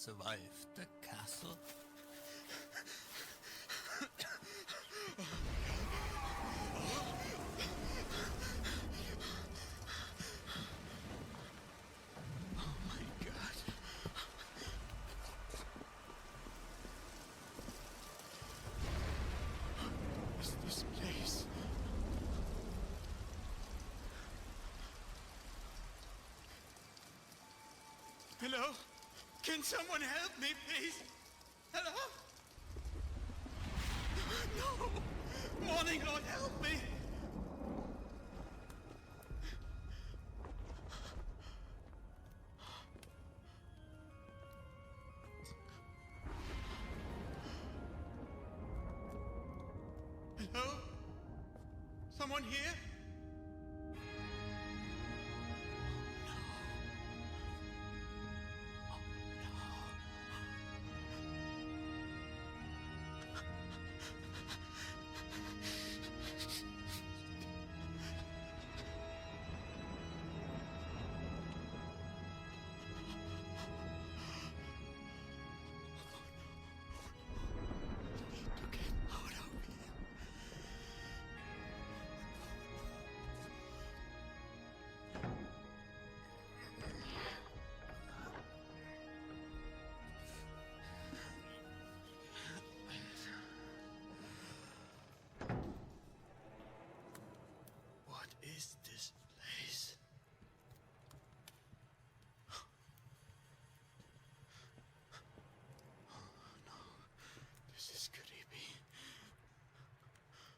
survive the castle? Oh my God. What is this place? Hello? Can someone help me, please? Hello? No! Morning Lord, help me! Hello? Someone here? What is this place? Oh no, this is creepy. Oh my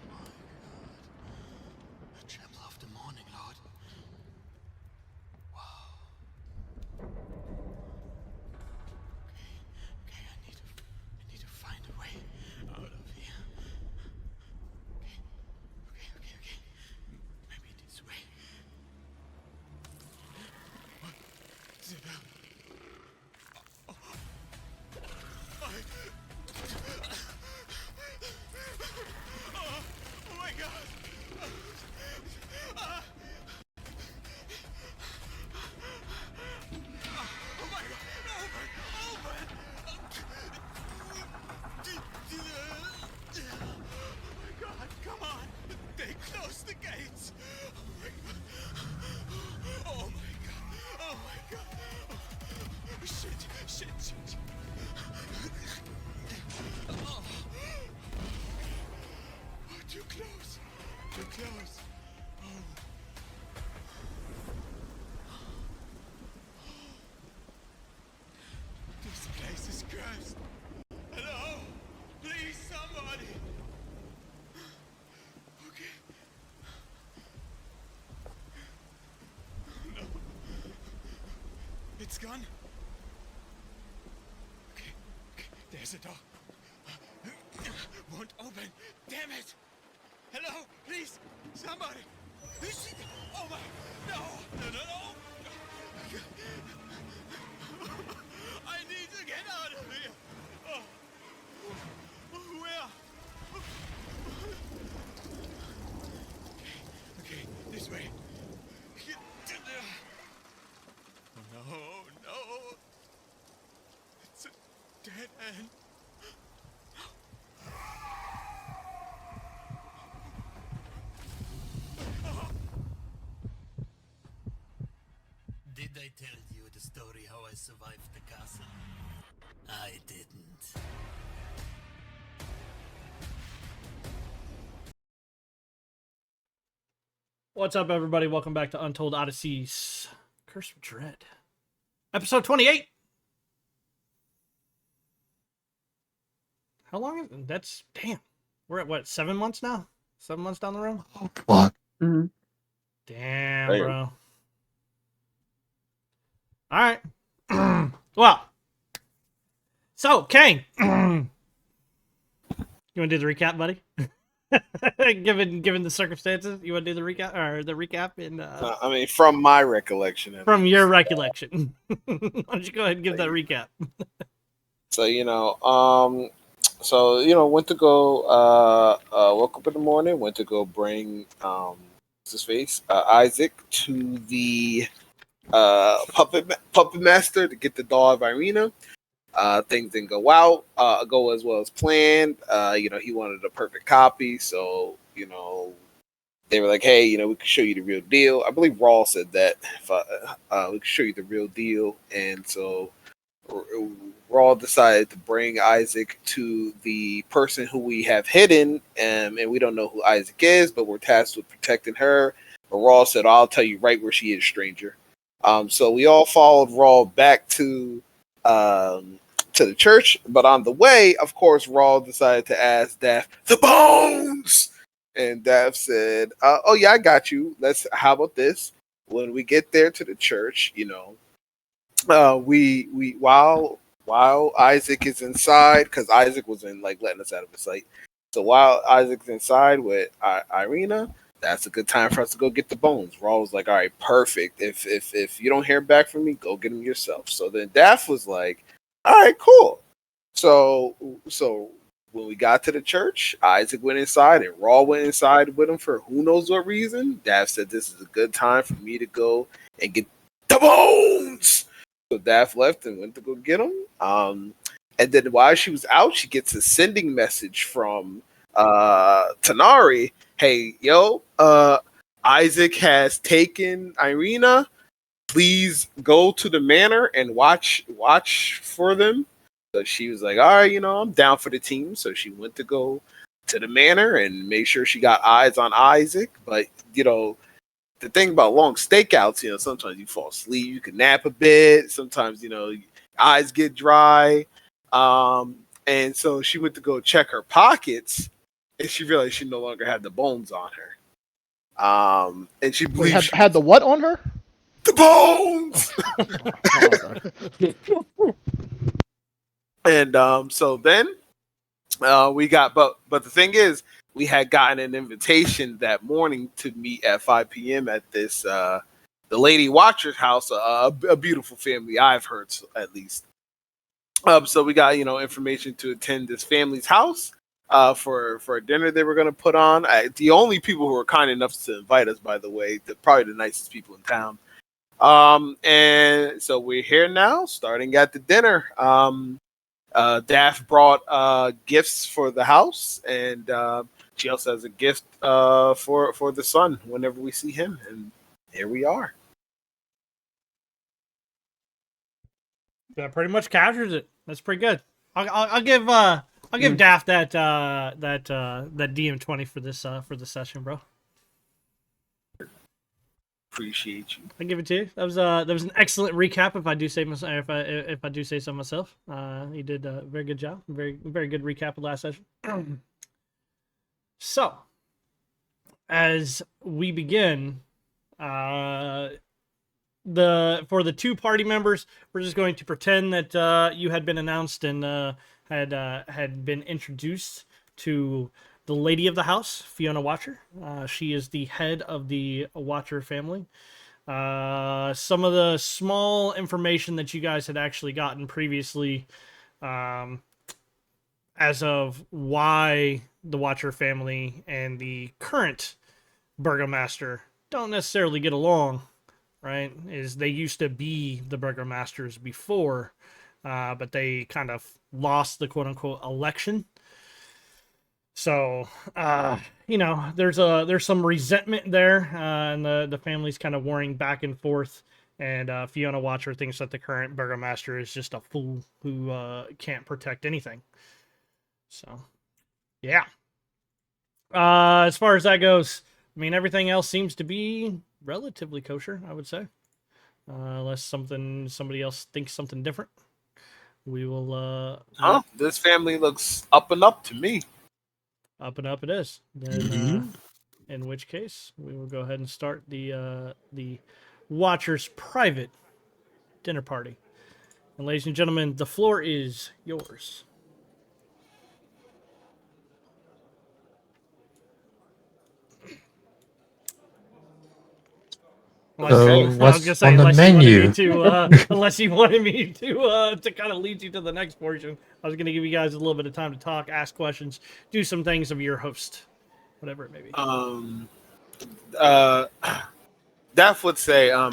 God. The Temple of the Morning Lord. Wow. Okay, I need to find a way out of here. Okay. Maybe this way. What? Isabel. Oh my God. Oh my God. Open. Oh my God, come on. They closed the gates. Oh my God. Oh my God. Oh my God. Oh, shit. Oh, too close. Oh. This place is cursed. Hello? Please, somebody. Okay. No. It's gone. Okay. There's a door. Won't open. Damn it. Hello? Please, somebody. Oh my. No. I need to get out of here. Where? Okay, this way. No. It's a dead end. Did I tell you the story how I survived the castle? I didn't. What's up, everybody? Welcome back to Untold Odysseys Curse of Dread. Episode 28! How long is it? That's... Damn. We're at, what, 7 months now? 7 months down the road? Oh, fuck. Mm-hmm. Damn, bro. Alright. Well. So, Kane. You want to do the recap, buddy? given the circumstances, you want to do the recap in I mean, from my recollection. From your recollection. Why don't you go ahead and give that recap? So, So went to go. Woke up in the morning. Went to go bring what's his face Isaac to the puppet master to get the doll of Irina. Things didn't go as well as planned. He wanted a perfect copy, so they were like, "Hey, we can show you the real deal." I believe Raw said that if we can show you the real deal, and so Raw decided to bring Isaac to the person who we have hidden, and we don't know who Isaac is, but we're tasked with protecting her. But Raw said, "I'll tell you right where she is, stranger." So we all followed Raw back to the church, but on the way, of course, Raw decided to ask Daff the bones, and Daff said, "Oh yeah, I got you. How about this? When we get there to the church, we while Isaac is inside, because Isaac was in like letting us out of his sight. So while Isaac's inside with Irina, that's a good time for us to go get the bones." Raw was like, "All right, perfect. If you don't hear back from me, go get them yourself." So then Daff was like, "All right, cool." So when we got to the church, Isaac went inside and Raw went inside with him for who knows what reason. Daff said this is a good time for me to go and get the bones. So Daff left and went to go get them. And then while she was out, she gets a sending message from Tanari. "Hey, yo, Isaac has taken Irina. Please go to the manor and watch for them." So she was like, "All right, I'm down for the team." So she went to go to the manor and make sure she got eyes on Isaac. But the thing about long stakeouts, sometimes you fall asleep, you can nap a bit. Sometimes, eyes get dry. And so she went to go check her pockets, and she realized she no longer had the bones on her. And she Wait, believed had the what on her? the bones. Oh, okay. And so then we got, but the thing is, we had gotten an invitation that morning to meet at 5 p.m. at this the Lady Watcher's house, a beautiful family I've heard, at least. So we got information to attend this family's house for a dinner they were going to put on. The only people who were kind enough to invite us, by the way, probably the nicest people in town. And so we're here now, starting at the dinner. Daff brought gifts for the house, and she also has a gift for the son whenever we see him. And here we are. That pretty much captures it. That's pretty good. I'll give Daft that DM20 for this session, bro. Appreciate you. I give it to you. That was an excellent recap. If I do say if I do say so myself, you did a very good job. Very good recap of last session. So, as we begin, for the two party members, we're just going to pretend that you had been announced and had been introduced to the lady of the house, Fiona Watcher. She is the head of the Watcher family. Some of the small information that you guys had actually gotten previously, as of why the Watcher family and the current Burgomaster don't necessarily get along, right? Is they used to be the Burgomasters before, but they kind of lost the quote unquote election. So, there's some resentment there, and the family's kind of warring back and forth. And Fiona Watcher thinks that the current Burgomaster is just a fool who can't protect anything. So, yeah. As far as that goes, I mean, everything else seems to be relatively kosher, I would say. Unless somebody else thinks something different. We will... This family looks up and up to me. Up and up it is. Then, in which case, we will go ahead and start the Watcher's private dinner party. And ladies and gentlemen, the floor is yours. I was what's gonna say, on the unless you wanted me menu? to, unless you wanted me to kind of lead you to the next portion, I was gonna give you guys a little bit of time to talk, ask questions, do some things of your host, whatever it may be. Uh, Daph would say, are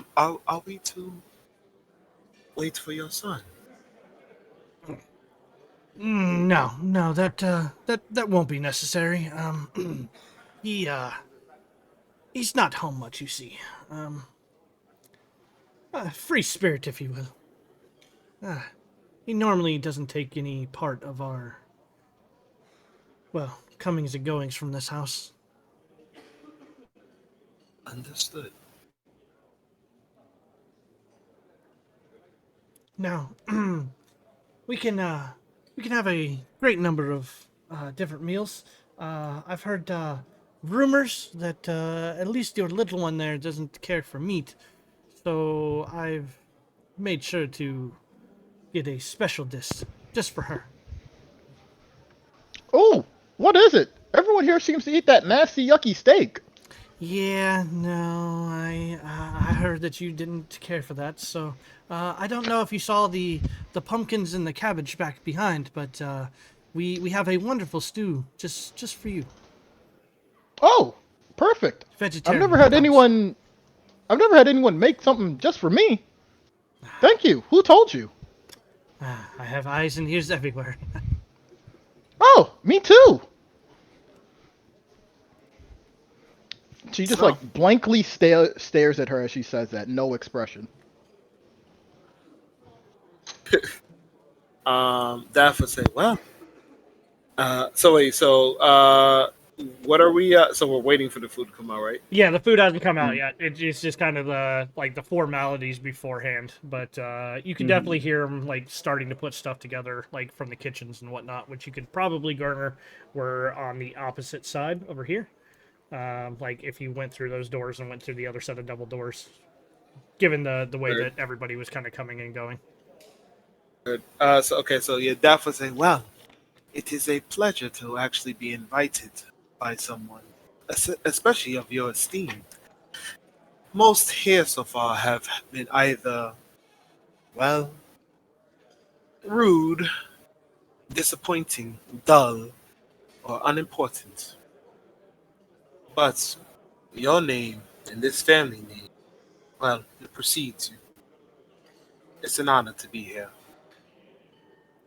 we to wait for your son? No, that won't be necessary. He he's not home much, you see. Free spirit, if you will. He normally doesn't take any part of our, well, comings and goings from this house. Understood. Now, we can have a great number of different meals. I've heard rumors that at least your little one there doesn't care for meat, so I've made sure to get a special dish just for her. Oh, what is it? Everyone here seems to eat that nasty, yucky steak. Yeah, no, I heard that you didn't care for that, so I don't know if you saw the pumpkins and the cabbage back behind, but we have a wonderful stew just for you. Oh, perfect. Vegetarian. I've never had of course. anyone make something just for me. Thank you. Who told you? I have eyes and ears everywhere. Oh, me too. She just like blankly stares at her as she says that, no expression. Daph would say, well, what are we? So we're waiting for the food to come out, right? Yeah, the food hasn't come out yet. It's just kind of the formalities beforehand, but you can definitely hear them like starting to put stuff together, like from the kitchens and whatnot, which you could probably garner were on the opposite side over here. Like if you went through those doors and went through the other set of double doors, given the way that everybody was kind of coming and going. Good. So yeah, Daph would say, well, it is a pleasure to actually be invited by someone, especially of your esteem. Most here so far have been either, well, rude, disappointing, dull, or unimportant. But your name and this family name, well, it precedes you. It's an honor to be here.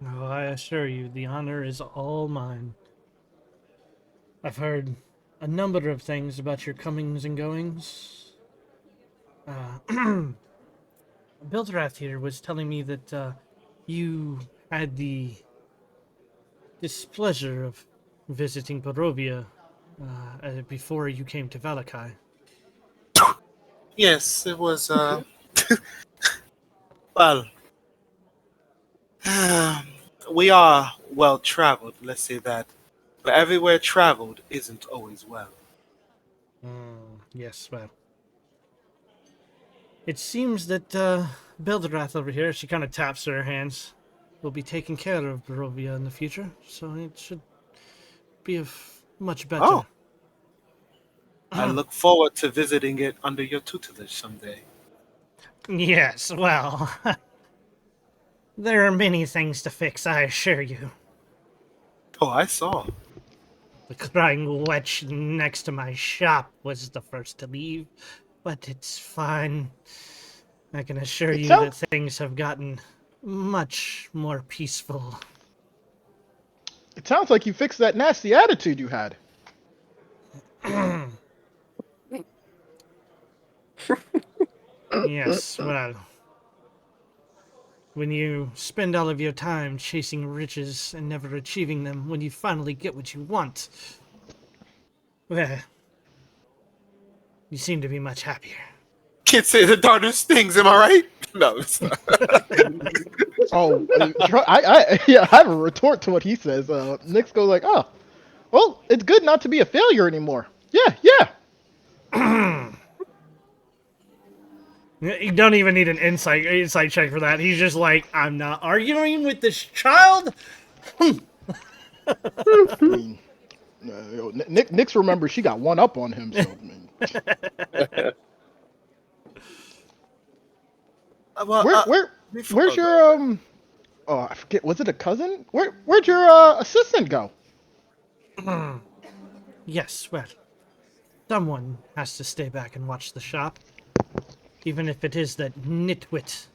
Oh, I assure you, the honor is all mine. I've heard a number of things about your comings and goings. Bildrath here was telling me that you had the displeasure of visiting Barovia before you came to Valakai. Yes, it was, well, we are well traveled, let's say that. But everywhere traveled isn't always well. Yes, well. It seems that Bildrath over here, she kind of taps her hands, will be taking care of Barovia in the future, so it should be much better. Oh. I look forward to visiting it under your tutelage someday. Yes, well, there are many things to fix, I assure you. Oh, I saw. The crying wetch next to my shop was the first to leave, but it's fine. I can assure you that things have gotten much more peaceful. It sounds like you fixed that nasty attitude you had. Yes, well, when you spend all of your time chasing riches and never achieving them, when you finally get what you want, well, you seem to be much happier. Can't say the darndest things, am I right? No, it's not. Oh, I have a retort to what he says. Nix goes like, oh, well, it's good not to be a failure anymore. Yeah. You don't even need an insight check for that. He's just like, I'm not arguing with this child. I mean, Nix remembers she got one up on him. So, I mean. Well, Where's your Oh, I forget. Was it a cousin? Where'd your assistant go? Yes, well, someone has to stay back and watch the shop, even if it is that nitwit.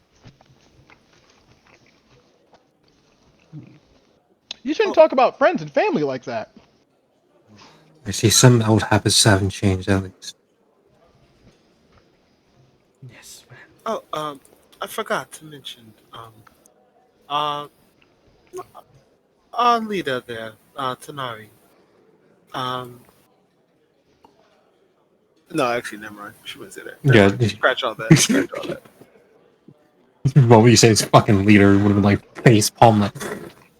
You shouldn't talk about friends and family like that. I see some old habits haven't changed at least. Yes, well, I forgot to mention, uh, our leader there, Tanari. Um, no, actually, never mind. She wouldn't say that. Never Yeah. mind. Scratch all that. Scratch all that. Well, you say it's fucking leader would have been like face palm like.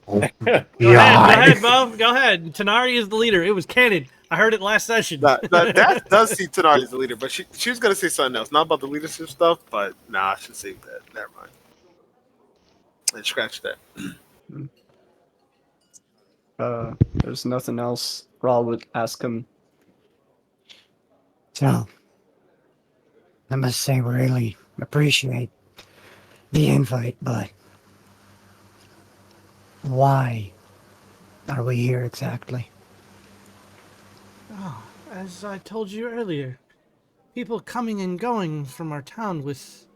Oh my go God. ahead, Bo. Go ahead. Tanari is the leader. It was canon. I heard it last session. That does see Tanari as the leader, but she was gonna say something else, not about the leadership stuff. But nah, I should save that. Never mind. And scratch that. There's nothing else. Raul would ask him. So, I must say, we really appreciate the invite, but why are we here exactly? Oh, as I told you earlier, people coming and going from our town with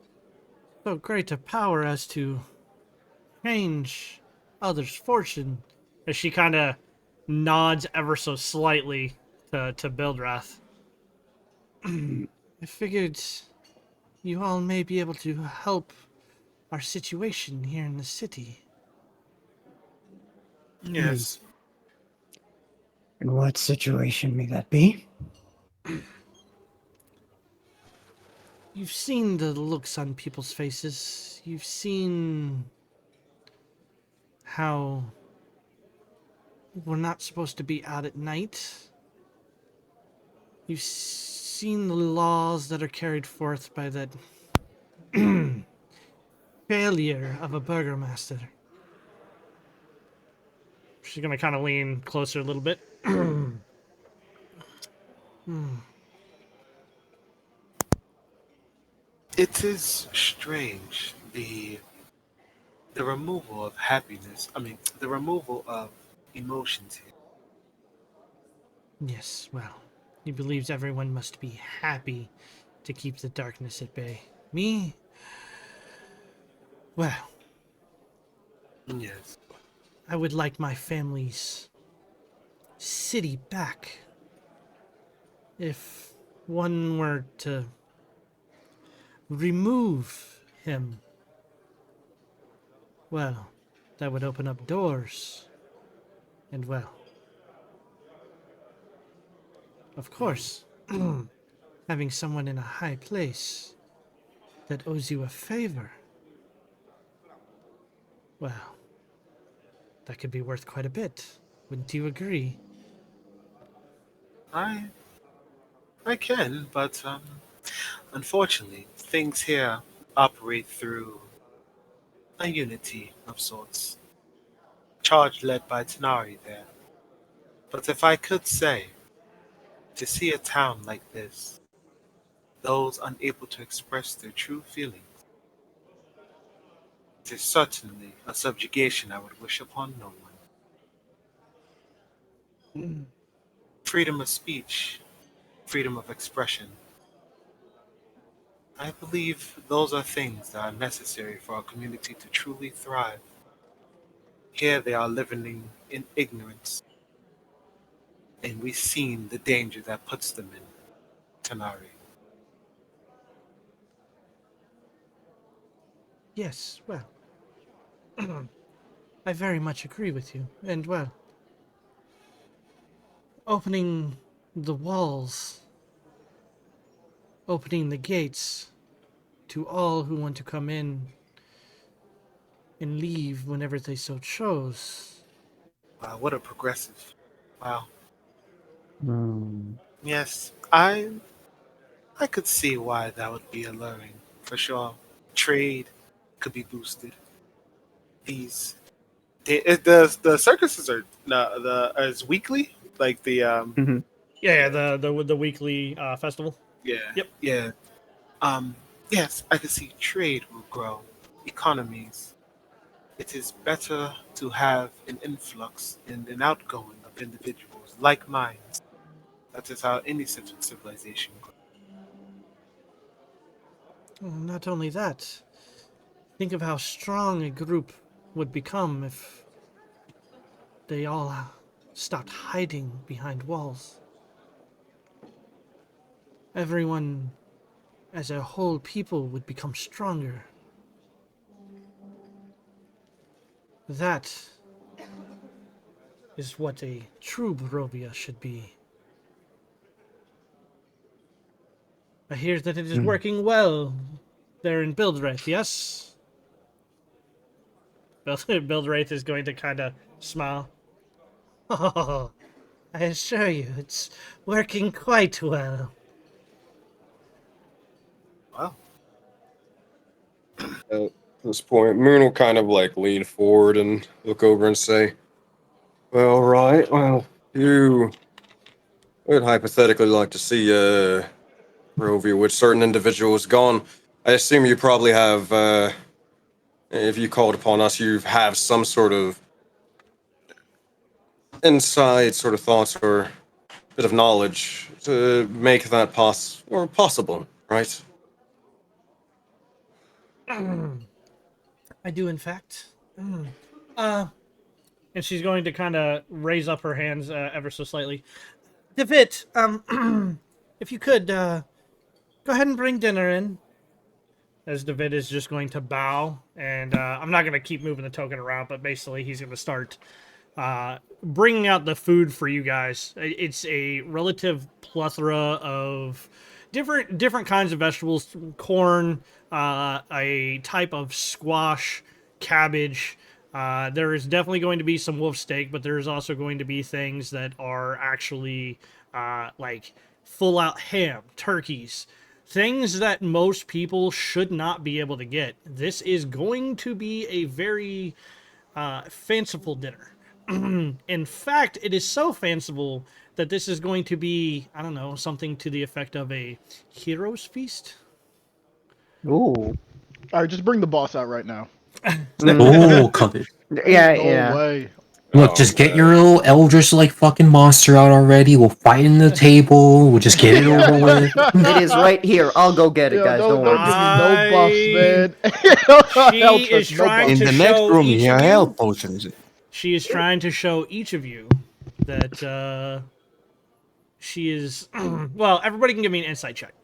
so great a power as to change others' fortune. As she kind of nods ever so slightly to Bildrath. I figured you all may be able to help our situation here in the city. Yes. And what situation may that be? You've seen the looks on people's faces. You've seen how we're not supposed to be out at night. You've seen the laws that are carried forth by that failure of a burgomaster. She's gonna kind of lean closer a little bit. It is strange the removal of happiness. I mean, the removal of emotions here. Yes, well, he believes everyone must be happy to keep the darkness at bay. Me? Well, Yes. I would like my family's city back. If one were to remove him, well, that would open up doors. And well, of course, having someone in a high place that owes you a favor, well, that could be worth quite a bit. Wouldn't you agree? I can, but unfortunately, things here operate through a unity of sorts. Charge led by Tanari there. But if I could say, to see a town like this, those unable to express their true feelings, it is certainly a subjugation I would wish upon no one. Freedom of speech, freedom of expression. I believe those are things that are necessary for our community to truly thrive. Here they are living in ignorance, and we've seen the danger that puts them in, Tanari. Yes, well, I very much agree with you. And well, opening the walls, opening the gates to all who want to come in and leave whenever they so chose. Wow, what a progressive. Wow. Hmm. Yes, I could see why that would be alluring, for sure. Trade could be boosted. The circuses are is weekly, like the Yeah, the weekly festival. yeah Yep. yeah Yes, I can see trade will grow, economies. It is better to have an influx and an outgoing of individuals like minds. That is how any civilization grows. Not only that, think of how strong a group would become if they all stopped hiding behind walls. Everyone as a whole people would become stronger. That is what a true Barovia should be. I hear that it is working well there in Buildwraith, yes? Buildwraith is going to kind of smile. Oh, I assure you, it's working quite well. Well, At this point, Moon will kind of like lean forward and look over and say, "Well, right. Well, you would hypothetically like to see Rovia with certain individuals gone. I assume you probably have, if you called upon us, you have some sort of inside sort of thoughts or bit of knowledge to make that possible, right?" I do, in fact. And she's going to kind of raise up her hands ever so slightly. David, if you could, go ahead and bring dinner in. As David is just going to bow, and I'm not going to keep moving the token around, but basically he's going to start bringing out the food for you guys. It's a relative plethora of different kinds of vegetables, corn, a type of squash, cabbage. There is definitely going to be some wolf steak, but there's also going to be things that are actually like full out ham, turkeys, things that most people should not be able to get. This is going to be a very fanciful dinner. In fact, it is so fanciful that this is going to be, I don't know, something to the effect of a hero's feast. Ooh. All right, just bring the boss out right now. Oh, covet. Yeah, No yeah. way. Look, just get your little eldritch like fucking monster out already. We'll fight in the table. We'll just get it over with. It is right here. I'll go get it, Yo, guys. Don't don't worry. give me no buffs, man. She Hell, is no trying buffs. to In the next show room, each here of are you- health potions. She is trying to show each of you that she is. Well, everybody can give me an insight check.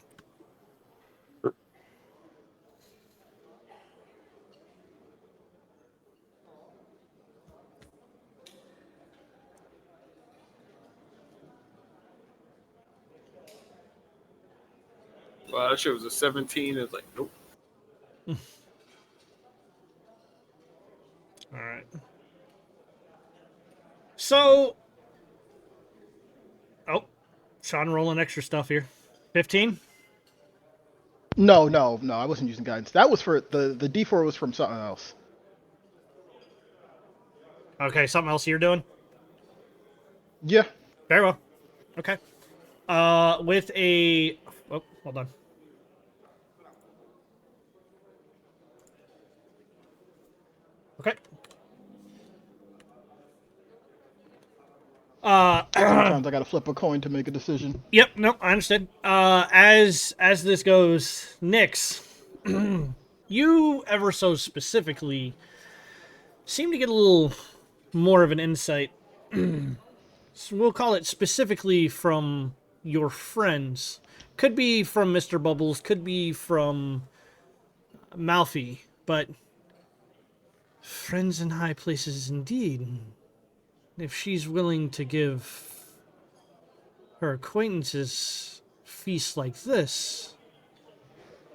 wow, that shit was a 17. It's like, nope. All right. So, Sean rolling extra stuff here. 15. No, I wasn't using guidance. That was for the D4 was from something else. Okay, something else you're doing. Yeah. Very well. Okay. With a. Oh, hold on. Okay. Sometimes I gotta flip a coin to make a decision. Yep, no, I understand. As this goes, Nyx, you ever so specifically seem to get a little more of an insight. So we'll call it specifically from your friends. Could be from Mr. Bubbles, could be from Malfi, but friends in high places indeed. If she's willing to give her acquaintances feasts like this,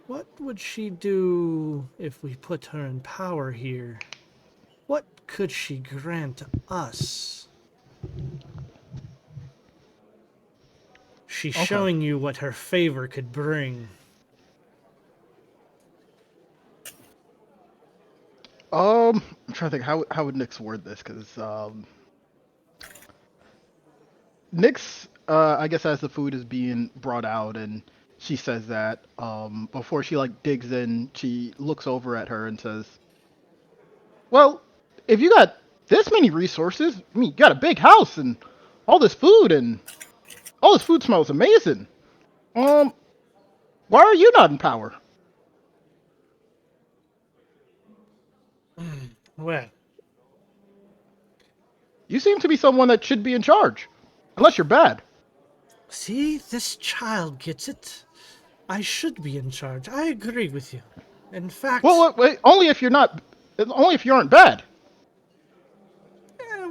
what would she do if we put her in power here? What could she grant us? She's showing you what her favor could bring. I'm trying to think how would Nyx word this, because Nyx, I guess as the food is being brought out and she says that. Before she like digs in, she looks over at her and says, "Well, if you got this many resources, I mean, you got a big house and all this food, and all this food smells amazing. Um, why are you not in power?" Well, You seem to be someone that should be in charge, unless you're bad. see, this child gets it. I should be in charge. I agree with you. In fact, Well, wait, only if you're not, only if you aren't bad.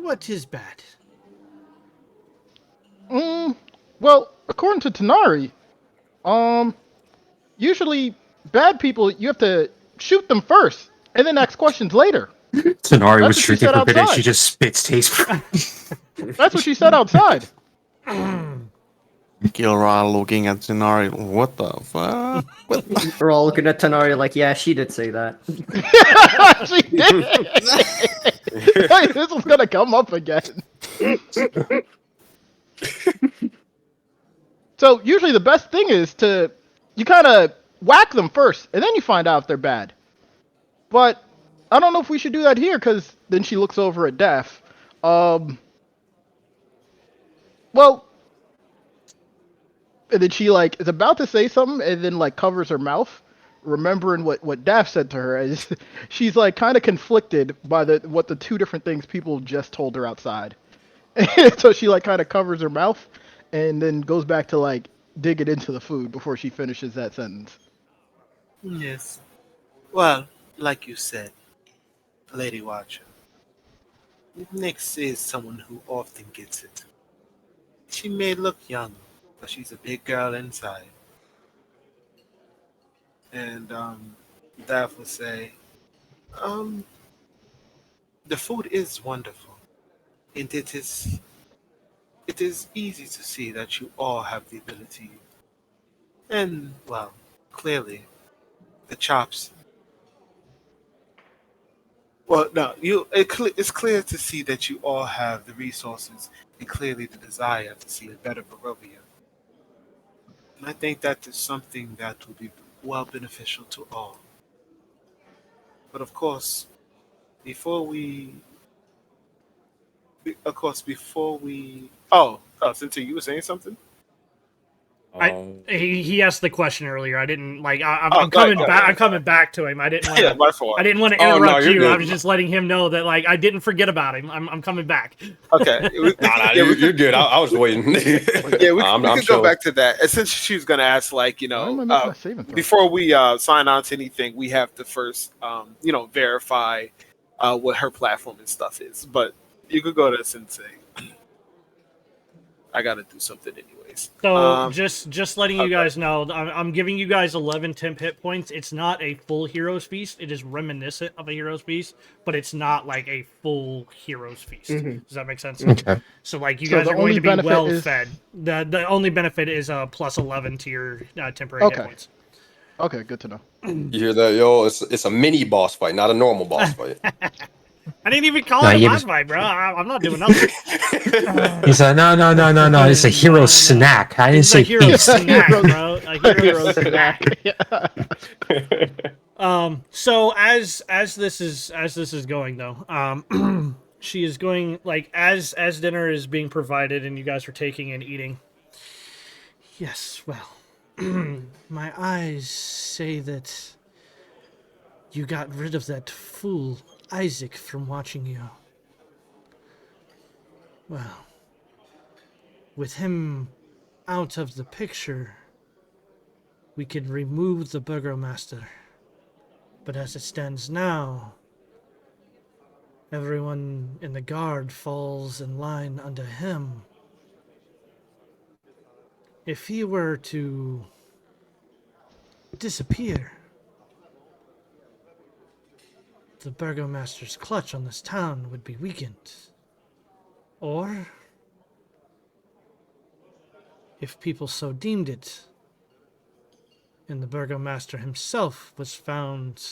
what is bad? Well, according to Tanari, usually bad people you have to shoot them first and then ask questions later. Sonari That's was what she shrinking said forbidden. outside. She just spits taste. That's what she said outside. Gilra looking at Zenari. What the fuck? We're all looking at Tanari like, yeah, she did say that. She did. Wait, this was gonna come up again. So usually the best thing is to you kind of whack them first, and then you find out if they're bad. But I don't know if we should do that here, because then she looks over at Daff. Well, and then she like is about to say something, and then like covers her mouth, remembering what Daff said to her. And she's like kind of conflicted by what the two different things people just told her outside. So she like kind of covers her mouth, and then goes back to like digging into the food before she finishes that sentence. Yes. Well, like you said, Lady Watcher, Nyx is someone who often gets it. She may look young, but she's a big girl inside. And Daff would say, the food is wonderful, and it is easy to see that you all have the ability. And well, clearly, the chops. Well, no, it's clear to see that you all have the resources and clearly the desire to see a better Barovia. And I think that is something that will be well beneficial to all. But of course, before we, Cynthia, you were saying something? He asked the question earlier. I didn't like. I'm Oh, coming go back. ahead. I'm coming back to him. I didn't want. Yeah, my fault. I didn't want to Oh, no, interrupt you're you. good. I was just letting him know that like I didn't forget about him. I'm coming back. Okay. Nah, you're good. I was waiting. Yeah, we I'm can sure. go back to that. And since she was going to ask, like, Why am I missing my saving throw? before we sign on to anything, we have to first, verify what her platform and stuff is. But you could go to Sensei. I got to do something anyways. So just letting you guys know, I'm giving you guys 11 temp hit points. It's not a full Hero's Feast. It is reminiscent of a Hero's Feast, but it's not like a full Hero's Feast. Does that make sense? Okay. So like you So guys the are going only to be benefit well is- fed. The only benefit is plus 11 to your temporary hit Okay. points. Okay, good to know. You hear that, yo? It's a mini boss fight, not a normal boss fight. I didn't even call Nah, it a you boss just- fight, bro. I'm not doing nothing. He's like, no. It's a hero snack. I didn't It's a say hero feast. snack, bro. A hero snack. Yeah. So as this is going though, she is going like as dinner is being provided and you guys are taking and eating. Yes, well, my eyes say that you got rid of that fool Isaac from watching you. Well, with him out of the picture, we could remove the Burgomaster. But as it stands now, everyone in the guard falls in line under him. If he were to disappear, the Burgomaster's clutch on this town would be weakened. Or, if people so deemed it, and the Burgomaster himself was found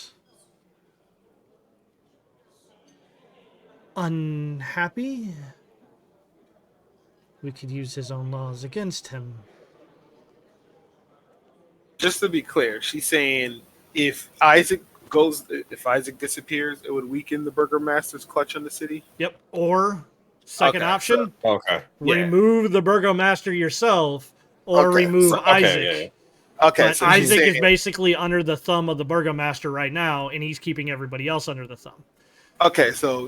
unhappy, we could use his own laws against him. just to be clear, she's saying if if Isaac disappears, it would weaken the Burgomaster's clutch on the city. Yep. Or second Okay, option, Okay. Yeah. remove the Burgomaster yourself, or Okay, remove so- Okay, Isaac. yeah, yeah. Okay, But so she's Isaac is saying- basically under the thumb of the Burgomaster right now, and he's keeping everybody else under the thumb. Okay, so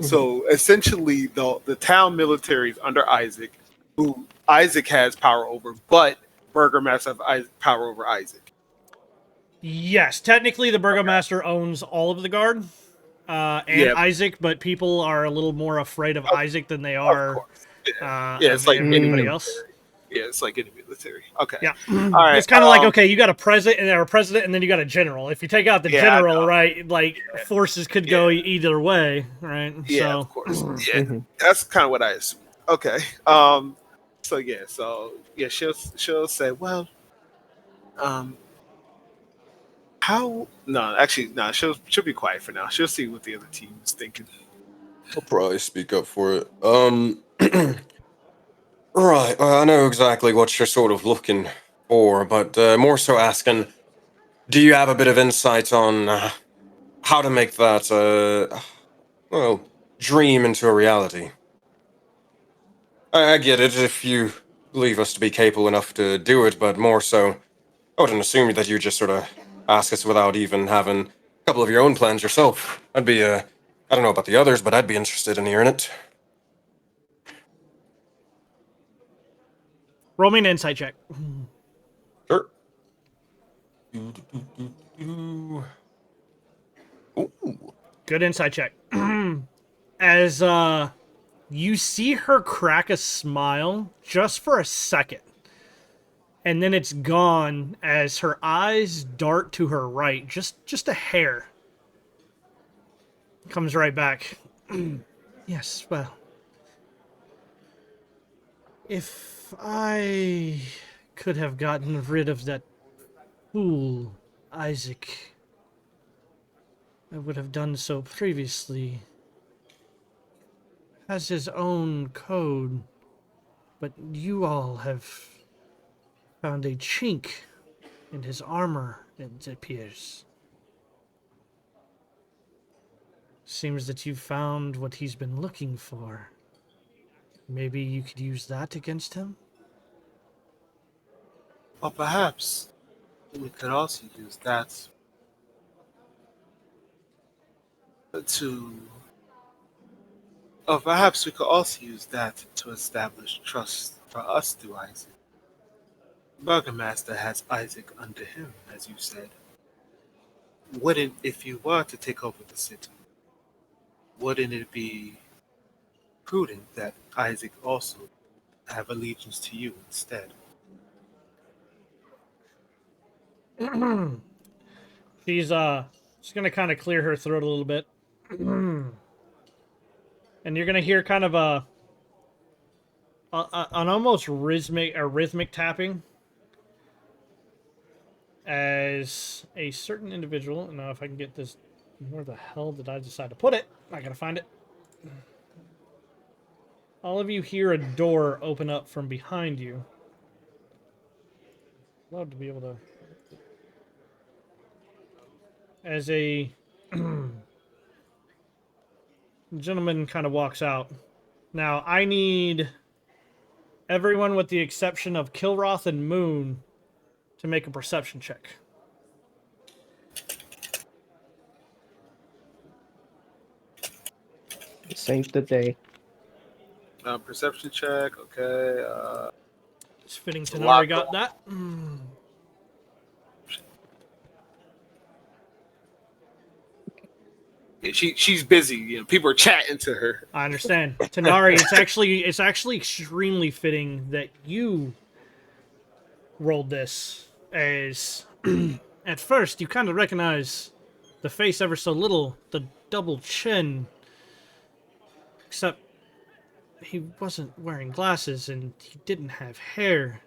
essentially the town military is under Isaac, who Isaac has power over, but Burgomaster have power over Isaac. Yes, technically the Burgomaster owns all of the guard, and Yeah. Isaac, but people are a little more afraid of Isaac than they are Of course. Yeah, of it's like anybody else. Yeah, it's like in the military. Okay. Yeah, All right. it's kind of like, okay, you got a president and then you got a general. If you take out the Yeah, I general, know. right, like forces could go either way, right? Yeah, So of course. Yeah, that's kind of what I assume. Okay. So yeah, she'll say, well, how? No, actually, no. She'll be quiet for now. She'll see what the other team is thinking. I'll probably speak up for it. Right, I know exactly what you're sort of looking for, but more so asking, do you have a bit of insight on how to make that, well, dream into a reality? I get it if you believe us to be capable enough to do it, but more so, I wouldn't assume that you just sort of ask us without even having a couple of your own plans yourself. I'd be, I don't know about the others, but I'd be interested in hearing it. roll me an insight check. Sure. Good insight check. As you see her crack a smile just for a second, and then it's gone as her eyes dart to her right, just a hair. Comes right back. Yes, well, if I could have gotten rid of that fool, Isaac, I would have done so previously. Has his own code, but you all have found a chink in his armor, it appears. Seems that you've found what he's been looking for. Maybe you could use that against him? Or perhaps we could also use that or perhaps we could also use that to establish trust for us through Isaac. Burgomaster has Isaac under him, as you said. Wouldn't, if you were to take over the city, wouldn't it be prudent that Isaac also have allegiance to you instead? She's gonna kind of clear her throat a little bit. And you're gonna hear kind of an almost rhythmic tapping as a certain individual. Now, if I can get this, where the hell did I decide to put it? I gotta find it. All of you hear a door open up from behind you. Love to be able to. As a gentleman kind of walks out. Now, I need everyone with the exception of Kilroth and Moon to make a perception check. Save the day. Perception check, okay. It's fitting a to lot Tenari got that. She's busy. You know, people are chatting to her. I understand. Tenari, it's actually extremely fitting that you rolled this, as at first you kind of recognize the face ever so little, the double chin, except he wasn't wearing glasses and he didn't have hair.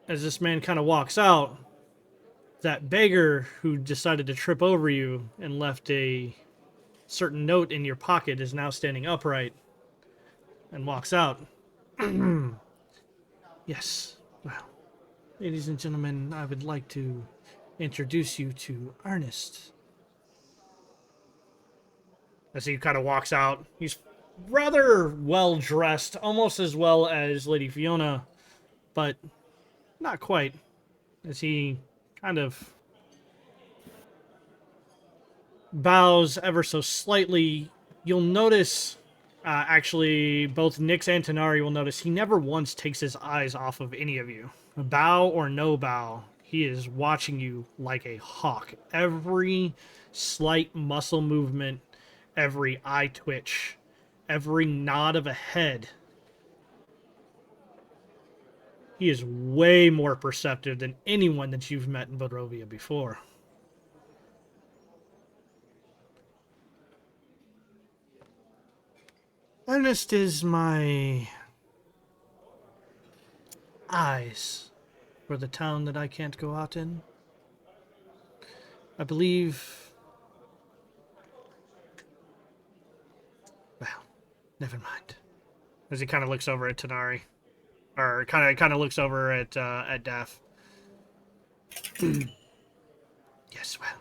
As this man kind of walks out, that beggar who decided to trip over you and left a certain note in your pocket is now standing upright and walks out. Yes, well, Ladies and gentlemen, I would like to introduce you to Ernest. As he kind of walks out, he's rather well dressed, almost as well as Lady Fiona, but not quite. As he kind of bows ever so slightly, you'll notice, actually, both Nyx and Tanari will notice he never once takes his eyes off of any of you. Bow or no bow, he is watching you like a hawk. Every slight muscle movement, every eye twitch, every nod of a head. He is way more perceptive than anyone that you've met in Barovia before. Ernest is my eyes for the town that I can't go out in. I believe... Well, never mind. As he kind of looks over at Tanari. Or kind of looks over at Daph. Yes, well.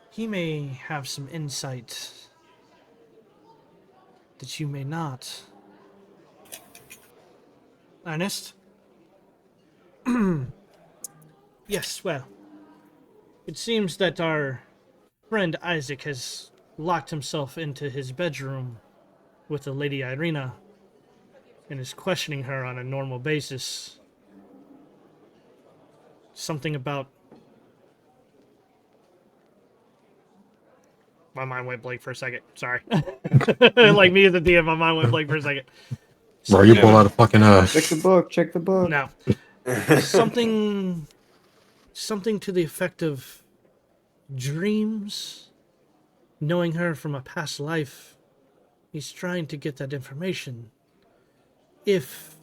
He may have some insight that you may not. Ernest? Yes, well. It seems that our friend Isaac has locked himself into his bedroom with the Lady Irina and is questioning her on a normal basis. Something about... My mind went blank for a second. Sorry. Like me as the DM, my mind went blank for a second. Bro, you pull out a fucking Check the book. Check the book. No. Something to the effect of dreams, knowing her from a past life. He's trying to get that information. If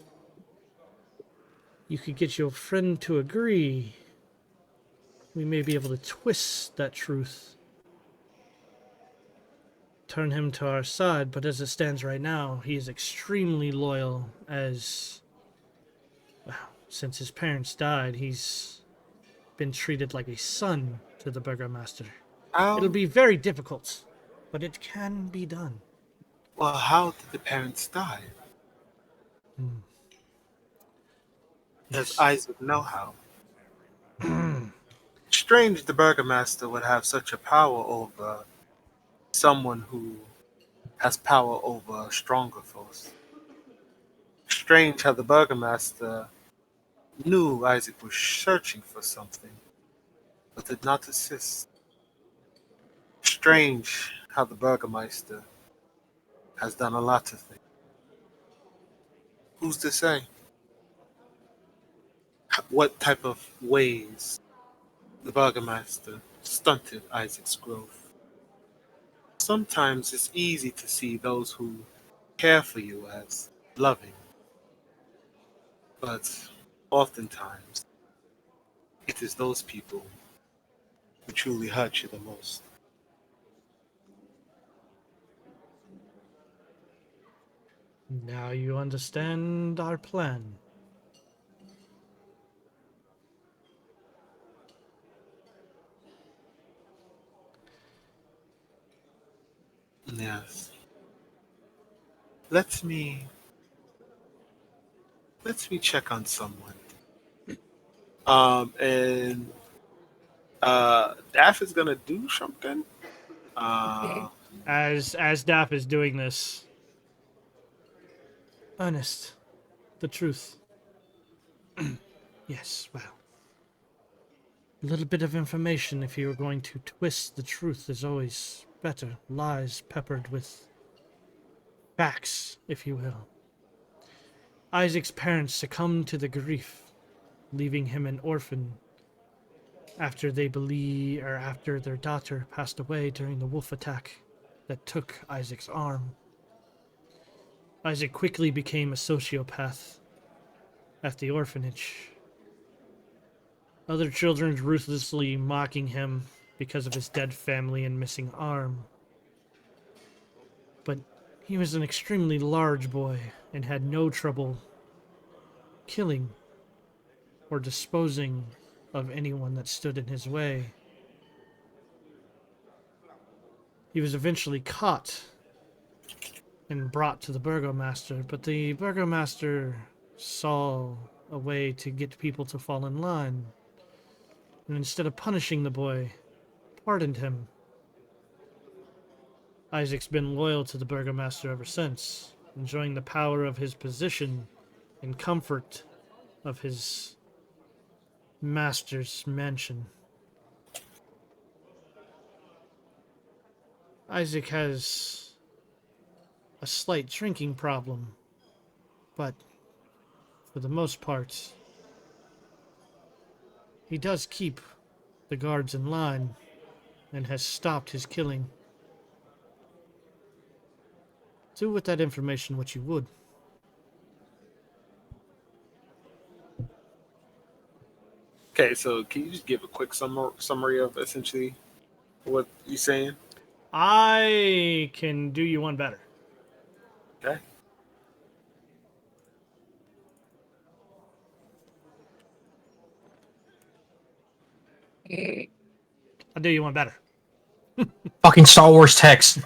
you could get your friend to agree, we may be able to twist that truth, turn him to our side, but as it stands right now, he is extremely loyal as, well, since his parents died, he's been treated like a son to the Burgomaster. It'll be very difficult, but it can be done. Well, how did the parents die? Does Isaac know how? Strange the Burgomaster would have such a power over someone who has power over stronger force. Strange how the Burgomaster knew Isaac was searching for something, but did not assist. Strange how the Burgomaster has done a lot of things. Who's to say? What type of ways the Burgomaster stunted Isaac's growth? Sometimes it's easy to see those who care for you as loving, but oftentimes it is those people who truly hurt you the most. Now you understand our plan. Yes. Let me check on someone. And Daff is gonna do something. As Daph is doing this, Ernest, the truth. Yes, well. A little bit of information, if you are going to twist the truth, is always better. Lies peppered with facts, if you will. Isaac's parents succumbed to the grief, leaving him an orphan after after their daughter passed away during the wolf attack that took Isaac's arm. Isaac quickly became a sociopath at the orphanage. Other children ruthlessly mocking him because of his dead family and missing arm. But he was an extremely large boy and had no trouble killing or disposing of anyone that stood in his way. He was eventually caught and brought to the burgomaster, but the burgomaster saw a way to get people to fall in line, and instead of punishing the boy, pardoned him. Isaac's been loyal to the burgomaster ever since, enjoying the power of his position and comfort of his master's mansion. Isaac has a slight drinking problem, but for the most part, he does keep the guards in line and has stopped his killing. Do with that information what you would. Okay, so can you just give a quick summary of essentially what you're saying? I can do you one better. Okay. I'll do you one better. Fucking Star Wars text.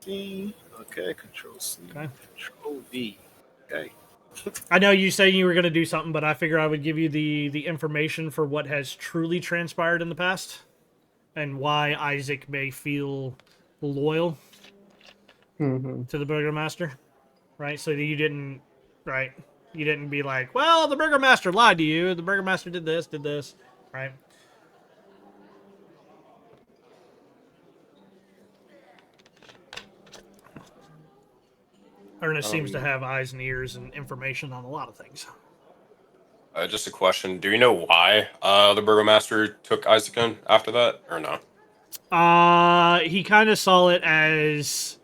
C. Okay, Control C. Okay. Control V. Okay. I know you say you were going to do something, but I figure I would give you the information for what has truly transpired in the past and why Isaac may feel loyal Mm-hmm. to the burgomaster, right? So that you didn't, right? You didn't be like, well, the burgomaster lied to you. The burgomaster did this, right? Ernest seems to have eyes and ears and information on a lot of things. Just a question. Do you know why the burgomaster took Isaac in after that, or no? He kind of saw it as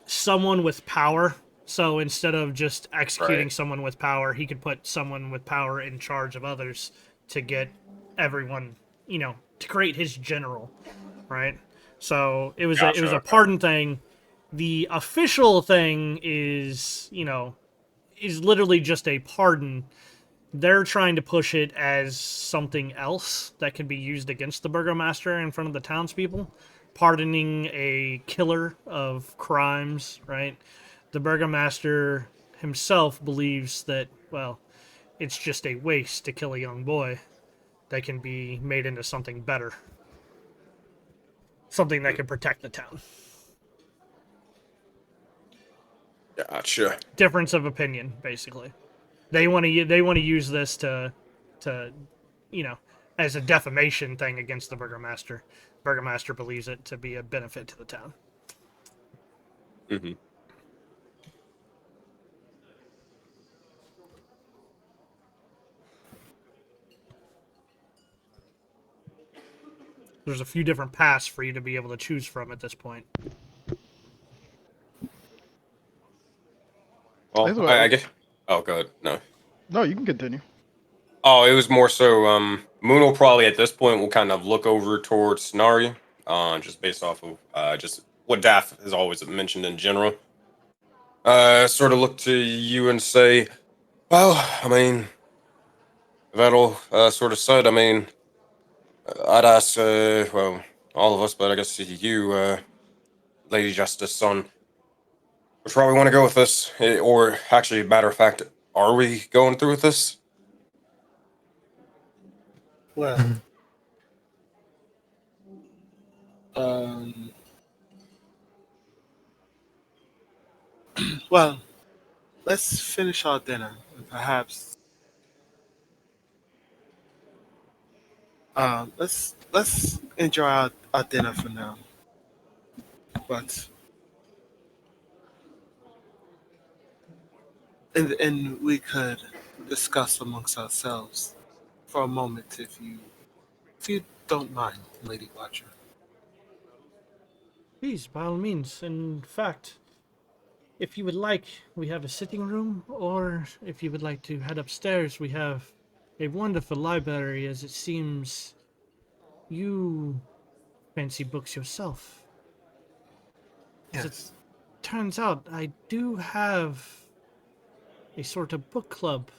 someone with power. So instead of just executing someone with power, he could put someone with power in charge of others to get everyone, to create his general, right? So it was a pardon thing. The official thing is literally just a pardon. They're trying to push it as something else that can be used against the burgomaster in front of the townspeople. Pardoning a killer of crimes, right? The burgomaster himself believes that, well, it's just a waste to kill a young boy that can be made into something better. Something that can protect the town. Gotcha. Difference of opinion, basically. They want to use this to as a defamation thing against the burgomaster. Burgomaster believes it to be a benefit to the town. Mm-hmm. There's a few different paths for you to be able to choose from at this point. Well, I guess. Oh, good. No. No, you can continue. Oh, it was more so. Moon will probably at this point will kind of look over towards Nari, just based off of just what Daff has always mentioned in general. Sort of look to you and say, well, I mean, that all sort of said, I mean, I'd ask, well, all of us, but I guess you, Lady Justice, on which route we want to go with this, or actually, matter of fact, are we going through with this? Well, well, let's finish our dinner and perhaps let's enjoy our dinner for now. But and we could discuss amongst ourselves for a moment if you don't mind, Lady Watcher. Please, by all means. In fact, if you would like, we have a sitting room, or if you would like to head upstairs, we have a wonderful library, as it seems you fancy books yourself. As Yes. it turns out, I do have a sort of book club.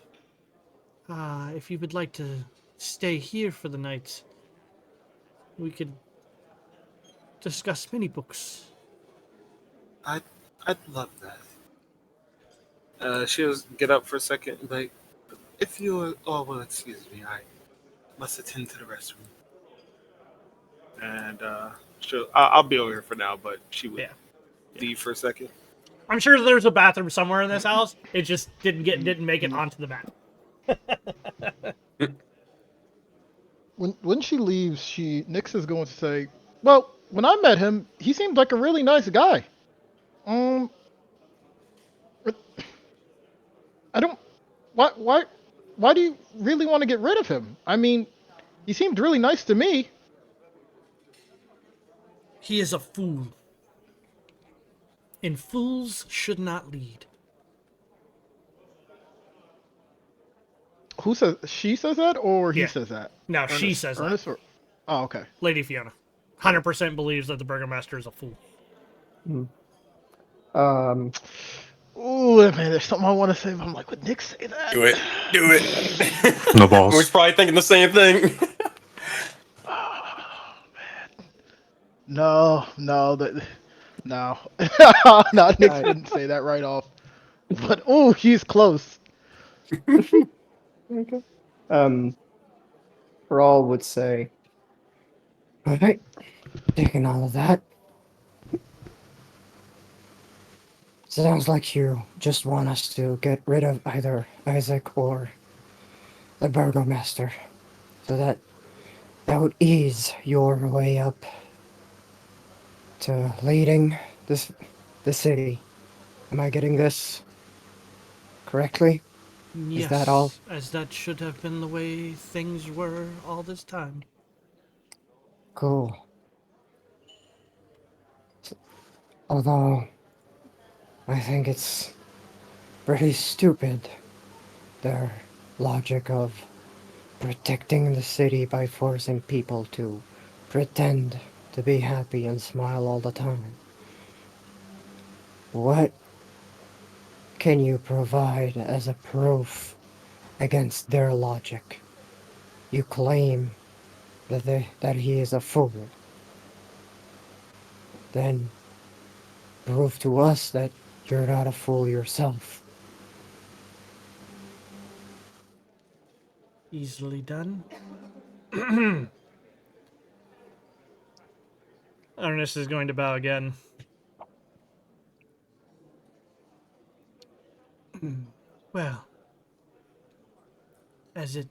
If you would like to stay here for the night, we could discuss many books. I'd love that. She'll get up for a second and be like, if you all will excuse me, I must attend to the restroom. And I'll be over here for now, but she would leave for a second. I'm sure there's a bathroom somewhere in this house. It just didn't make it onto the map. When she leaves, Nyx is going to say, "Well, when I met him, he seemed like a really nice guy. I don't. Why do you really want to get rid of him? I mean, he seemed really nice to me." He is a fool. And fools should not lead. Who says she says that, or he says that? No, she says that. Or, oh, okay. Lady Fiona 100% believes that the Burgomaster is a fool. Ooh, man, there's something I want to say, but I'm like, would Nick say that? Do it. No balls. We're probably thinking the same thing. Oh, man. No, no, Nick didn't say that right off. But oh, he's close. Okay. Rawl would say, Alright, taking all of that. Sounds like you just want us to get rid of either Isaac or the Burgomaster, so that would ease your way up to leading the city. Am I getting this correctly? Yes, Is that all? as that should have been the way things were all this time. Cool. Although, I think it's pretty stupid, their logic of protecting the city by forcing people to pretend to be happy and smile all the time. What can you provide as a proof against their logic? You claim that he is a fool. Then prove to us that you're not a fool yourself. Easily done. Ernest is going to bow again. Well, as it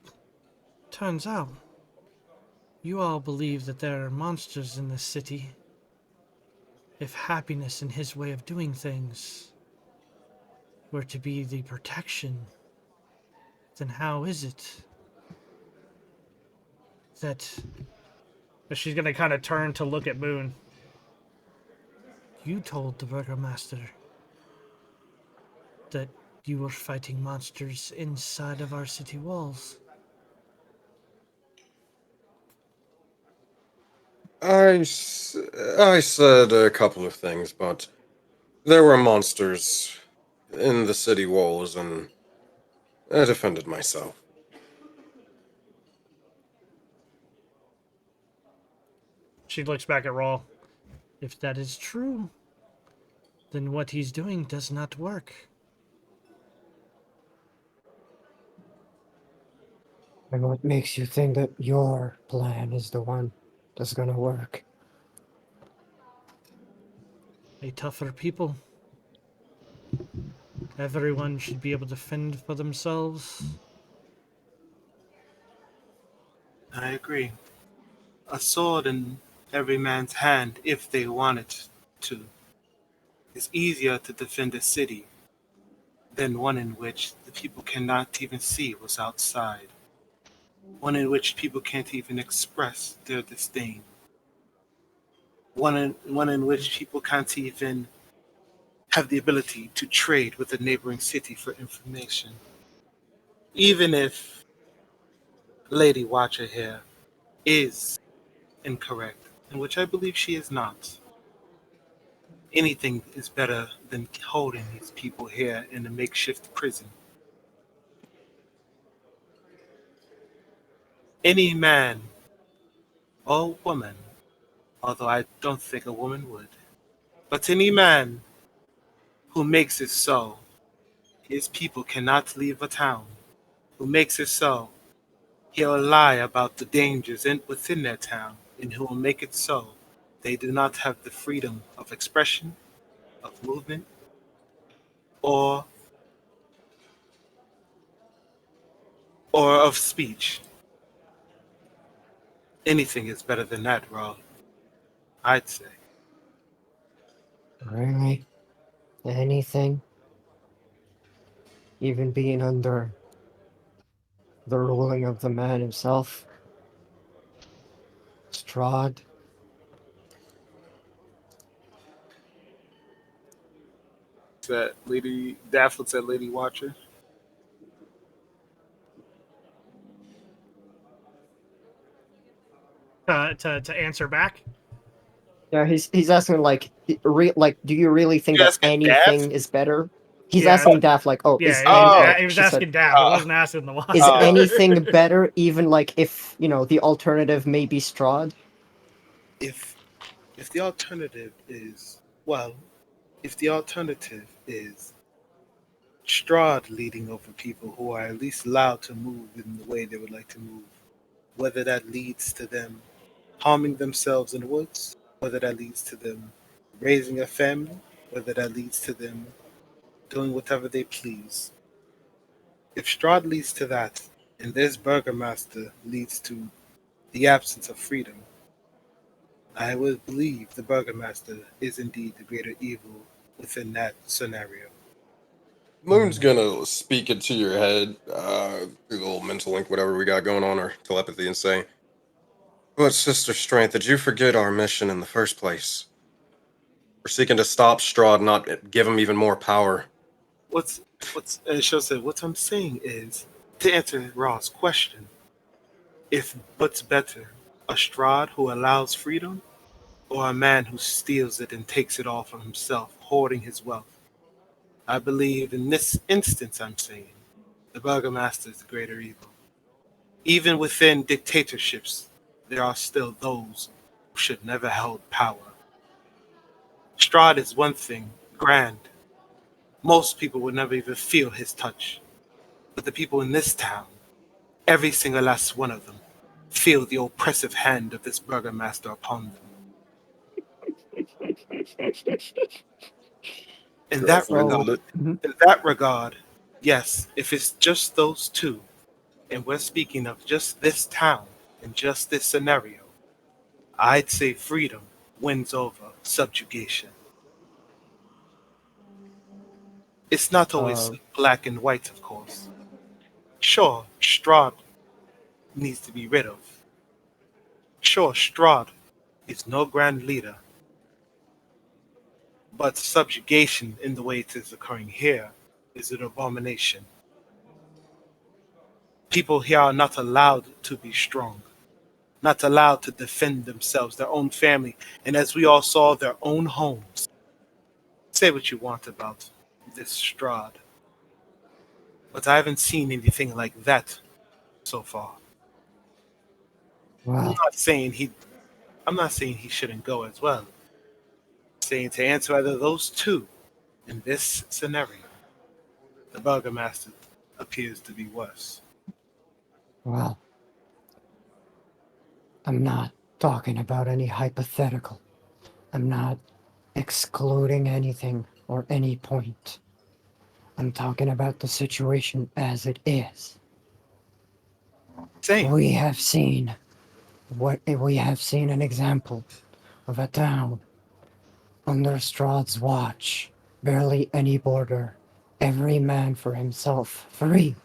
turns out, you all believe that there are monsters in this city. If happiness in his way of doing things were to be the protection, then how is it that... She's going to kind of turn to look at Moon. You told the Burgomaster that you were fighting monsters inside of our city walls. I said a couple of things, but there were monsters in the city walls, and I defended myself. She looks back at Rawl. If that is true, then what he's doing does not work. And what makes you think that your plan is the one that's gonna work? A tougher people. Everyone should be able to fend for themselves. I agree. A sword in every man's hand, if they wanted to, is easier to defend a city than one in which the people cannot even see what's outside. One in which people can't even express their disdain. One in which people can't even have the ability to trade with a neighboring city for information. Even if Lady Watcher here is incorrect, in which I believe she is not, anything is better than holding these people here in a makeshift prison any man or woman, although I don't think a woman would, but any man who makes it so, his people cannot leave a town, who makes it so, he'll lie about the dangers within their town, and who will make it so they do not have the freedom of expression, of movement, or of speech. Anything is better than that, Raw. I'd say. Really? Anything? Even being under the ruling of the man himself? Strahd? That Lady Daphne said, Lady Watcher. To answer back. Yeah, he's asking like, do you really think You that asking anything is better? He's Yeah, asking Daph like, oh, Yeah, is he was she said, asking Dav. He wasn't asking the Watcher. is anything better? Even like if the alternative may be Strahd. If the alternative is well, if the alternative is Strahd leading over people who are at least allowed to move in the way they would like to move, whether that leads to them harming themselves in the woods, whether that leads to them raising a family, whether that leads to them doing whatever they please. If Strahd leads to that, and this Burgermaster leads to the absence of freedom, I would believe the Burgermaster is indeed the greater evil within that scenario. Moon's gonna speak into your head, through the little mental link, whatever we got going on, or telepathy, and say, "But Sister Strength, did you forget our mission in the first place? We're seeking to stop Strahd, not give him even more power." And she'll say, what I'm saying is, to answer Raw's question, if what's better, a Strahd who allows freedom, or a man who steals it and takes it all for himself, hoarding his wealth? I believe in this instance, I'm saying, the Burgomaster is the greater evil. Even within dictatorships, there are still those who should never held power. Strahd is one thing, grand. Most people would never even feel his touch. But the people in this town, every single last one of them, feel the oppressive hand of this Burgomaster upon them. In that regard, yes, if it's just those two, and we're speaking of just this town and just this scenario, I'd say freedom wins over subjugation. It's not always black and white, of course. Sure, Strahd needs to be rid of. Sure, Strahd is no grand leader. But subjugation in the way it is occurring here is an abomination. People here are not allowed to be strong, not allowed to defend themselves, their own family, and as we all saw, their own homes. Say what you want about this Strahd, but I haven't seen anything like that so far. Wow. I'm not saying he shouldn't go as well. I'm saying to answer either those two in this scenario, the Burgomaster appears to be worse. Well, I'm not talking about any hypothetical. I'm not excluding anything or any point. I'm talking about the situation as it is. Same. We have seen an example of a town under Strahd's watch, barely any border, every man for himself, free.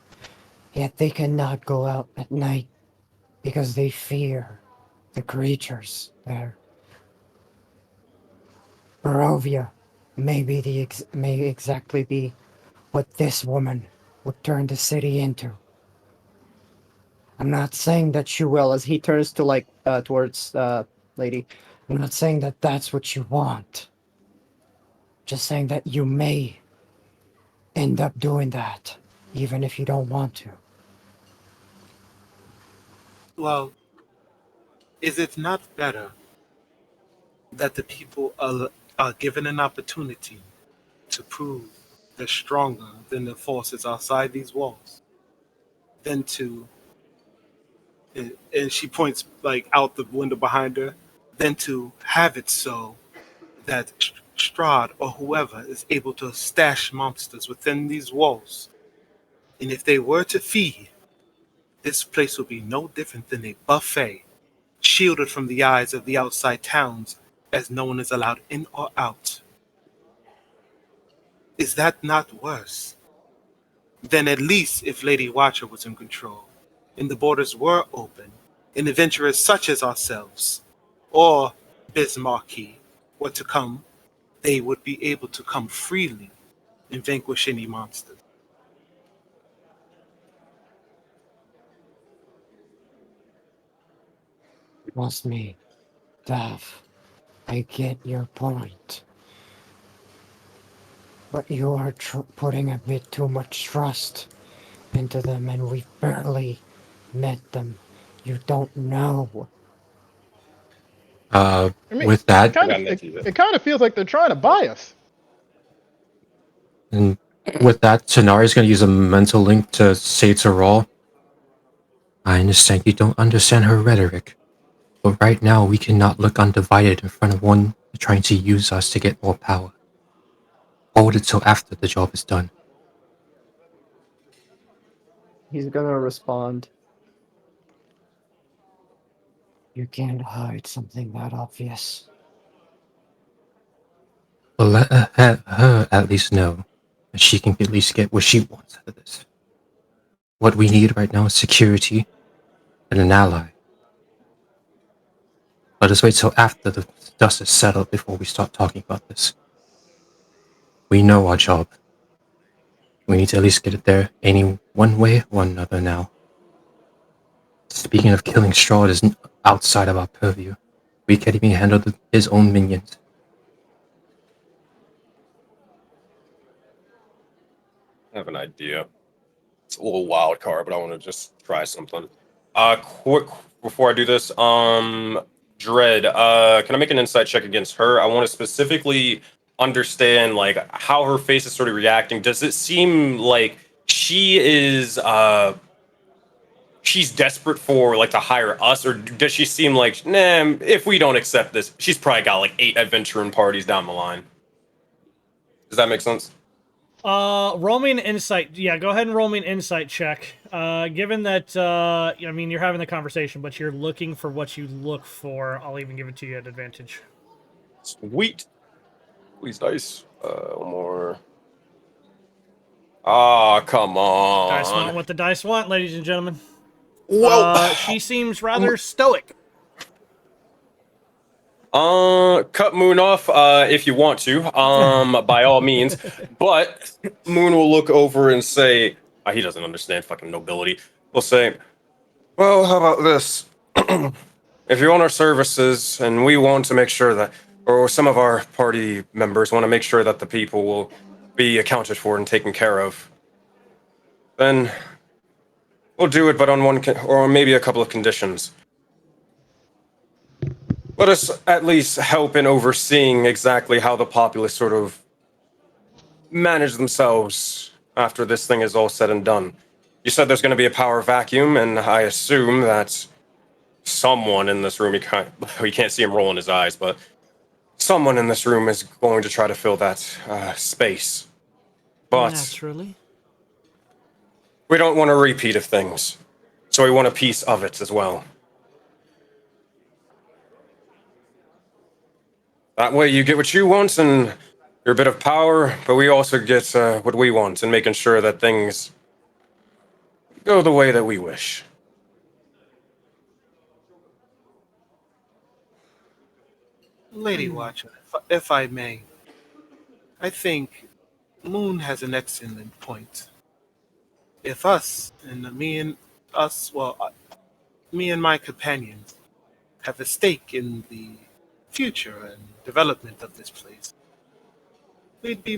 Yet they cannot go out at night because they fear the creatures there. Barovia may exactly be what this woman would turn the city into. I'm not saying that she will, as he turns to towards lady. I'm not saying that that's what you want. Just saying that you may end up doing that, even if you don't want to. Well, is it not better that the people are given an opportunity to prove they're stronger than the forces outside these walls than to, and she points like out the window behind her, than to have it so that Strahd or whoever is able to stash monsters within these walls. And if they were to feed, this place would be no different than a buffet, shielded from the eyes of the outside towns, as no one is allowed in or out. Is that not worse? Then at least if Lady Watcher was in control, and the borders were open, and adventurers such as ourselves, or Bismarcky, were to come, they would be able to come freely and vanquish any monsters. Trust me, Dav. I get your point. But you are putting a bit too much trust into them, and we've barely met them. You don't know. I mean, With that, it kind of feels like they're trying to buy us. and with that, Tanari's gonna use a mental link to say to Raw, I understand you don't understand her rhetoric, but right now we cannot look undivided in front of one trying to use us to get more power. Hold it till after the job is done. He's gonna respond. You can't hide something that obvious. But let her at least know that she can at least get what she wants out of this. What we need right now is security and an ally. Let us wait till after the dust is settled before we start talking about this. We know our job. We need to at least get it there any one way or another now. Speaking of killing Strahd is outside of our purview. We can't even handle his own minions. I have an idea. It's a little wild card, but I want to just try something. Quick before I do this, Dread, can I make an insight check against her? I want to specifically understand like how her face is sort of reacting. Does it seem like she is she's desperate for like to hire us, or does she seem like, nah, if we don't accept this, she's probably got like 8 adventuring parties down the line? Does that make sense? Roll me an insight. Yeah, go ahead and roll me an insight check. Given that, I mean, you're having the conversation, but you're looking for what you look for, I'll even give it to you at advantage. Sweet. Please, dice. One more. Ah, come on. Dice want what the dice want, ladies and gentlemen. Whoa. She seems rather stoic. Cut Moon off if you want to, by all means. But Moon will look over and say, he doesn't understand fucking nobility. We'll say, well, how about this? If you want our services and we want to make sure that, or some of our party members want to make sure that the people will be accounted for and taken care of, then we'll do it, but on one, or maybe a couple of conditions. Let us at least help in overseeing exactly how the populace sort of manage themselves after this thing is all said and done. You said there's going to be a power vacuum, and I assume that someone in this room, we can't see him rolling his eyes, but someone in this room is going to try to fill that space. But naturally, we don't want a repeat of things, so we want a piece of it as well. That way you get what you want and your bit of power, but we also get what we want and making sure that things go the way that we wish. Lady Watcher, if I may, I think Moon has an excellent point. If me and my companions have a stake in the future and development of this place, it'd be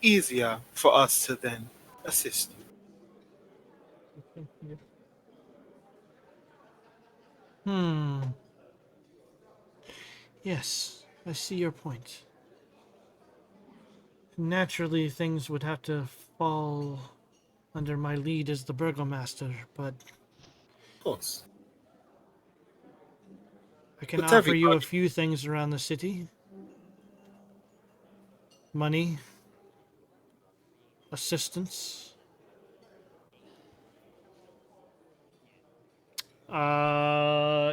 easier for us to then assist you. Hmm. Yes, I see your point. Naturally, things would have to fall under my lead as the burgomaster, but Of course. I can With offer you a everybody. few things around the city. Money, assistance.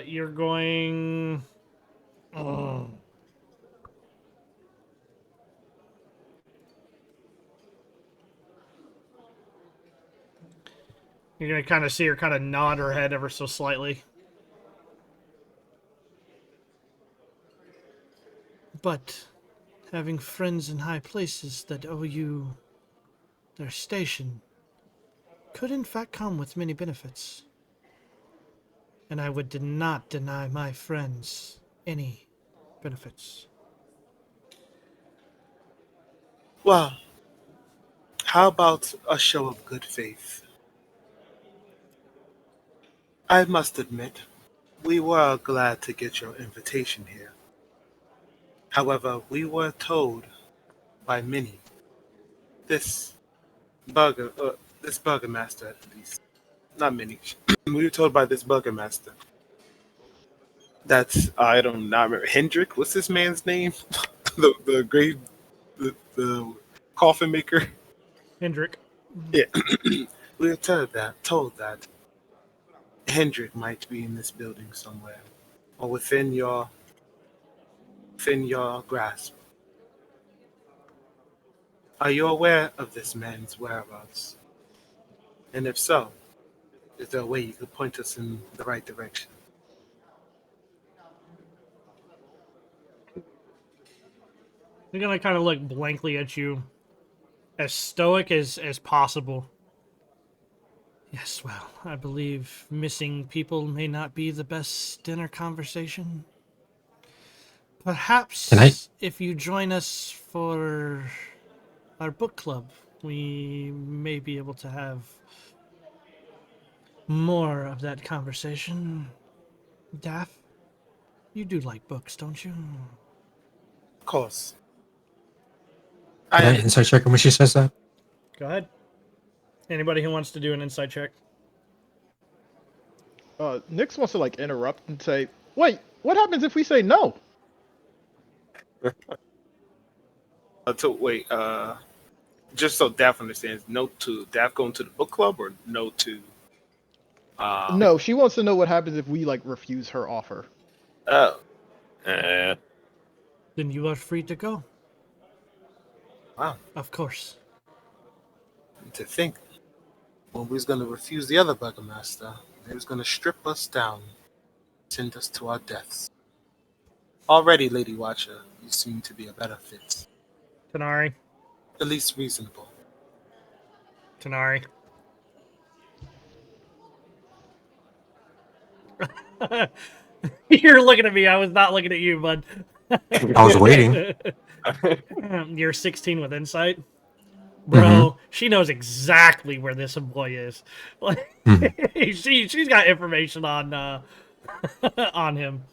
You're going. Oh. You're gonna kind of see her kind of nod her head ever so slightly. But having friends in high places that owe you their station could in fact come with many benefits. And I would not deny my friends any benefits. Well, how about a show of good faith? I must admit, we were glad to get your invitation here. However, we were told by many, this this burgomaster at least, not many. We were told by this burgomaster that I don't not remember Hendrik. What's this man's name? the great the coffin maker. Hendrik. Yeah, we were told that Hendrik might be in this building somewhere, or within your grasp. Are you aware of this man's whereabouts? And if so, is there a way you could point us in the right direction? They're gonna kind of look blankly at you, as stoic as possible. Yes, well, I believe missing people may not be the best dinner conversation. Perhaps Can I? if you join us for our book club, we may be able to have more of that conversation. Daff, you do like books, don't you? Of course. Can I I insight check her when she says that? Go ahead. Anybody who wants to do an insight check? Nix wants to like interrupt and say, "Wait, what happens if we say no?" wait. Just so Daff understands, no to Daff going to the book club or no to. No, she wants to know what happens if we like refuse her offer. Oh, Then you are free to go. wow. Of course. To think, when we was gonna refuse the other burgomaster, they was gonna strip us down, send us to our deaths. Already, Lady Watcher, you seem to be a better fit, Tanari. at least reasonable. Tanari. You're looking at me. I was not looking at you, bud. I was waiting. You're 16 with insight. Bro, she knows exactly where this boy is. Like, she's got information on on him.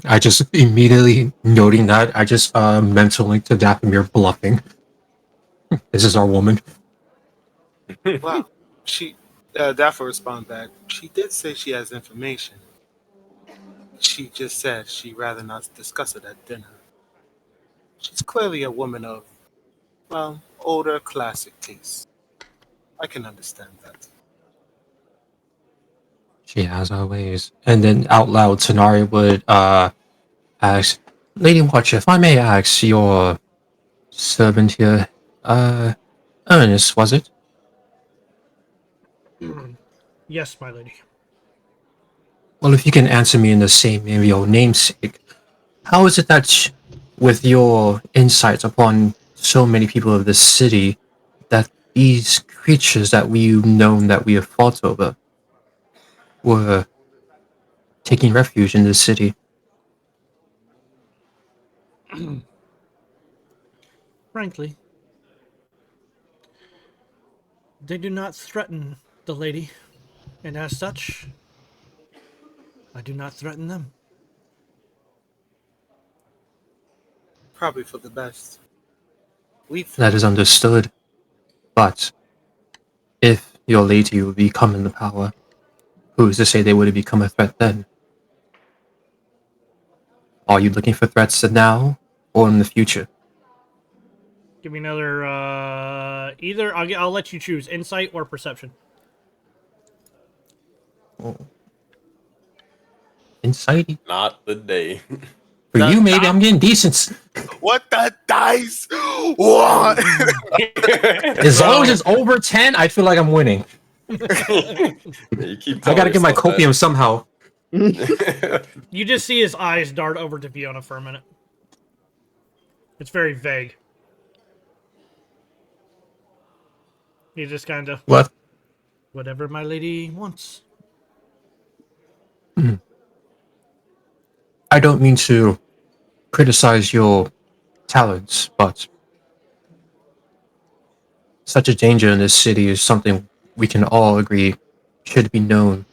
I just immediately noting that, I just mental link to Dathomir bluffing. This is our woman. Wow. She, Daff will respond back. She did say she has information. She just said she'd rather not discuss it at dinner. She's clearly a woman of, well, older classic taste. I can understand that. She has her ways. And then out loud, Tanari would ask, Lady Watcher, if I may ask, your servant here, Ernest, was it? Yes, my lady. Well, if you can answer me in the same name of your namesake, how is it that, with your insights upon so many people of this city, that these creatures that we've known that we have fought over were taking refuge in this city? Frankly, they do not threaten the lady, and as such, I do not threaten them. Probably for the best. That is understood. But if your lady would become in the power, who is to say they would become a threat then? Are you looking for threats now or in the future? Give me another, either, I'll let you choose, insight or perception. Oh. Insight? Not the day. For you, maybe I'm getting decent. What the dice? What? As long as it's over 10, I feel like I'm winning. You keep I gotta telling get my yourself copium somehow. that. You just see his eyes dart over to Fiona for a minute. It's very vague. He just kind of... What? Whatever my lady wants. I don't mean to criticize your talents, but such a danger in this city is something we can all agree should be known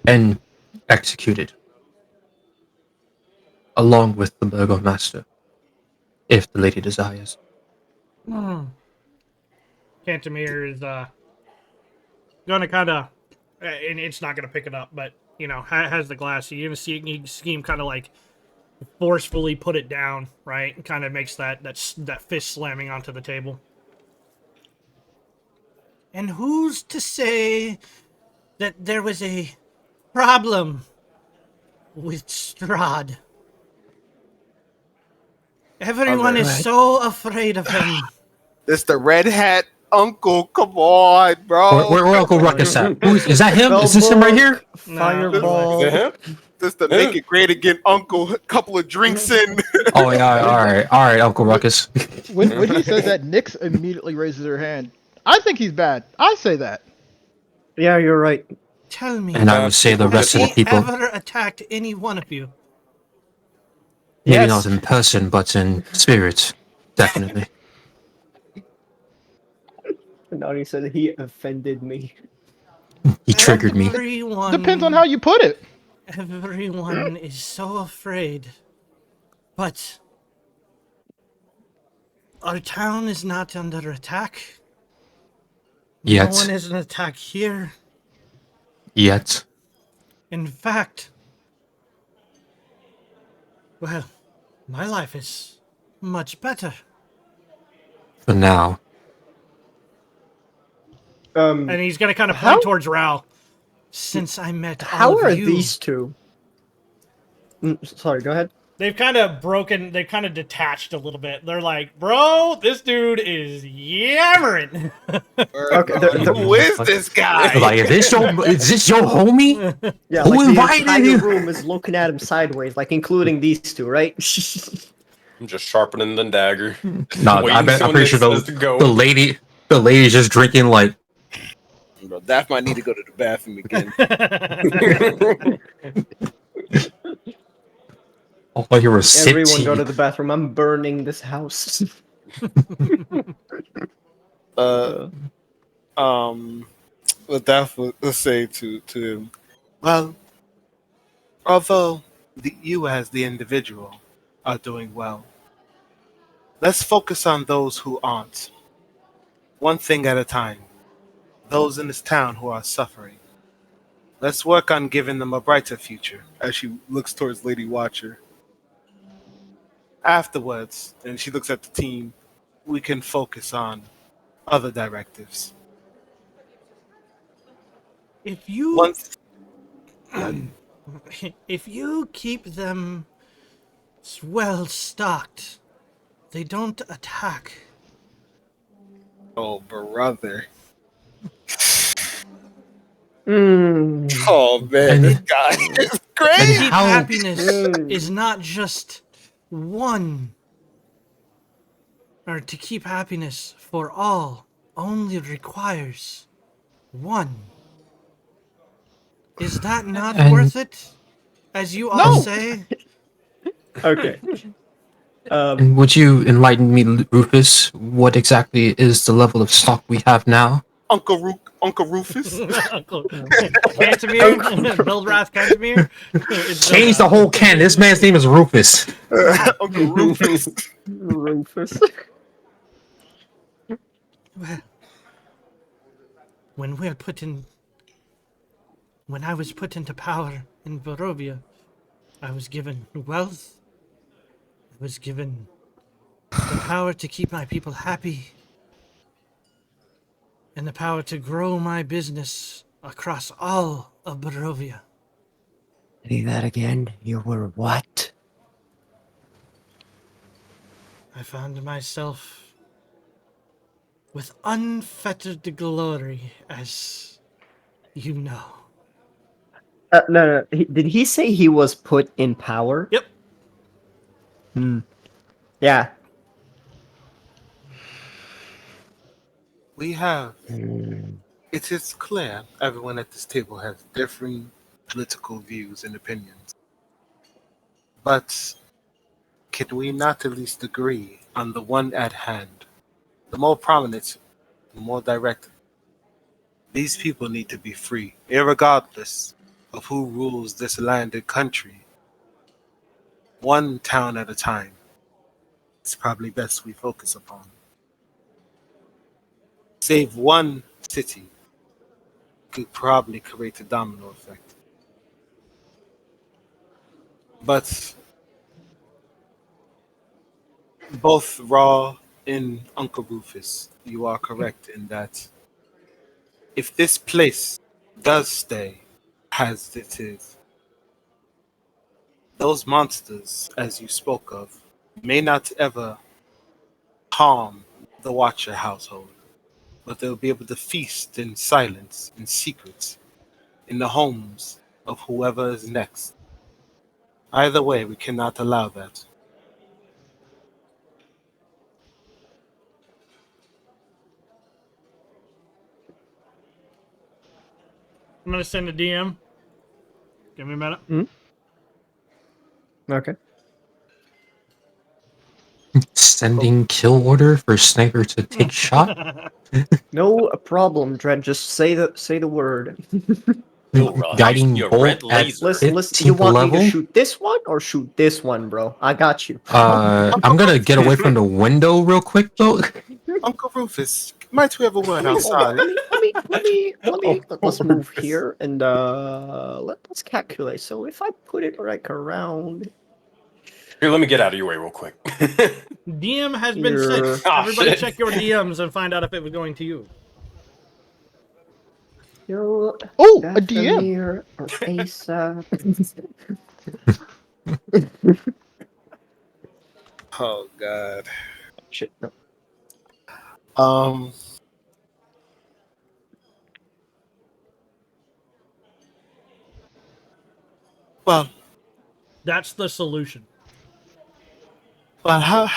and executed, along with the burgomaster, if the lady desires. Cantemir is gonna kind of, and it's not gonna pick it up, but you know, has the glass. You see him kind of like forcefully put it down, right? And kind of makes that fist slamming onto the table. And who's to say that there was a problem with Strahd? Everyone is so afraid of him. This the red hat uncle. Come on, bro. Where Uncle Ruckus at? Is that him? Is this him right here? Fireball. Is that him? This the make it great again, uncle. A couple of drinks in. Oh yeah, all right, Uncle Ruckus. When he says that, Nyx immediately raises her hand. I think he's bad. I say that. Yeah, you're right. Tell me, And I would say the rest of has the he people, ever attacked any one of you? maybe Yes. not in person, but in spirit, definitely. Now he said he offended me. He triggered me. Everyone, Depends on how you put it. Everyone is so afraid. But our town is not under attack. No Yet, one is an attack here. yet. In fact, well, my life is much better. For now. And he's gonna kind of point towards Ral. Since I met How all are of you, these two? Sorry, go ahead. they've kind of broken. They've kind of detached a little bit. They're like, "Bro, this dude is yammering." Okay, Who is this guy? Like, is this your homie? Yeah, Who like the invited entire you? room is looking at him sideways, like including these two, right? I'm just sharpening the dagger. No, Waiting I'm till pretty sure Nick says to go. the lady's just drinking like. Bro, Daft might need to go to the bathroom again. Oh, I hear a sip Everyone tea. go to the bathroom. I'm burning this house. What Daft would say to him. Well, although you as the individual are doing well, let's focus on those who aren't. One thing at a time. Those in this town who are suffering. Let's work on giving them a brighter future. As she looks towards Lady Watcher. Afterwards, and she looks at the team, we can focus on other directives. If you Once if you keep them well stocked, they don't attack. Oh, brother. Oh man, this guy is crazy. Keep happiness is not just one. Or to keep happiness for all only requires one. Is that not worth it? As you all say? Okay. And would you enlighten me, Rufus? What exactly is the level of stock we have now? Uncle Rufus. Uncle Cantemir, Bildrath Cantemir. Change the whole can. This man's name is Rufus. Uncle Rufus. Rufus. When I was put into power in Barovia, I was given wealth. I was given the power to keep my people happy, and the power to grow my business across all of Barovia. Say that again. You were what? I found myself with unfettered glory, as you know. No. Did he say he was put in power? Yep. Yeah. We have. It is clear everyone at this table has differing political views and opinions. But can we not at least agree on the one at hand? The more prominent, the more direct. These people need to be free, irregardless of who rules this land and country. One town at a time. It's probably best we focus upon. Save one city could probably create a domino effect. But both Raw and Uncle Rufus, you are correct in that if this place does stay as it is, those monsters, as you spoke of, may not ever harm the Watcher household, but they'll be able to feast in silence, in secret, in the homes of whoever is next. Either way, we cannot allow that. I'm gonna send a DM. Give me a minute. Okay. Sending kill order for sniper to take shot. No problem, Dread. Just say the word. Guiding your bolt red at laser. Listen, you 15th want level. me to shoot this one or shoot this one, bro? I got you. I'm gonna get away from the window real quick though. Uncle Rufus, might we have a word Hold on, outside? let's move here and let's calculate. So if I put it like around Here, let me get out of your way real quick. DM has been Here. sent. Oh, Everybody shit. check your DMs and find out if it was going to you. Yo, Oh, a DM. Dathomir or Asa. Oh God. Shit. No. Well, That's the solution. how?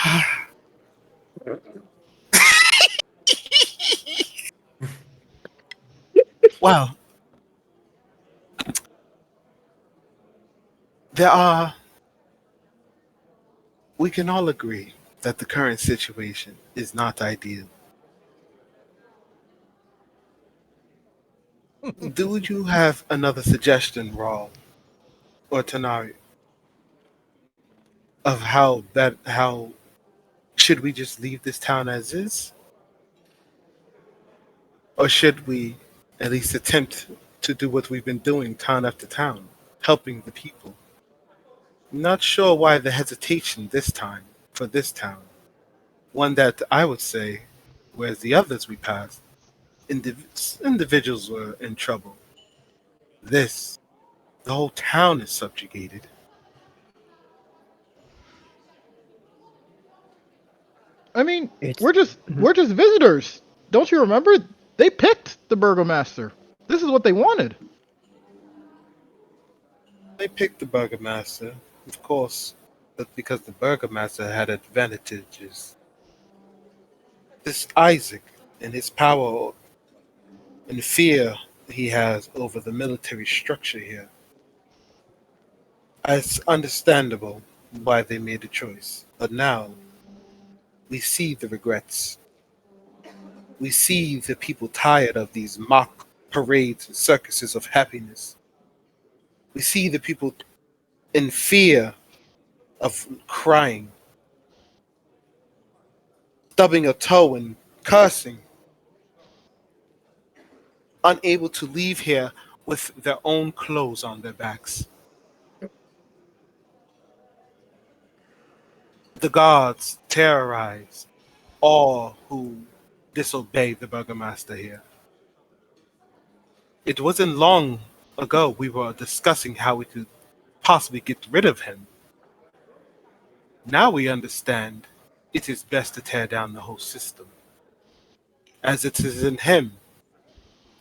Well, we can all agree that the current situation is not ideal. Do you have another suggestion, Raul or Tanari, of how should we just leave this town as is? Or should we at least attempt to do what we've been doing town after town, helping the people? I'm not sure why the hesitation this time for this town. One that I would say, whereas the others we passed, individuals were in trouble. The whole town is subjugated. I mean, It's- we're just visitors. Don't you remember? They picked the burgomaster. This is what they wanted. They picked the burgomaster, of course, but because the burgomaster had advantages. This Isaac and his power and fear he has over the military structure here. It's understandable why they made the choice, but now we see the regrets. We see the people tired of these mock parades and circuses of happiness. We see the people in fear of crying, stubbing a toe and cursing, unable to leave here with their own clothes on their backs. The gods terrorize all who disobey the burgomaster here. It wasn't long ago we were discussing how we could possibly get rid of him. Now we understand it is best to tear down the whole system. As it is in him,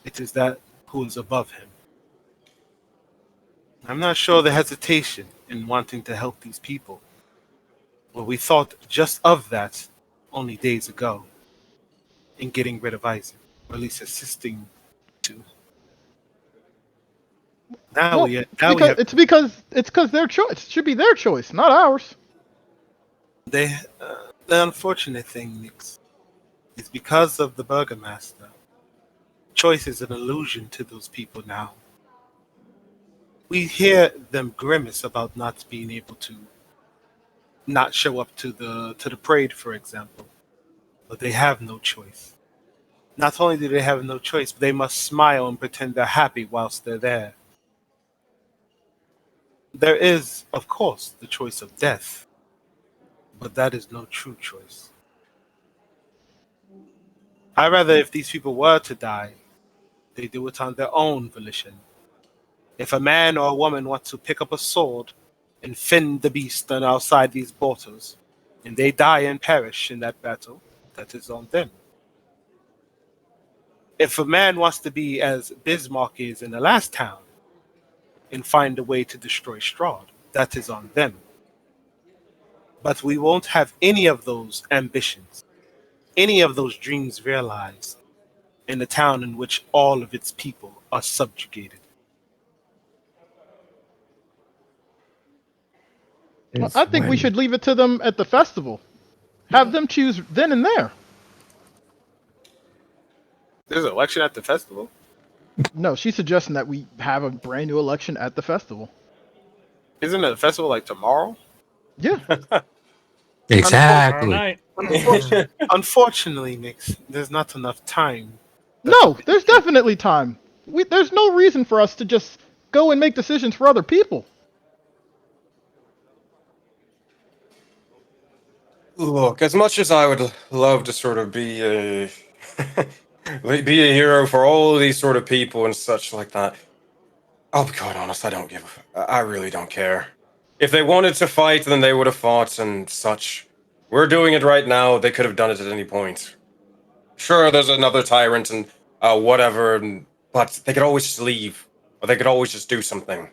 it is that who is above him. I'm not sure the hesitation in wanting to help these people. Well, we thought just of that only days ago in getting rid of Isaac, or at least assisting to. Now Well, we it's because their choice. It should be their choice, not ours. the unfortunate thing, Nix, is because of the burgomaster. Choice is an illusion to those people now. We hear them grimace about not being able to not show up to the parade, for example. But they have no choice. Not only do they have no choice, but they must smile and pretend they're happy whilst they're there. There is, of course, the choice of death, but that is no true choice. I'd rather if these people were to die, they do it on their own volition. If a man or a woman wants to pick up a sword and fend the beast on outside these borders, and they die and perish in that battle, that is on them. If a man wants to be as Bismarck is in the last town and find a way to destroy Strahd, that is on them. But we won't have any of those ambitions, any of those dreams realized in a town in which all of its people are subjugated. Well, I think we should leave it to them at the festival. Have them choose then and there. There's an election at the festival. No, she's suggesting that we have a brand new election at the festival. Isn't the festival like tomorrow? Yeah. Exactly. Unfortunately, Nix, there's not enough time. No, there's definitely time. There's no reason for us to just go and make decisions for other people. Look, as much as I would love to sort of be a be a hero for all of these sort of people and such like that, I'll be quite honest, I really don't care. If they wanted to fight, then they would have fought and such. We're doing it right now. They could have done it at any point. Sure, there's another tyrant and whatever, but they could always just leave, or they could always just do something.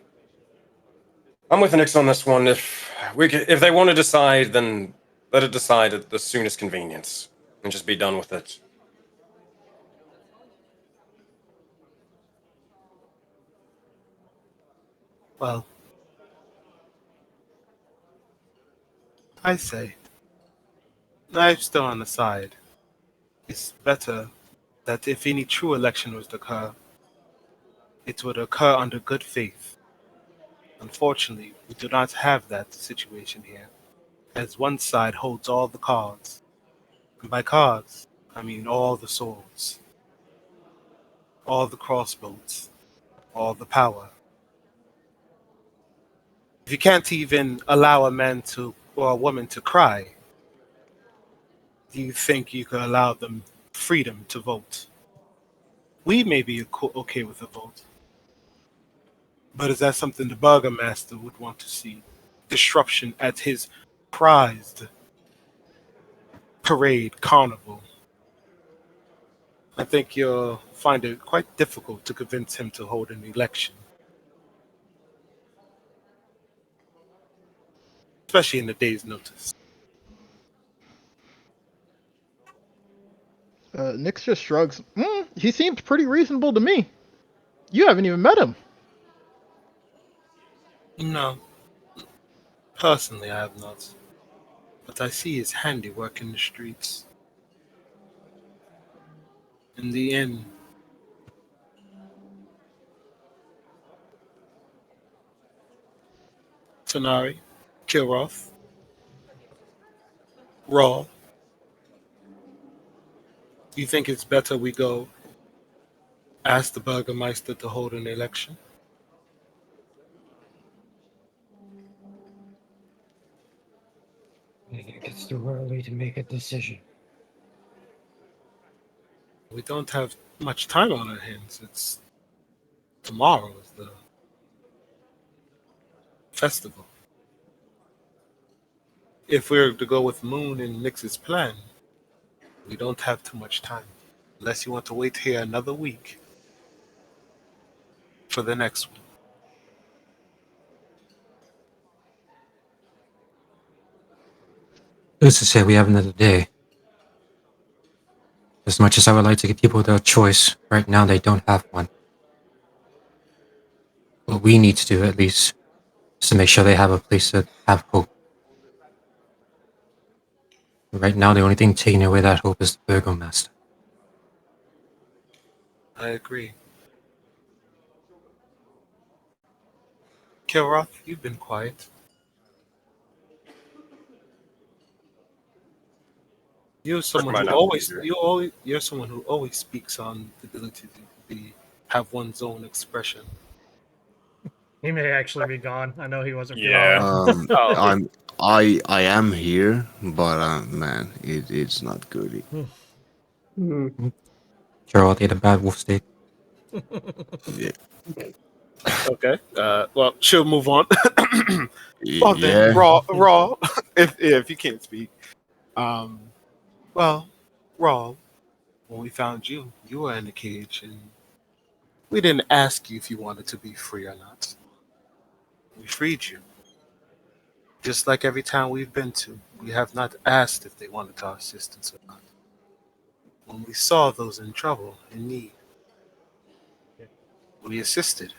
I'm with Nix on this one. If they want to decide, then let it decide at the soonest convenience, and just be done with it. Well, I say, knives still on the side. It's better that if any true election was to occur, it would occur under good faith. Unfortunately, we do not have that situation here, as one side holds all the cards. And by cards, I mean all the swords, all the crossbows, all the power. If you can't even allow a man to or a woman to cry, do you think you could allow them freedom to vote? We may be okay with a vote, but is that something the burgomaster would want to see? Disruption at his prized parade carnival. I think you'll find it quite difficult to convince him to hold an election. Especially in a day's notice. Nix just shrugs. He seemed pretty reasonable to me. You haven't even met him. No. Personally, I have not. But I see his handiwork in the streets. in the inn. Tanari, Kilroth, Raw. You think it's better we go ask the Burgermeister to hold an election? I think it's too early to make a decision. We don't have much time on our hands. It's tomorrow is the festival. If we're to go with Moon and Nix's plan, we don't have too much time. Unless you want to wait here another week for the next one. Who's to say we have another day? As much as I would like to give people their choice, right now they don't have one. What we need to do, at least, is to make sure they have a place to have hope. Right now, the only thing taking away that hope is the Burgomaster. I agree. Kilroth, you've been quiet. You're someone might who not always be here. you're someone who always speaks on the ability to have one's own expression. He may actually be gone. I know he wasn't. Yeah. Oh. I am here, but man, it's not good. Gerald ate a bad wolf steak. Yeah. Okay. Well, she'll move on. Well, Yeah. then, Raw. If you can't speak, well, Raw. When we found you, you were in the cage, and we didn't ask you if you wanted to be free or not. We freed you. Just like every town we've been to, we have not asked if they wanted our assistance or not. When we saw those in trouble, in need, we assisted.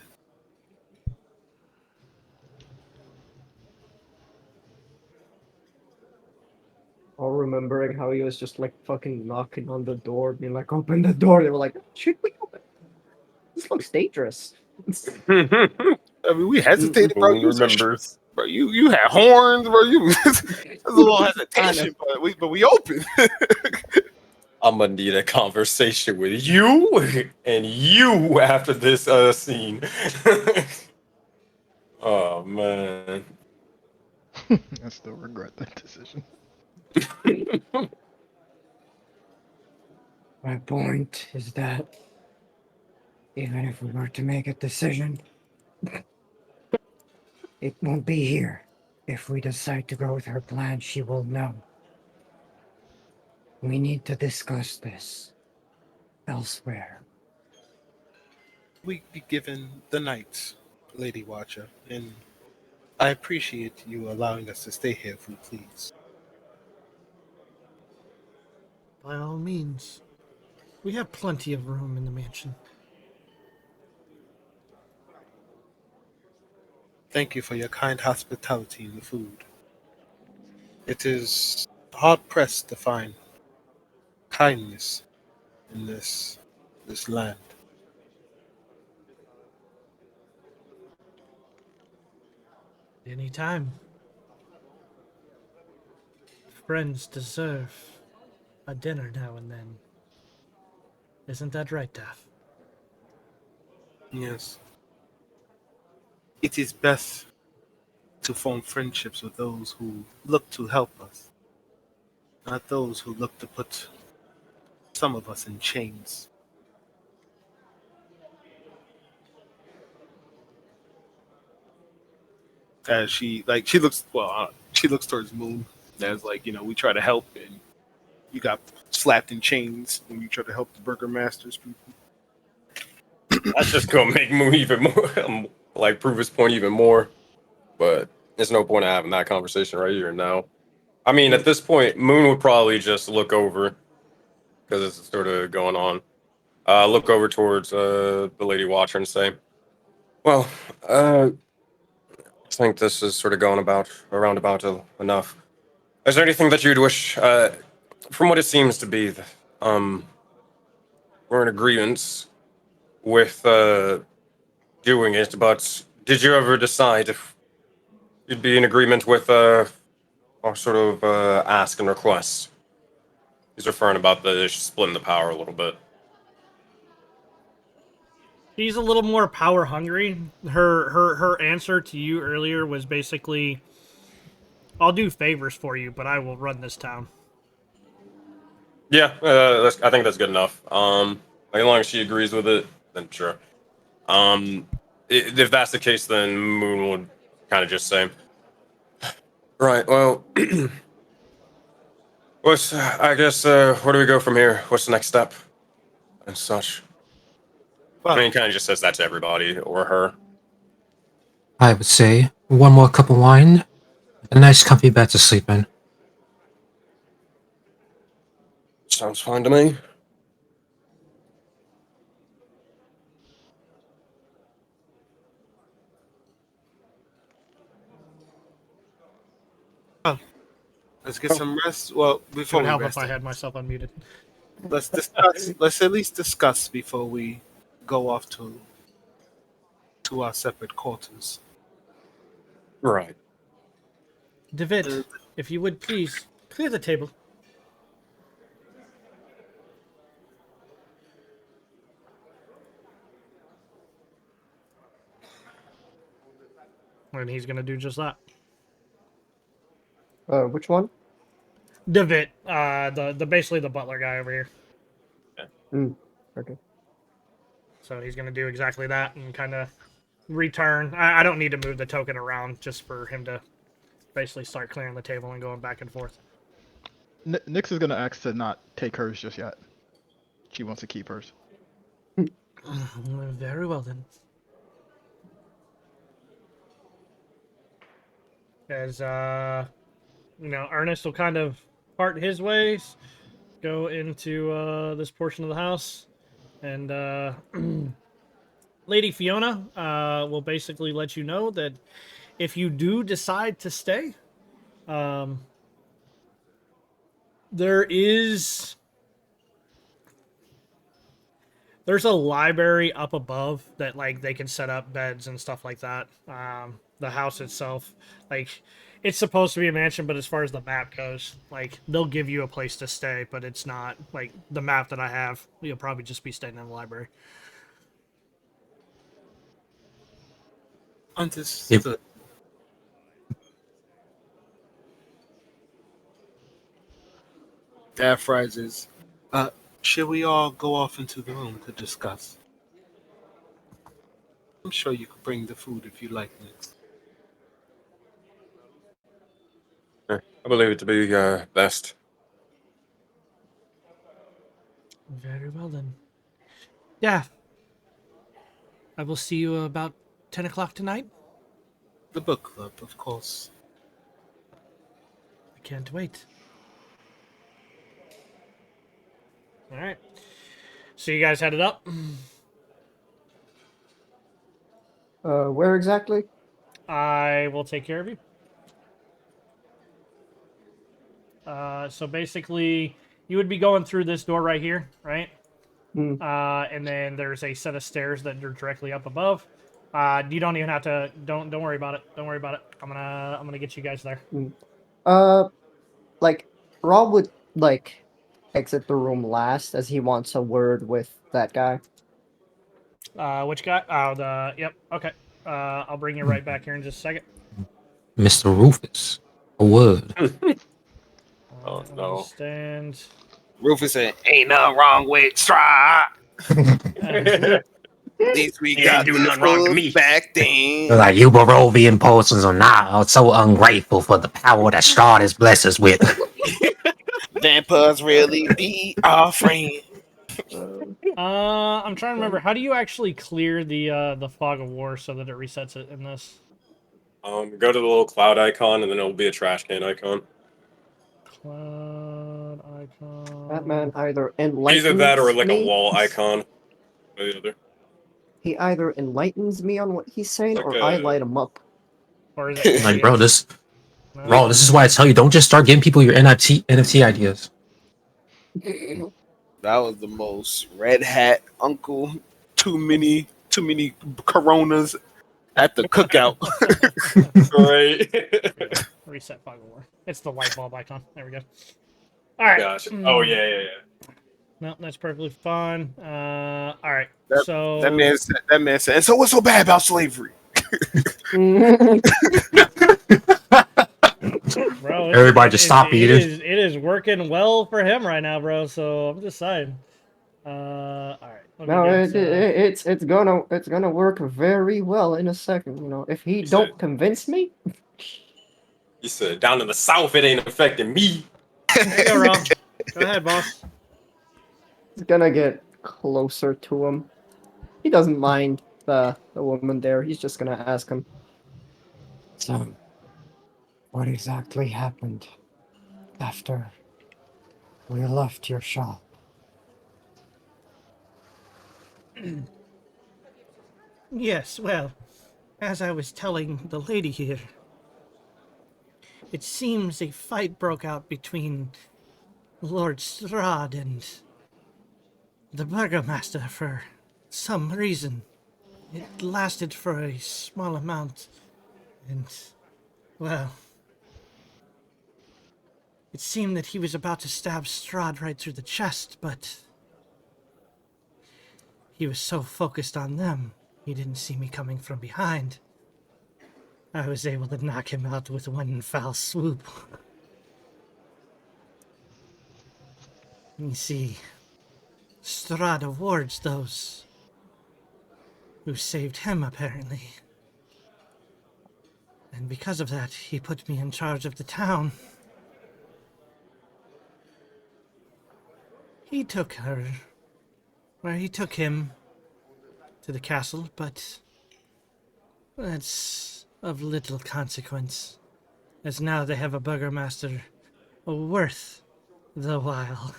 All remembering how he was just like fucking knocking on the door, being like, "Open the door." They were like, "Should we open? This looks dangerous." I mean, we hesitated, bro. Who remembers? Bro, you had horns, bro. There's a little hesitation, but we opened. I'm gonna need a conversation with you and you after this scene. Oh man. I still regret that decision. My point is that even if we were to make a decision, it won't be here. If we decide to go with her plan, she will know. We need to discuss this elsewhere. We be given the night, Lady Watcher, and I appreciate you allowing us to stay here if we please. By all means, we have plenty of room in the mansion. Thank you for your kind hospitality and the food. It is hard pressed to find kindness in this land. Anytime. Friends deserve a dinner now and then. Isn't that right, Daff? Yes. It is best to form friendships with those who look to help us, not those who look to put some of us in chains. As she looks towards Moon as we try to help, and you got slapped in chains when you try to help the Burgermasters people. That's just gonna make Moon even more prove his point even more. But there's no point in having that conversation right here and now. I mean, at this point, Moon would probably just look over because it's sort of going on. Look over towards the Lady Watcher and say, "Well, I think this is sort of going around about enough. Is there anything that you'd wish, from what it seems to be, were in agreement with doing it, but did you ever decide if you'd be in agreement with our sort of ask and request? He's referring about the splitting the power a little bit. He's a little more power hungry. Her answer to you earlier was basically, "I'll do favors for you, but I will run this town." Yeah, I think that's good enough. As long as she agrees with it, then sure. If that's the case, then Moon would kind of just say, "Right, well, I guess, where do we go from here? What's the next step?" And such. Well, I mean, he kind of just says that to everybody, or her. I would say one more cup of wine, a nice comfy bed to sleep in. Sounds fine to me. let's get some rest. Well, It before would we help rest, if I had myself unmuted. let's discuss. Let's at least discuss before we go off to our separate quarters. Right. David, if you would please clear the table. And he's gonna do just that. Which one? David, the basically the butler guy over here. Okay. So he's gonna do exactly that and kind of return. I don't need to move the token around just for him to basically start clearing the table and going back and forth. Nyx is gonna ask to not take hers just yet. She wants to keep hers. Very well then. As Ernest will kind of part his ways, go into this portion of the house, and Lady Fiona will basically let you know that if you do decide to stay, there's a library up above that they can set up beds and stuff like that. The house itself, it's supposed to be a mansion, but as far as the map goes, they'll give you a place to stay, but it's not the map that I have. You'll probably just be staying in the library. Understood. Daff rises. Should we all go off into the room to discuss? I'm sure you could bring the food if you like next. I believe it to be best. Very well then. Yeah. I will see you about 10 o'clock tonight. The book club, of course. I can't wait. All right. So you guys headed up? Where exactly? I will take care of you. So basically, you would be going through this door right here, right? And then there's a set of stairs that are directly up above. You don't even have to. Don't worry about it. Don't worry about it. I'm gonna get you guys there. Rob would exit the room last as he wants a word with that guy. Which guy? Oh, yep. Okay. I'll bring you right back here in just a second. Mr. Rufus, a word. Oh no. Stand. Rufus said, "Ain't nothing wrong with Strahd. At least we got do nothing wrong to me back then." Like you Barovian persons are not so ungrateful for the power that Strahd has blessed us with. Vampires really be our friend. I'm trying to remember. How do you actually clear the fog of war so that it resets it in this? Go to the little cloud icon, and then it'll be a trash can icon. Cloud icon. Batman either enlightens Either that or me, a wall icon. Or the other. He either enlightens me on what he's saying, or I light him up. Or is it Like, bro, this is why I tell you, don't just start giving people your NFT ideas. That was the most red hat uncle. Too many Coronas at the cookout. Right. Reset fog of war. It's the light bulb icon. There we go. All right. Gotcha. Oh yeah. No, that's perfectly fine. All right. So That man said. And so what's so bad about slavery? bro, Everybody just stop eating. It is working well for him right now, bro. So I'm just saying. All right. No, it's gonna work very well in a second. You know, if he don't convince me, He said, "Down in the south, it ain't affecting me." There you go, Rob. Go ahead, boss. it's gonna get closer to him. He doesn't mind the woman there. He's just gonna ask him. So, what exactly happened after we left your shop? Yes, well, as I was telling the lady here, it seems a fight broke out between Lord Strahd and the Burgomaster for some reason. It lasted for a small amount, and, well, it seemed that he was about to stab Strahd right through the chest, but he was so focused on them, he didn't see me coming from behind. I was able to knock him out with one foul swoop. You see, Strahd awards those who saved him, apparently. And because of that, he put me in charge of the town. He took her, where he took him to the castle, but that's of little consequence, as now they have a burgomaster worth the while.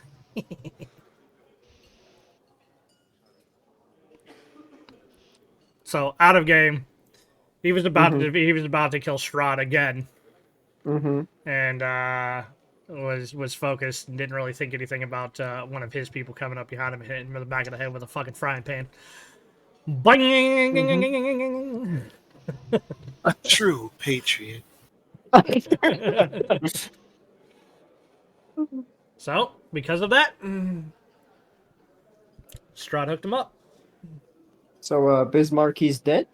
So out of game, he was about to kill Strahd again, and was focused and didn't really think anything about one of his people coming up behind him and hitting him in the back of the head with a fucking frying pan. Bang! A true patriot. So, because of that, Strahd hooked him up. So Bismarck, he's dead.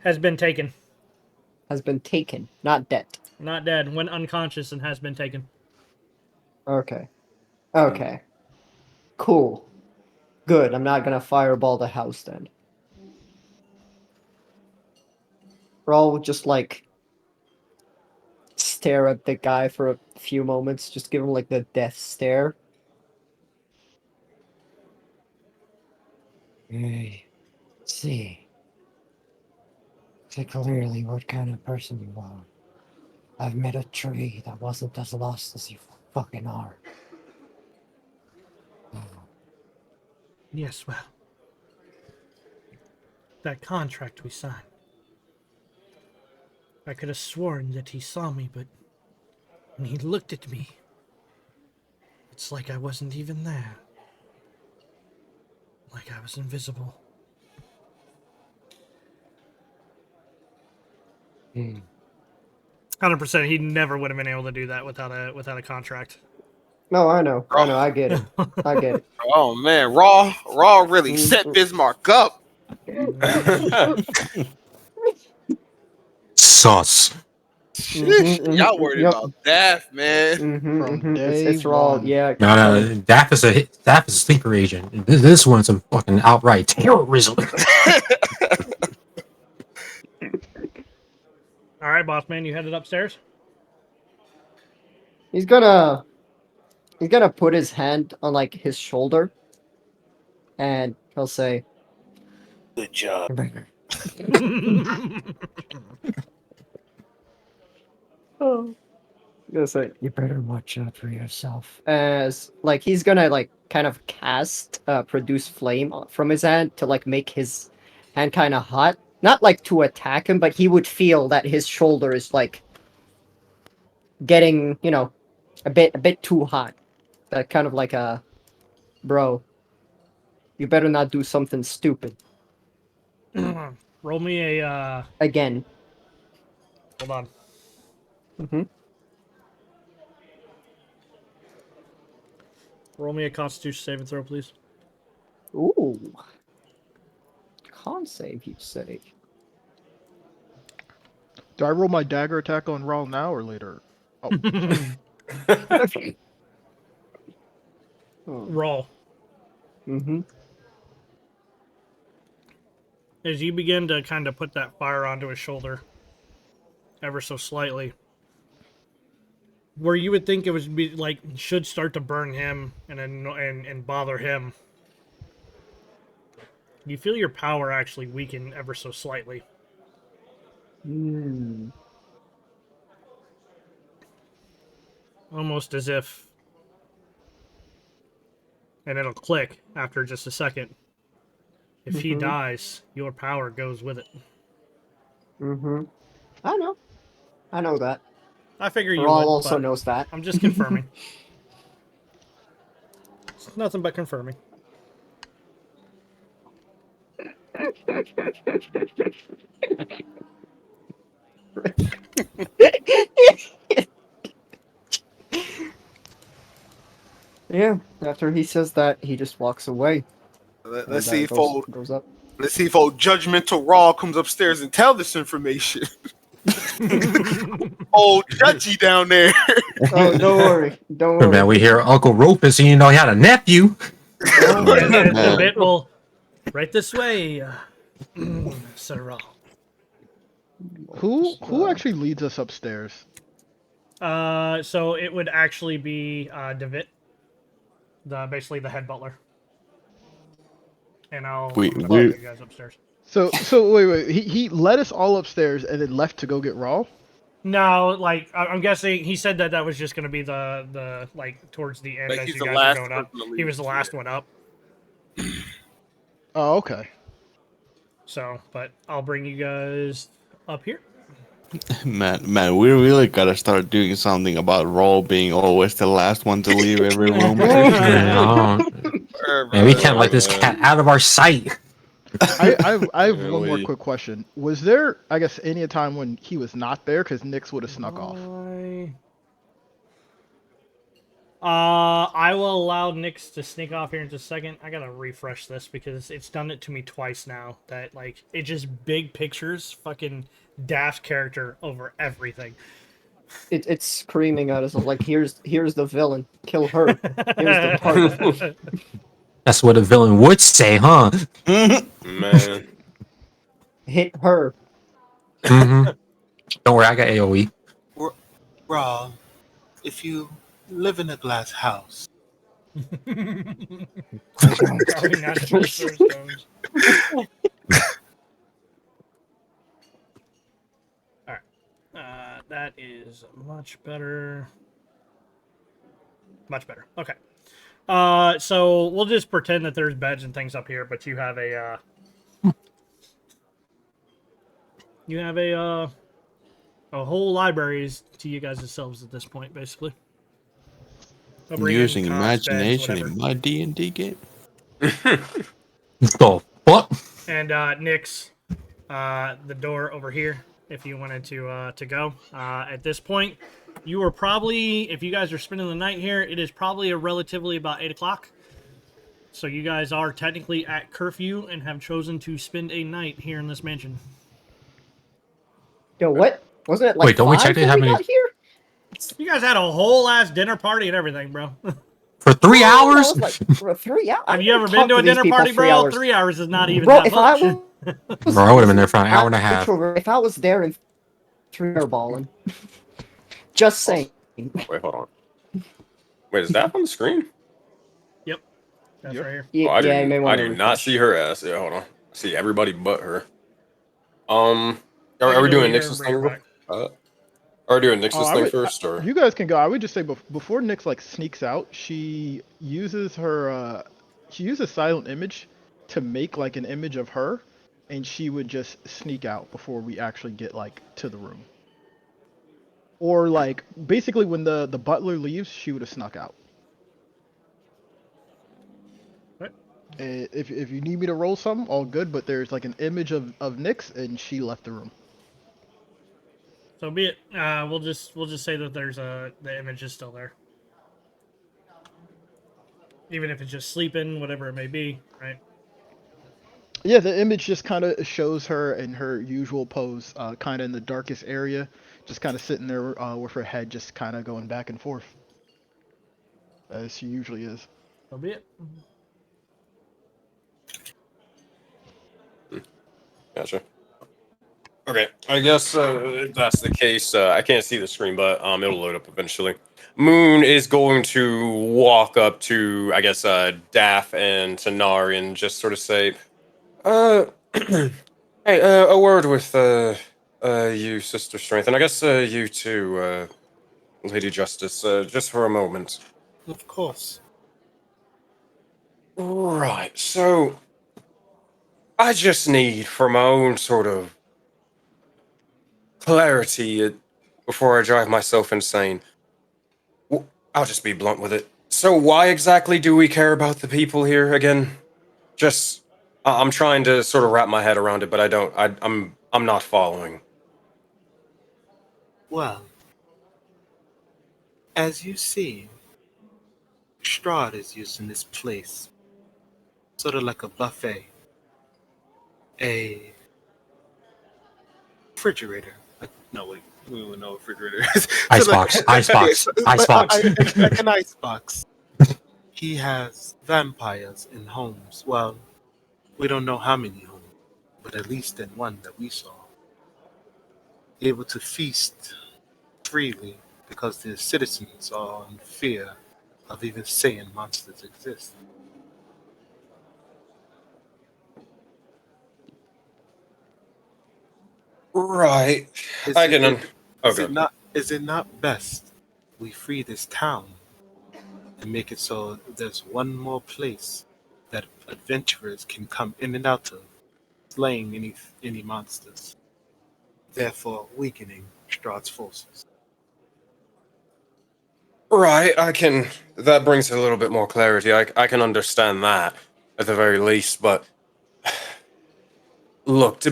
Has been taken. Has been taken, not dead. Not dead. Went unconscious and has been taken. Okay. Okay. Cool. Good. I'm not gonna fireball the house then. Raul would just like stare at the guy for a few moments, just give him like the death stare. I see. See clearly what kind of person you are. I've met a tree that wasn't as lost as you fucking are. Yes, well. That contract we signed. I could have sworn that he saw me, but when he looked at me, it's like I wasn't even there. Like I was invisible. 100%. He never would have been able to do that without a contract. No, I know. I get it. I get it. Oh man, Raw really set Bismarck up. Sauce. Y'all worried about Daft, man. From day It's Raw, one. yeah. No, Daff is a sleeper agent. This one's some fucking outright terrorism. All right, boss man, you headed upstairs? He's gonna put his hand on like his shoulder, and he'll say, Good job. "Oh." He's gonna say, You better watch out for yourself. as like he's gonna like kind of cast produce flame from his hand to like make his hand kind of hot, not like to attack him, but he would feel that his shoulder is like getting, a bit too hot. That kind of like a Bro, you better not do something stupid Roll me a again. hold on. Mm-hmm. Roll me a Constitution saving throw, please. Ooh. Con save, you say? Do I roll my dagger attack on Rawl now or later? Oh, Roll. Mm-hmm. As you begin to kind of put that fire onto his shoulder, ever so slightly, where you would think it would be like should start to burn him and bother him, you feel your power actually weaken ever so slightly. Almost as if, and it'll click after just a second. If he dies, your power goes with it. Mm-hmm. I know that. I figure you Rawl would, also but knows that. I'm just confirming. It's nothing but confirming. Yeah, after he says that, he just walks away. Let's And, see if goes up. let's see if old judgmental Raw comes upstairs and tell this information. Old judgy down there. Oh, don't worry. Don't Hey, worry. man, we hear Uncle Rufus, and you know he had a nephew. And the bit will right this way, Sir Rawl. who actually leads us upstairs? So it would actually be David, basically the head butler, and I'll We- follow we're- you guys upstairs. So wait. He led us all upstairs and then left to go get Rawl. No, like I'm guessing he said that was just going to be the like towards the end Like as he's you the guys last are going up. person to He leave. was the last one up. Oh, okay. So, but I'll bring you guys up here. Man, we really gotta start doing something about Rawl being always the last one to leave every room. Man, we can't let this cat out of our sight. I have one more Really? quick question. Was there, I guess, any time when he was not there? Because Nyx would have snuck off. I will allow Nyx to sneak off here in just a second. I gotta refresh this because it's done it to me twice now. That like it just big pictures, fucking Daft's character over everything. It's screaming at us like, here's the villain. Kill her. Here's the partner. That's what a villain would say, huh? Man. Hit her. hmm Don't worry, I got AOE. Raw, if you live in a glass house, Probably not the first stones. Alright. That is much better. Much better. Okay. So we'll just pretend that there's beds and things up here, but you have a a whole libraries to you guys yourselves at this point, basically. I'll bring in Using cots, beds, imagination whatever. in my D&D game. The fuck? And Nyx, the door over here, if you wanted to go. At this point, you are probably, if you guys are spending the night here, it is probably a relatively about 8 o'clock. So you guys are technically at curfew and have chosen to spend a night here in this mansion. Yo, what? Wasn't it like Wait, don't we 5 technically when have we any- got here? You guys had a whole ass dinner party and everything, bro. For 3 hours? That was like for 3 hours. Have you ever been to a dinner party, bro? 3 hours is not even Bro, that if much. I was, Bro, I would have been there for an hour and a half. If I was there in 3 hour balling. Just saying. Wait, hold on. Wait, is that on the screen? That's right here. Yeah, Oh, I yeah, you do, may I want do to not see her ass. Yeah, hold on. I see everybody but her. Are I we can go doing here Nix's and bring thing? her back. Are we doing Nix's I thing would- first, or? You guys can go. I would just say before Nyx like sneaks out, she uses her she uses silent image to make like an image of her, and she would just sneak out before we actually get like to the room. Or like basically when the butler leaves, she would have snuck out. If you need me to roll some, all good. But there's like an image of Nyx, and she left the room. So be it. We'll just say that the image is still there, even if it's just sleeping, whatever it may be, right? Yeah, the image just kind of shows her in her usual pose, kind of in the darkest area, just kind of sitting there with her head just kind of going back and forth, as she usually is. So be it. Gotcha. Okay, I guess if that's the case, I can't see the screen, but it'll load up eventually. Moon is going to walk up to, I guess, Daff and Tanari and just sort of say, hey, a word with you, Sister Strength, and I guess you too, Lady Justice, just for a moment. Of course. Right, so I just need, for my own sort of clarity before I drive myself insane. I'll just be blunt with it. So why exactly do we care about the people here again? Just, I'm trying to sort of wrap my head around it, but I'm not following. Well, as you see, Strahd is using this place sort of like a buffet, a refrigerator. No, wait, we would know what refrigerator is. Icebox, icebox, icebox. Like an icebox. He has vampires in homes. Well, we don't know how many homes, but at least in one that we saw. Able to feast freely because the citizens are in fear of even saying monsters exist. Right. Is I it- can. is- Is it not best we free this town and make it so there's one more place that adventurers can come in and out of, slaying any monsters, therefore weakening Strahd's forces? Right, I can. That brings a little bit more clarity. I can understand that at the very least, but look, the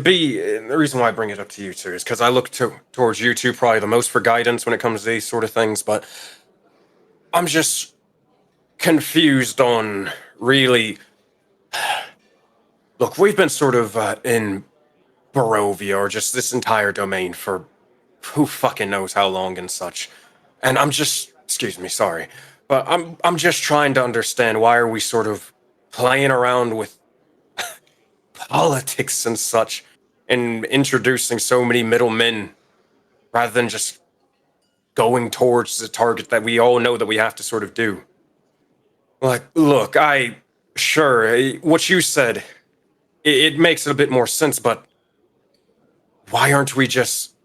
reason why I bring it up to you two is because I look towards you two probably the most for guidance when it comes to these sort of things, but I'm just confused on really. Look, we've been sort of in Barovia or just this entire domain for who fucking knows how long and such. And I'm just, excuse me, sorry, but I'm just trying to understand why are we sort of playing around with politics and such and introducing so many middlemen rather than just going towards the target that we all know that we have to sort of do. Like, look, sure, what you said, it makes a bit more sense, but why aren't we just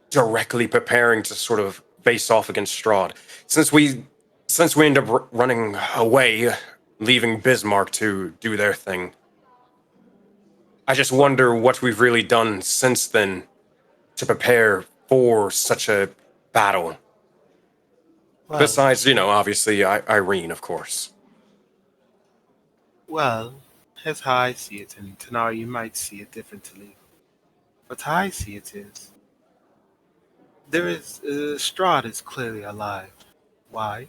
directly preparing to sort of face off against Strahd? Since we end up running away, leaving Bismarck to do their thing, I just wonder what we've really done since then to prepare for such a battle. Well, Besides, obviously, Irene, of course. Well, here's how I see it, and Tanari, you might see it differently. But how I see it is, Strahd is clearly alive. Why?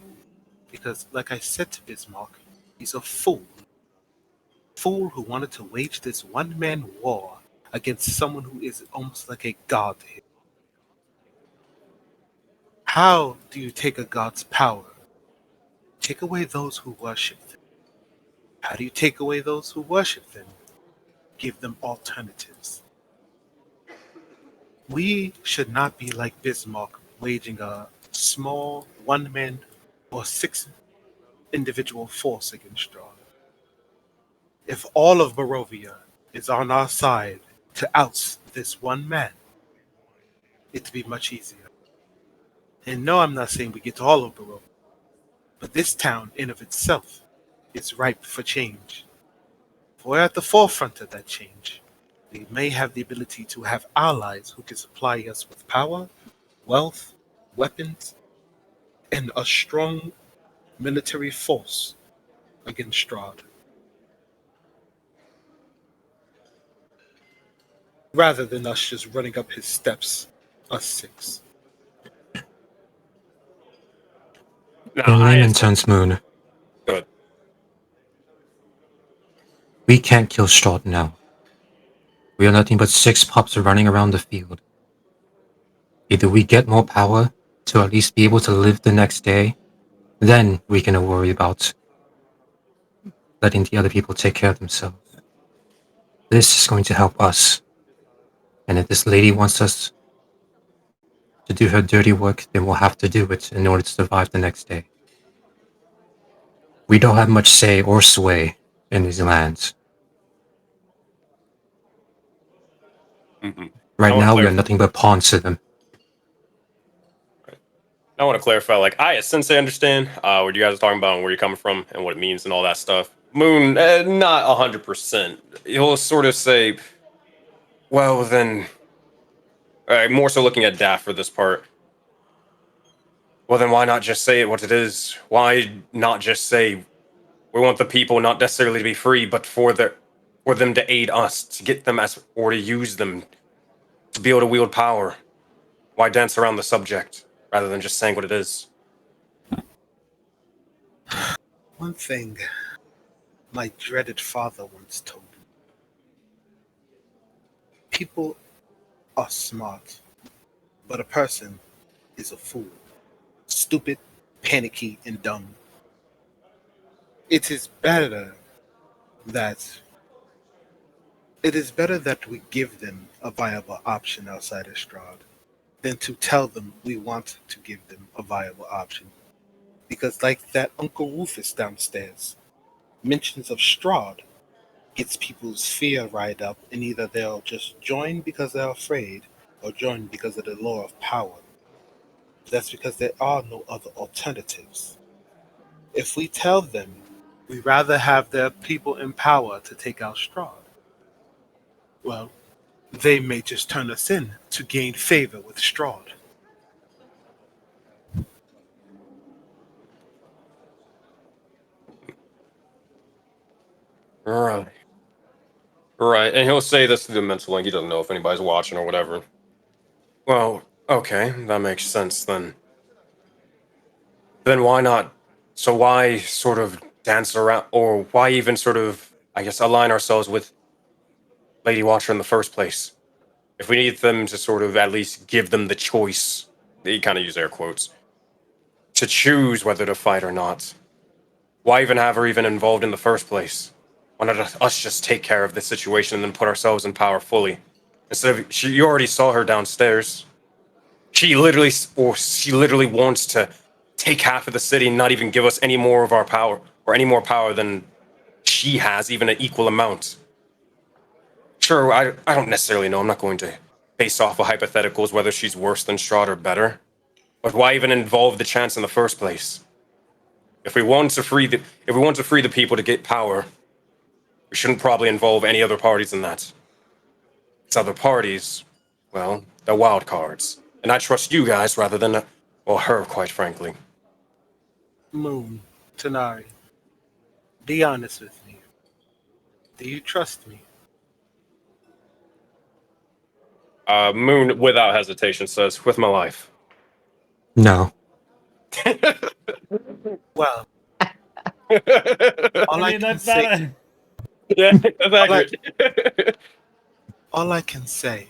Because, like I said to Bismarck, he's a fool. Fool who wanted to wage this one-man war against someone who is almost like a god to him. How do you take a god's power? Take away those who worship them. How do you take away those who worship them? Give them alternatives. We should not be like Bismarck, waging a small one-man or 6 individual force against Strahd. If all of Barovia is on our side to oust this one man, it'd be much easier. And no, I'm not saying we get to all of Barovia, but this town in of itself is ripe for change. If we're at the forefront of that change, we may have the ability to have allies who can supply us with power, wealth, weapons, and a strong military force against Strahd. rather than us just running up his steps, us six. No, In layman terms, Moon, Good. we can't kill Strahd now. We are nothing but 6 pups running around the field. Either we get more power to at least be able to live the next day, then we can worry about letting the other people take care of themselves. This is going to help us. And if this lady wants us to do her dirty work, then we'll have to do it in order to survive the next day. We don't have much say or sway in these lands. Mm-hmm. Right now, we are nothing but pawns to them. I want to clarify, like, I, as Sensei, understand what you guys are talking about and where you're coming from and what it means and all that stuff. Moon, not 100%. He'll sort of say, well, then, more so looking at Daff for this part. Well, then why not just say it what it is? Why not just say, we want the people not necessarily to be free, but for them to aid us, to get them as, or to use them, to be able to wield power? Why dance around the subject, rather than just saying what it is? One thing my dreaded father once told me. People are smart, but a person is a fool. Stupid, panicky, and dumb. It is better that we give them a viable option outside of Strahd than to tell them we want to give them a viable option. Because like that Uncle Rufus downstairs, mentions of Strahd gets people's fear riled up, and either they'll just join because they're afraid or join because of the lure of power. That's because there are no other alternatives. If we tell them we'd rather have their people in power to take out Strahd, well, they may just turn us in to gain favor with Strahd. Right. Right, and he'll say this through the mental link. He doesn't know if anybody's watching or whatever. Well, okay, that makes sense then. Then why not? So why sort of dance around, or why even sort of, I guess, align ourselves with Lady Watcher in the first place? If we need them to sort of at least give them the choice, he kind of use air quotes, to choose whether to fight or not. Why even have her even involved in the first place? Why not us just take care of the situation and then put ourselves in power fully? Instead of, you already saw her downstairs. She literally wants to take half of the city and not even give us any more of our power, or any more power than she has, even an equal amount. Sure, I don't necessarily know. I'm not going to base off of hypotheticals whether she's worse than Strahd or better. But why even involve the chance in the first place? If we want to free the people to get power, we shouldn't probably involve any other parties in that. It's other parties, well, they're wild cards. And I trust you guys rather than, well, her, quite frankly. Moon, Tanari, be honest with me. Do you trust me? Moon, without hesitation, says, with my life. No. Well, all I can that's say, not a... Yeah, that's accurate. all I can say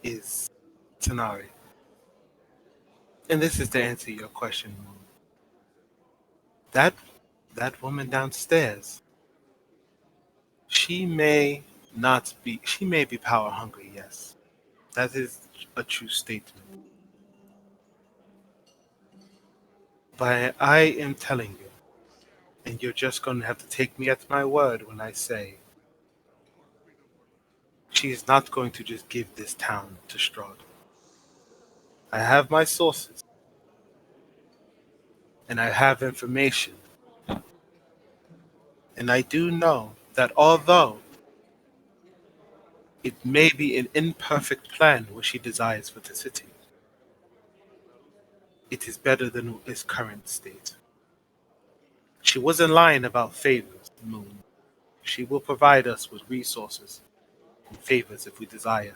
is, Tanari, and this is to answer your question, Moon. That woman downstairs, she may be power hungry, yes. That is a true statement. But I am telling you, and you're just going to have to take me at my word when I say she is not going to just give this town to Strahd. I have my sources, and I have information, and I do know that although it may be an imperfect plan what she desires for the city, it is better than its current state. She wasn't lying about favors, Moon. She will provide us with resources, favors if we desire.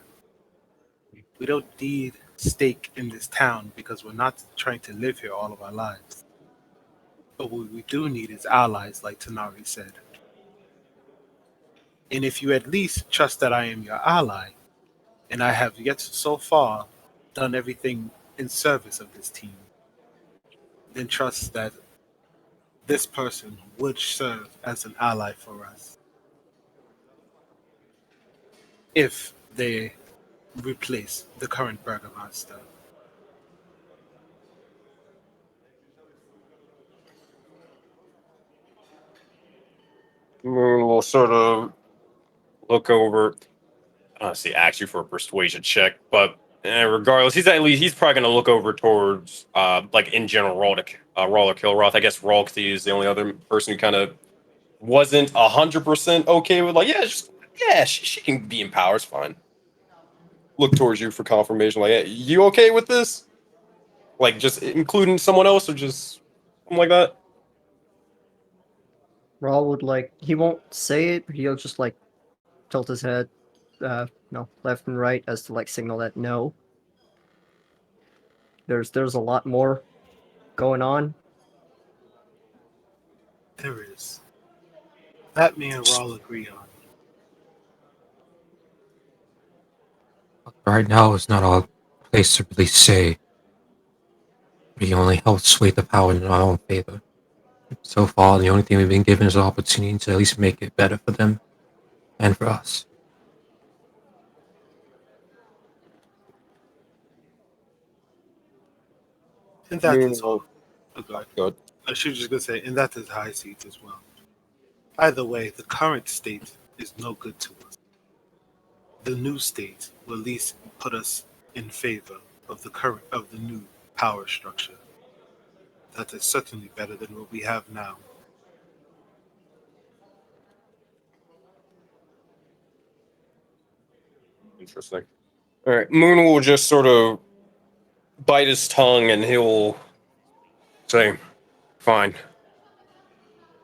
We don't need stake in this town because we're not trying to live here all of our lives. But what we do need is allies, like Tanari said. And if you at least trust that I am your ally, and I have yet so far done everything in service of this team, then trust that this person would serve as an ally for us. If they replace the current Burgomaster. Moon will sort of look over. Honestly, ask you for a persuasion check, but regardless, he's probably going to look over towards like in general Rawl or Kilroth. I guess Ralksty is the only other person who kind of wasn't 100% okay with like she can be in power, it's fine. Look towards you for confirmation, like, hey, you okay with this? Like, just including someone else or just something like that? Rawl would he won't say it, but he'll just tilt his head, left and right as to signal that no. There's a lot more going on. There is. That me and Rawl agree on. Right now is not our place to really say. We only help sway the power in our own favor. So far, the only thing we've been given is an opportunity to at least make it better for them and for us. And that is all. Good. I should just gonna say, and that is high seat as well. Either way, the current state is no good to us. The new state will at least put us in favor of the new power structure. That is certainly better than what we have now. Interesting. All right, Moon will just sort of bite his tongue and he'll say, fine.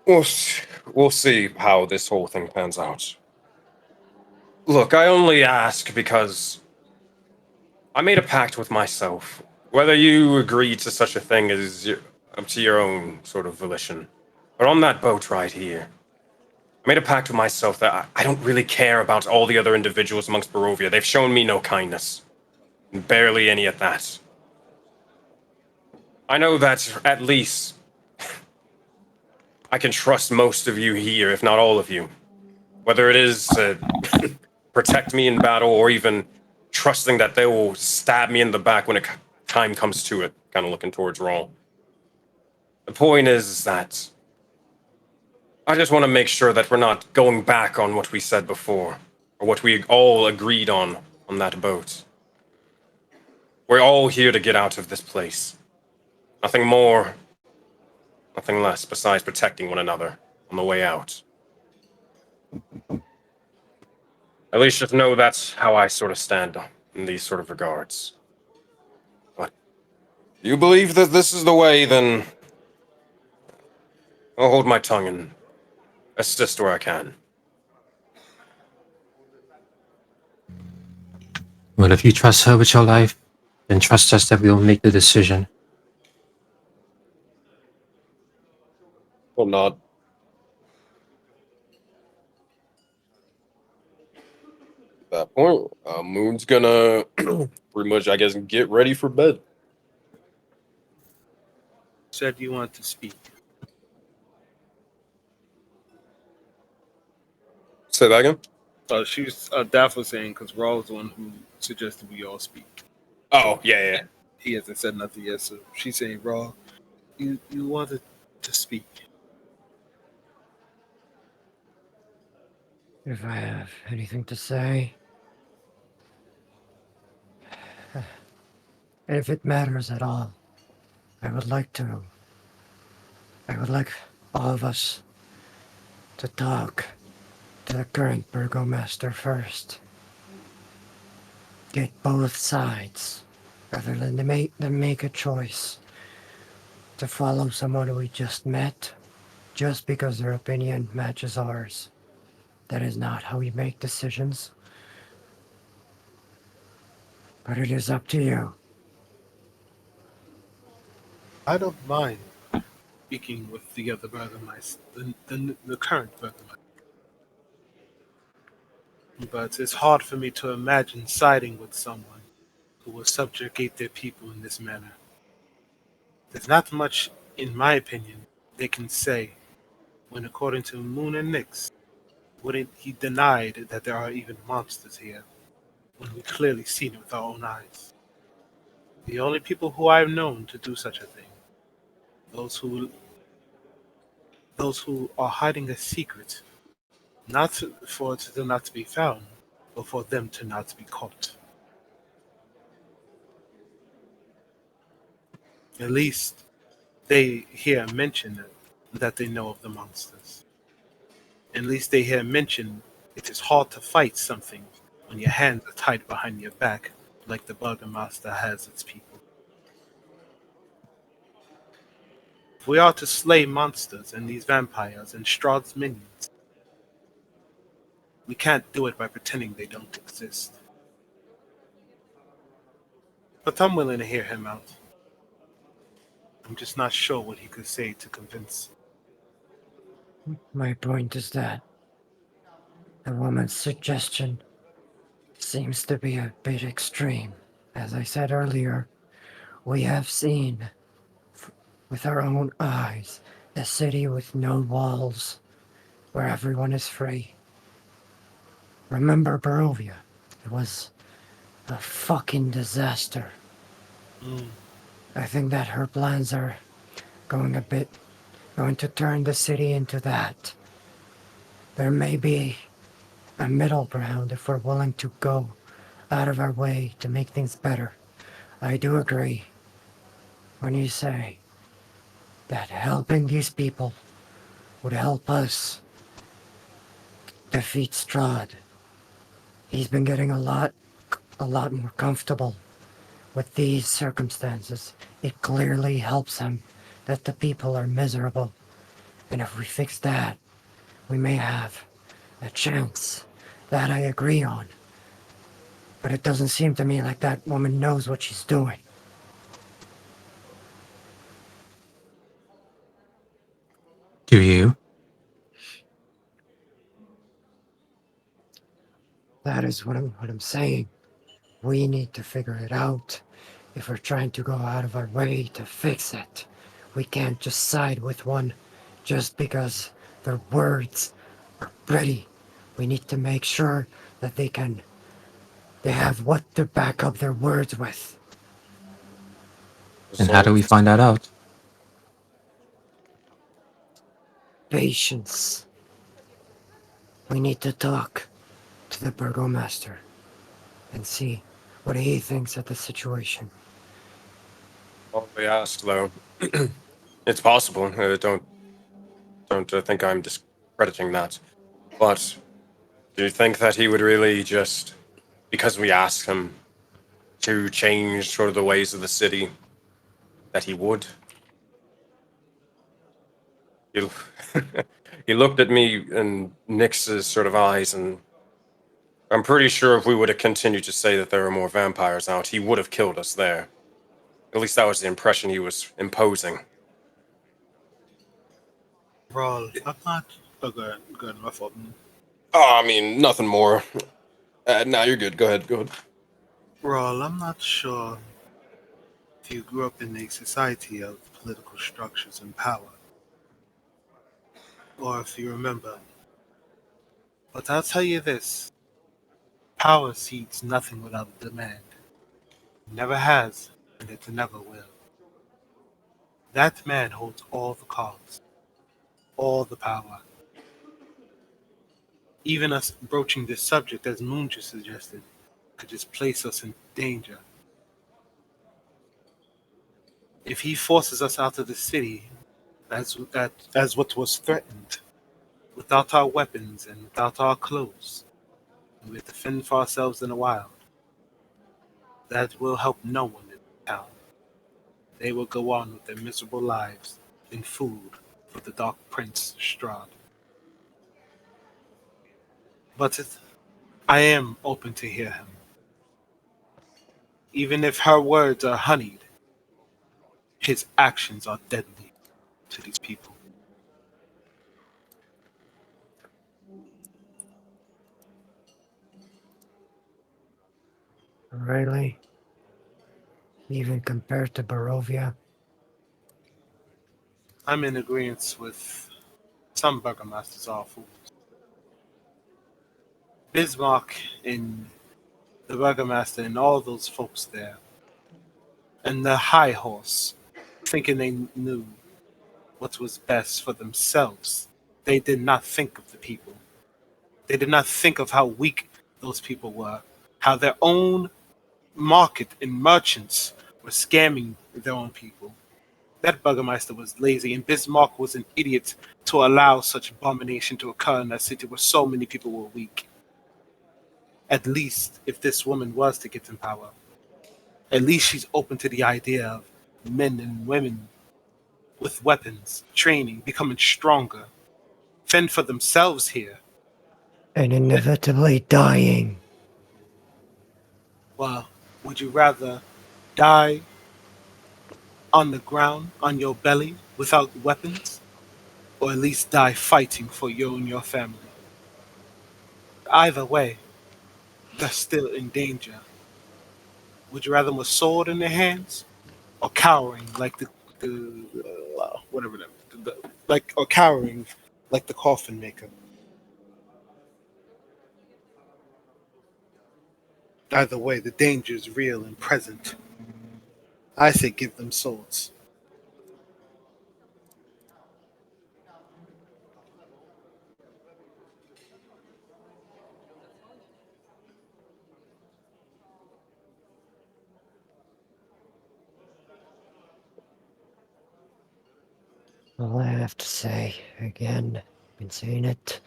We'll see how this whole thing pans out. Look, I only ask because I made a pact with myself. Whether you agree to such a thing is up to your own sort of volition. But on that boat right here, I made a pact with myself that I don't really care about all the other individuals amongst Barovia. They've shown me no kindness. Barely any at that. I know that at least I can trust most of you here, if not all of you. Whether it is to protect me in battle or even trusting that they will stab me in the back when time comes to it. Kind of looking towards Rawl. The point is that I just want to make sure that we're not going back on what we said before, or what we all agreed on that boat. We're all here to get out of this place. Nothing more, nothing less, besides protecting one another on the way out. At least just know that's how I sort of stand in these sort of regards. But if you believe that this is the way, then I'll hold my tongue and assist where I can. Well, if you trust her with your life, then trust us that we will make the decision. Well, not. At that point, Moon's gonna pretty much, I guess, get ready for bed. Said you want to speak. Say that again? She's Daff was saying because Raw was the one who suggested we all speak. Oh, yeah. He hasn't said nothing yet, so she's saying, Raw, you wanted to speak. If I have anything to say, if it matters at all, I would like all of us to talk to the current Burgomaster first. Get both sides, rather than to make a choice to follow someone who we just met, just because their opinion matches ours. That is not how we make decisions. but it is up to you. I don't mind speaking with the other Burgermeister, the current Burgermeister. But it's hard for me to imagine siding with someone who will subjugate their people in this manner. There's not much, in my opinion, they can say when, according to Moon and Nix, wouldn't he denied that there are even monsters here, when we clearly seen it with our own eyes. The only people who I've known to do such a thing, those who are hiding a secret, not for it to not to be found, but for them to not to be caught. At least they hear mention that they know of the monsters. At least they hear mention it is hard to fight something when your hands are tied behind your back, like the Burgermaster has its people. If we are to slay monsters and these vampires and Strahd's minions, we can't do it by pretending they don't exist. But I'm willing to hear him out. I'm just not sure what he could say to convince. My point is that the woman's suggestion seems to be a bit extreme. As I said earlier, we have seen with our own eyes a city with no walls, where everyone is free. Remember Barovia? It was a fucking disaster. I think that her plans are going to turn the city into that. There may be a middle ground if we're willing to go out of our way to make things better. I do agree when you say that helping these people would help us defeat Strahd. He's been getting a lot more comfortable with these circumstances. It clearly helps him that the people are miserable. And if we fix that, we may have a chance. That I agree on. But it doesn't seem to me like that woman knows what she's doing. Do you? That is what I'm saying. We need to figure it out. If we're trying to go out of our way to fix it, we can't just side with one just because their words are pretty. We need to make sure that they have what to back up their words with. And how do we find that out? Patience. We need to talk to the Burgomaster and see what he thinks of the situation. Well, they asked though. It's possible. Don't think I'm discrediting that. But do you think that he would really just, because we asked him to change sort of the ways of the city, that he would? He looked at me and Nix's sort of eyes, and I'm pretty sure if we would have continued to say that there were more vampires out, he would have killed us there. At least that was the impression he was imposing. Rawl, I'm not... Oh, go ahead, my fault. Oh, I mean, nothing more. Nah, you're good. Go ahead. Rawl, I'm not sure if you grew up in a society of political structures and power, or if you remember. But I'll tell you this. Power seeks nothing without a demand. It never has, and it never will. That man holds all the cards, all the power. Even us broaching this subject, as Moon just suggested, could just place us in danger. If he forces us out of the city, as what was threatened, without our weapons and without our clothes, and we have to fend for ourselves in the wild, that will help no one in the town. They will go on with their miserable lives in food for the Dark Prince Strahd. But I am open to hear him. Even if her words are honeyed, his actions are deadly to these people. Really? Even compared to Barovia? I'm in agreement with some burgomasters are fools. Bismarck and the burgomaster and all those folks there, and the high horse, thinking they knew what was best for themselves. They did not think of the people. They did not think of how weak those people were, how their own market and merchants were scamming their own people. That burgomaster was lazy, and Bismarck was an idiot to allow such abomination to occur in that city where so many people were weak. At least, if this woman was to get in power, at least she's open to the idea of men and women with weapons, training, becoming stronger, fend for themselves here. And inevitably dying. Well, would you rather die on the ground, on your belly, without weapons, or at least die fighting for you and your family? Either way, they're still in danger. Would you rather them with sword in their hands, or cowering like the whatever them, like or cowering like the coffin maker? Either way, the danger is real and present. I say give them swords. All I have to say, again, been saying it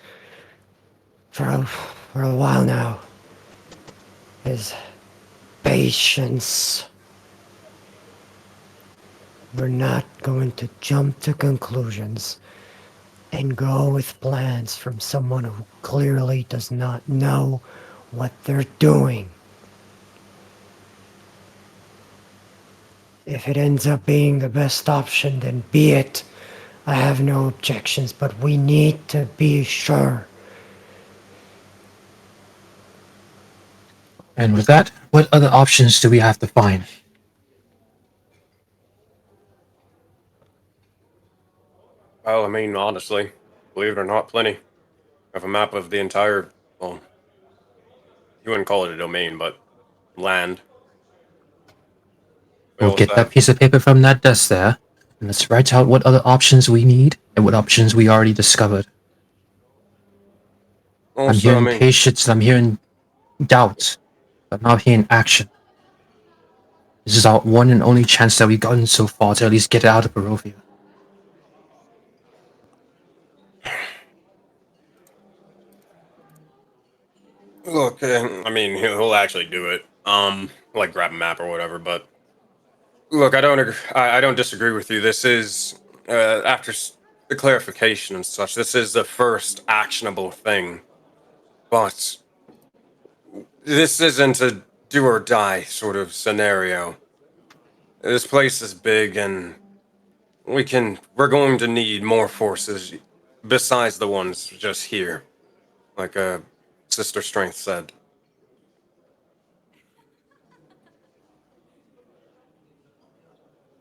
for a while now, is patience. We're not going to jump to conclusions and go with plans from someone who clearly does not know what they're doing. If it ends up being the best option, then be it. I have no objections, but we need to be sure. And with that, what other options do we have to find? Well, I mean, honestly, believe it or not, plenty. I have a map of the entire, well, you wouldn't call it a domain, but land. We'll get that piece of paper from that desk there, and let's write out what other options we need and what options we already discovered. Also, I'm hearing I mean, patience and I'm hearing doubt, but I'm not hearing action. This is our one and only chance that we've gotten so far to at least get out of Barovia. look, I mean, he'll actually do it. Like grab a map or whatever. But look, I don't disagree with you. This is after the clarification and such. This is the first actionable thing, but this isn't a do or die sort of scenario. This place is big, and we're going to need more forces besides the ones just here, like Sister Strength said.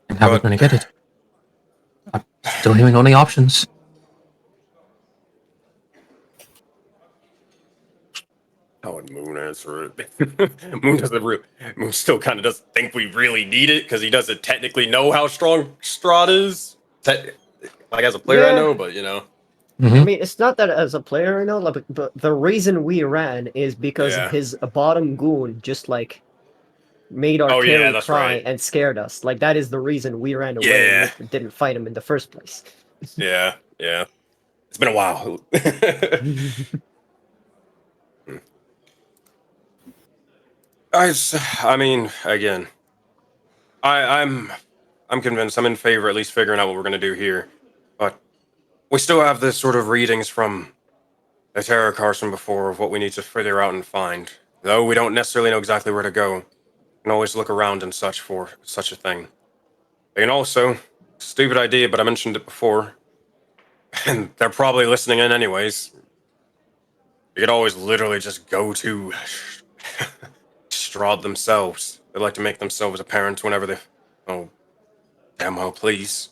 And how we're going to get it? I'm still hearing only options. How would Moon answer it? Moon still kind of doesn't think we really need it because he doesn't technically know how strong Strahd is. Like as a player, I Yeah. know, but you know. I mean, it's not that as a player, you know, like, but the reason we ran is because Yeah. his bottom goon just like made our Oh, yeah, carry that's cry right. and scared us. Like that is the reason we ran away Yeah. and didn't fight him in the first place. Yeah. It's been a while. I mean, again, I'm convinced. I'm in favor at least figuring out what we're gonna do here, but we still have this sort of readings from the tarot cards from before of what we need to figure out and find. Though we don't necessarily know exactly where to go. can always look around and search for such a thing. They can also, stupid idea, but I mentioned it before, and they're probably listening in anyways. You could always literally just go to Strahd themselves. They like to make themselves apparent whenever they, oh, damn well please.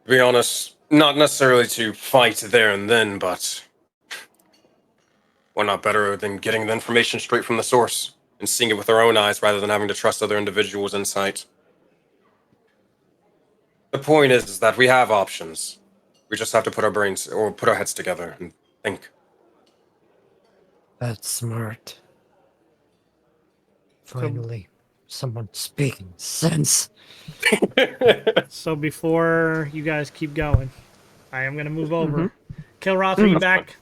To be honest, not necessarily to fight there and then, but we're not better than getting the information straight from the source and seeing it with our own eyes rather than having to trust other individuals' insight. The point is that we have options. We just have to put our brains or put our heads together and think. That's smart. Finally, someone speaking sense. So before you guys keep going, I am going to move over. Kilroth, are you back?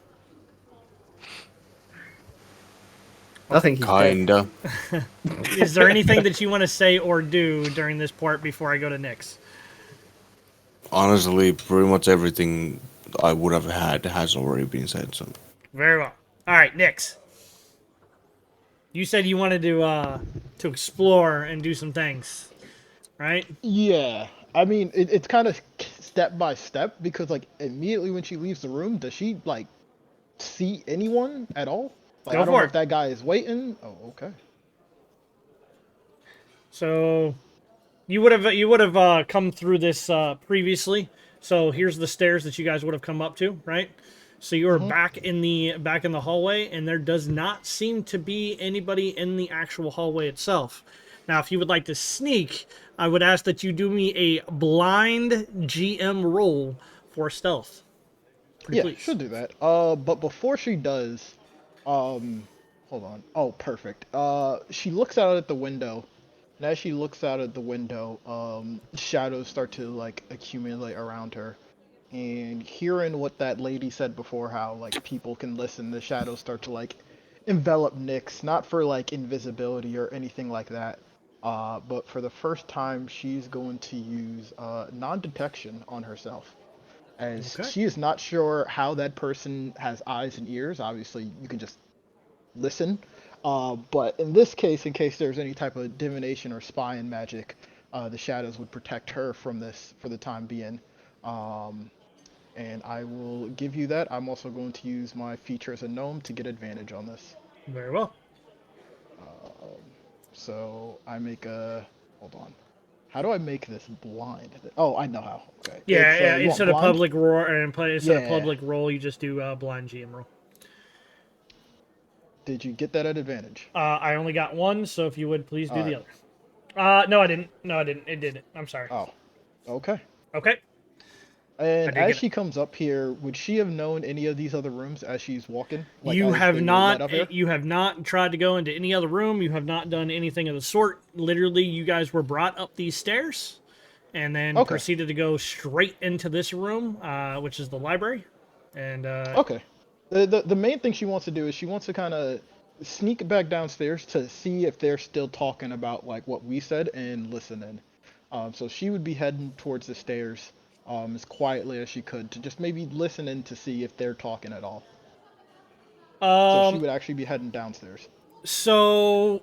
Nothing. He's Kinda. Is there anything that you want to say or do during this part before I go to Nyx? Honestly, pretty much everything I would have had has already been said. So Very well. All right, Nyx. You said you wanted to explore and do some things, right? Yeah, I mean, it's kind of step by step because, like, immediately when she leaves the room, does she like see anyone at all? Like, Go I don't for know it. if that guy is waiting. Oh, okay. So you would have come through this previously. So here's the stairs that you guys would have come up to, right? So you're back in the hallway, and there does not seem to be anybody in the actual hallway itself. Now, if you would like to sneak, I would ask that you do me a blind GM roll for stealth. Pretty Yeah, please. she'll do that. But before she does, hold on. Oh, perfect. She looks out at the window, and as she looks out at the window, shadows start to like accumulate around her. And hearing what that lady said before, how like people can listen, the shadows start to like envelop Nyx, not for like invisibility or anything like that. But for the first time, she's going to use non-detection on herself, as Okay. she is not sure how that person has eyes and ears. Obviously, you can just listen. But in this case, in case there's any type of divination or spying magic, the shadows would protect her from this for the time being. And I will give you that. I'm also going to use my feature as a gnome to get advantage on this. Very well. So I make a... Hold on. How do I make this blind? Oh, I know how. Okay. Yeah, It's, yeah. you want Instead of blind? public roar and instead of Yeah. public roll, you just do blind GM roll. Did you get that at advantage? I only got one, so if you would please do the Alright. other. No, I didn't. No, I didn't. It didn't. I'm sorry. Oh. Okay. Okay. And did as get- she comes up here, would she have known any of these other rooms as she's walking? Like, You as have they were not. led up here? You have not tried to go into any other room. You have not done anything of the sort. Literally, you guys were brought up these stairs, and then Okay. proceeded to go straight into this room, which is the library. And Okay. The main thing she wants to do is she wants to kind of sneak back downstairs to see if they're still talking about like what we said and listening. So she would be heading towards the stairs as quietly as she could to just maybe listen in to see if they're talking at all. So she would actually be heading downstairs. So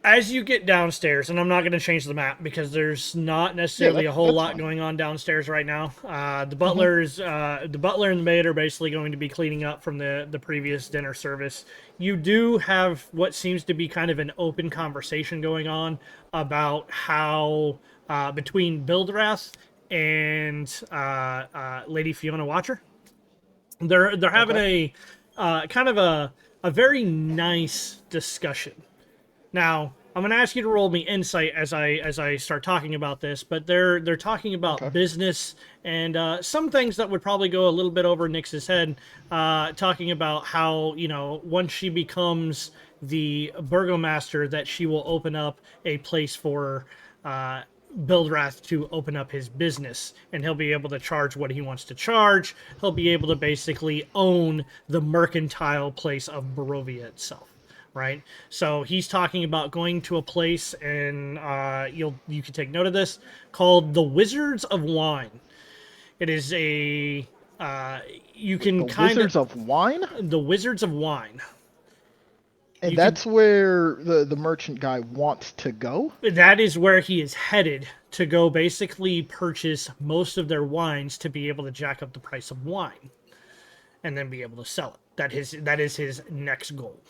as you get downstairs, and I'm not going to change the map because there's not necessarily a whole that's lot fine. going on downstairs right now. The butlers, the butler and the maid are basically going to be cleaning up from the previous dinner service. You do have what seems to be kind of an open conversation going on about how between Bildrath and Lady Fiona Watcher, they're having a kind of a very nice discussion. Now, I'm going to ask you to roll me insight as I start talking about this, but they're talking about business and some things that would probably go a little bit over Nyx's head, talking about how, you know, once she becomes the burgomaster, that she will open up a place for Bildrath to open up his business, and he'll be able to charge what he wants to charge. He'll be able to basically own the mercantile place of Barovia itself. Right, so he's talking about going to a place, and you can take note of this, called the Wizards of Wine. It is a You can The kind Wizards of Wine? the Wizards of Wine. And You that's where the merchant guy wants to go? That is where he is headed to go basically purchase most of their wines to be able to jack up the price of wine and then be able to sell it. That is his next goal.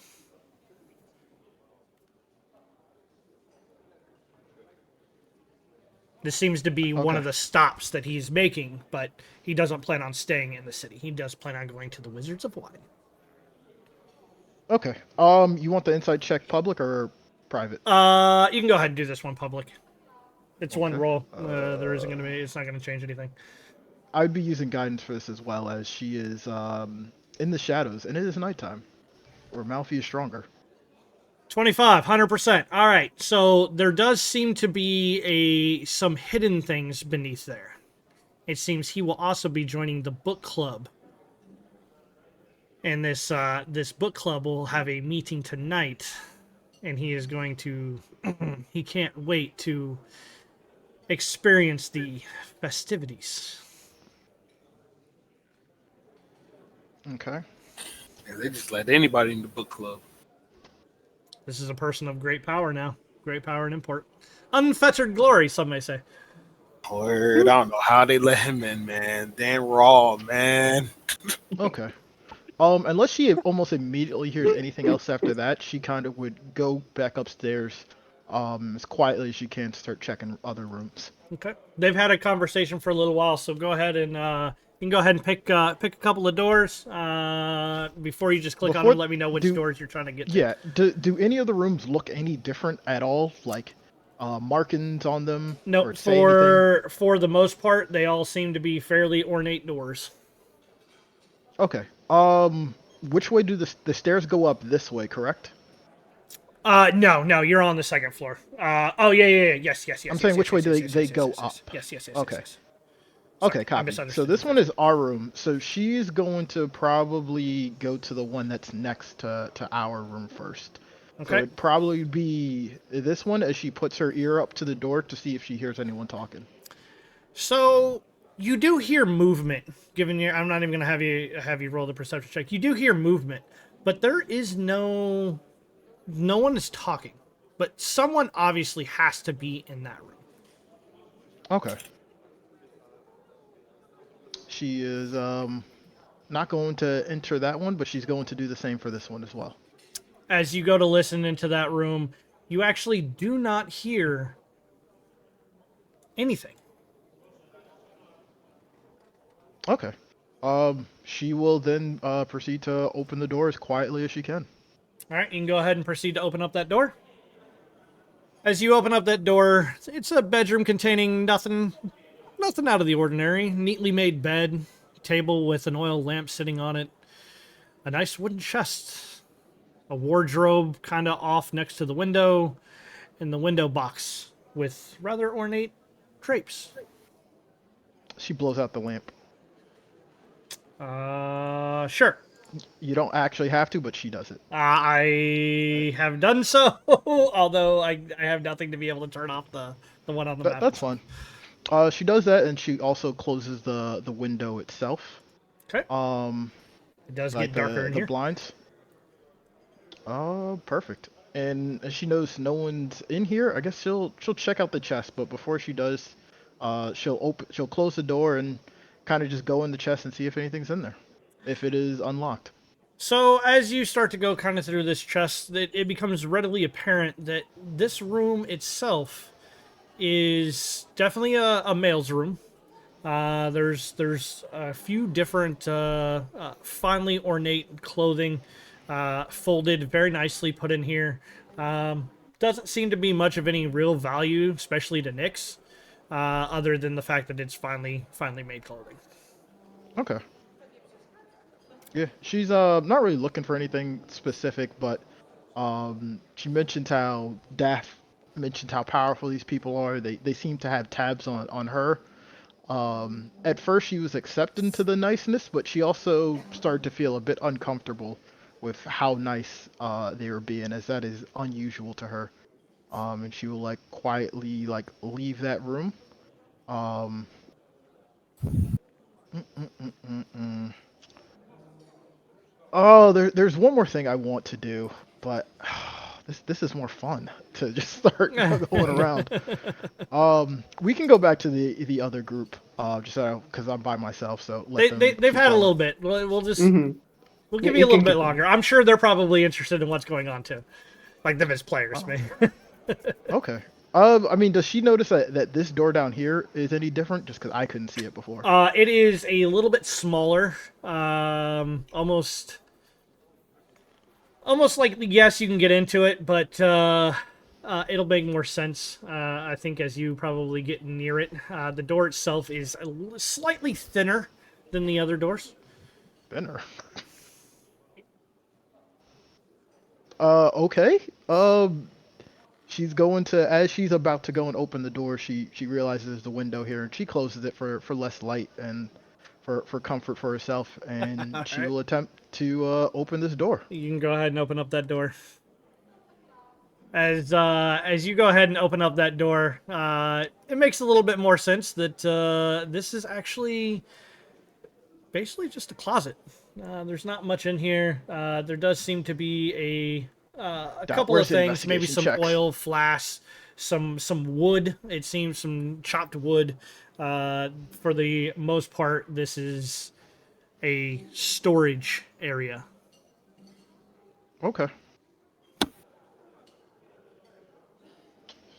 This seems to be one of the stops that he's making, but he doesn't plan on staying in the city. He does plan on going to the Wizards of Wine. Okay. You want the inside check public or private? You can go ahead and do this one public. It's one Okay. roll. There isn't going to be. It's not going to change anything. I'd be using guidance for this as well, as she is in the shadows, and it is nighttime, where Malfi is stronger. 25, 100%. All right, so there does seem to be some hidden things beneath there. It seems he will also be joining the book club. And this book club will have a meeting tonight, and he is going to he can't wait to experience the festivities. Okay. Yeah, they just let anybody in the book club. This is a person of great power now. Great power and import. Unfettered glory, some may say. Word, I don't know how they let him in, man. Dan Raw, man. Okay. Unless she almost immediately hears anything else after that, she kind of would go back upstairs, as quietly as she can to start checking other rooms. Okay. They've had a conversation for a little while, so go ahead and you can go ahead and pick a couple of doors before you just click on them. Let me know which doors you're trying to get to. Yeah. Do any of the rooms look any different at all? Like markings on them? No, or say anything? for the most part, they all seem to be fairly ornate doors. Okay. Which way do the stairs go up? This way, correct? No, you're on the second floor. Yes. I'm saying which way do they go up? Yes. Okay. Sorry, Okay, I copy. So misunderstood. this one is our room. So she's going to probably go to the one that's next to our room first. So Okay. it'd probably be this one as she puts her ear up to the door to see if she hears anyone talking. So you do hear movement. I'm not even gonna have you roll the perception check. You do hear movement, but there is no one is talking. But someone obviously has to be in that room. Okay. She is not going to enter that one, but she's going to do the same for this one as well. As you go to listen into that room, you actually do not hear anything. Okay. She will then proceed to open the door as quietly as she can. All right, you can go ahead and proceed to open up that door. As you open up that door, it's a bedroom containing nothing out of the ordinary. Neatly made bed, table with an oil lamp sitting on it, a nice wooden chest, a wardrobe kind of off next to the window, and the window box with rather ornate drapes. She blows out the lamp. Sure. You don't actually have to, but she does it. I have done so, although I have nothing to be able to turn off the one on the map. That's fine. She does that, and she also closes the window itself. Okay. It does like get darker in the here. blinds. Oh, perfect. And as she knows no one's in here, I guess she'll check out the chest. But before she does, she'll close the door and kind of just go in the chest and see if anything's in there, if it is unlocked. So as you start to go kind of through this chest, it becomes readily apparent that this room itself is definitely a male's room. There's a few different finely ornate clothing folded very nicely put in here. Doesn't seem to be much of any real value, especially to Nyx, other than the fact that it's finely made clothing. Okay. Yeah, she's not really looking for anything specific, but she mentioned how Daff mentioned how powerful these people are. They seem to have tabs on her. At first she was accepting to the niceness, but she also started to feel a bit uncomfortable with how nice they were being, as that is unusual to her. And she will quietly leave that room. Mm-mm-mm-mm-mm. Oh, there's one more thing I want to do, but this is more fun to just start going around. We can go back to the other group, just because I'm by myself, so let them They've keep had a going. little bit. We'll just Mm-hmm. we'll Yeah, give you you a can little bit keep going. longer. I'm sure they're probably interested in what's going on too, like them as players, Oh, man. okay. I mean, does she notice that this door down here is any different? Just because I couldn't see it before. It is a little bit smaller, almost like yes, you can get into it, but it'll make more sense. I think as you probably get near it, the door itself is slightly thinner than the other doors. Thinner. Okay. She's going to, as she's about to go and open the door, she realizes there's a window here, and she closes it for less light and for comfort for herself, and she Alright. will attempt to open this door. You can go ahead and open up that door. As you go ahead and open up that door, it makes a little bit more sense that this is actually basically just a closet. There's not much in here. There does seem to be a couple of Where's the things, maybe investigation some checks? oil flasks, some wood. It seems some chopped wood. For the most part, this is a storage area. Okay.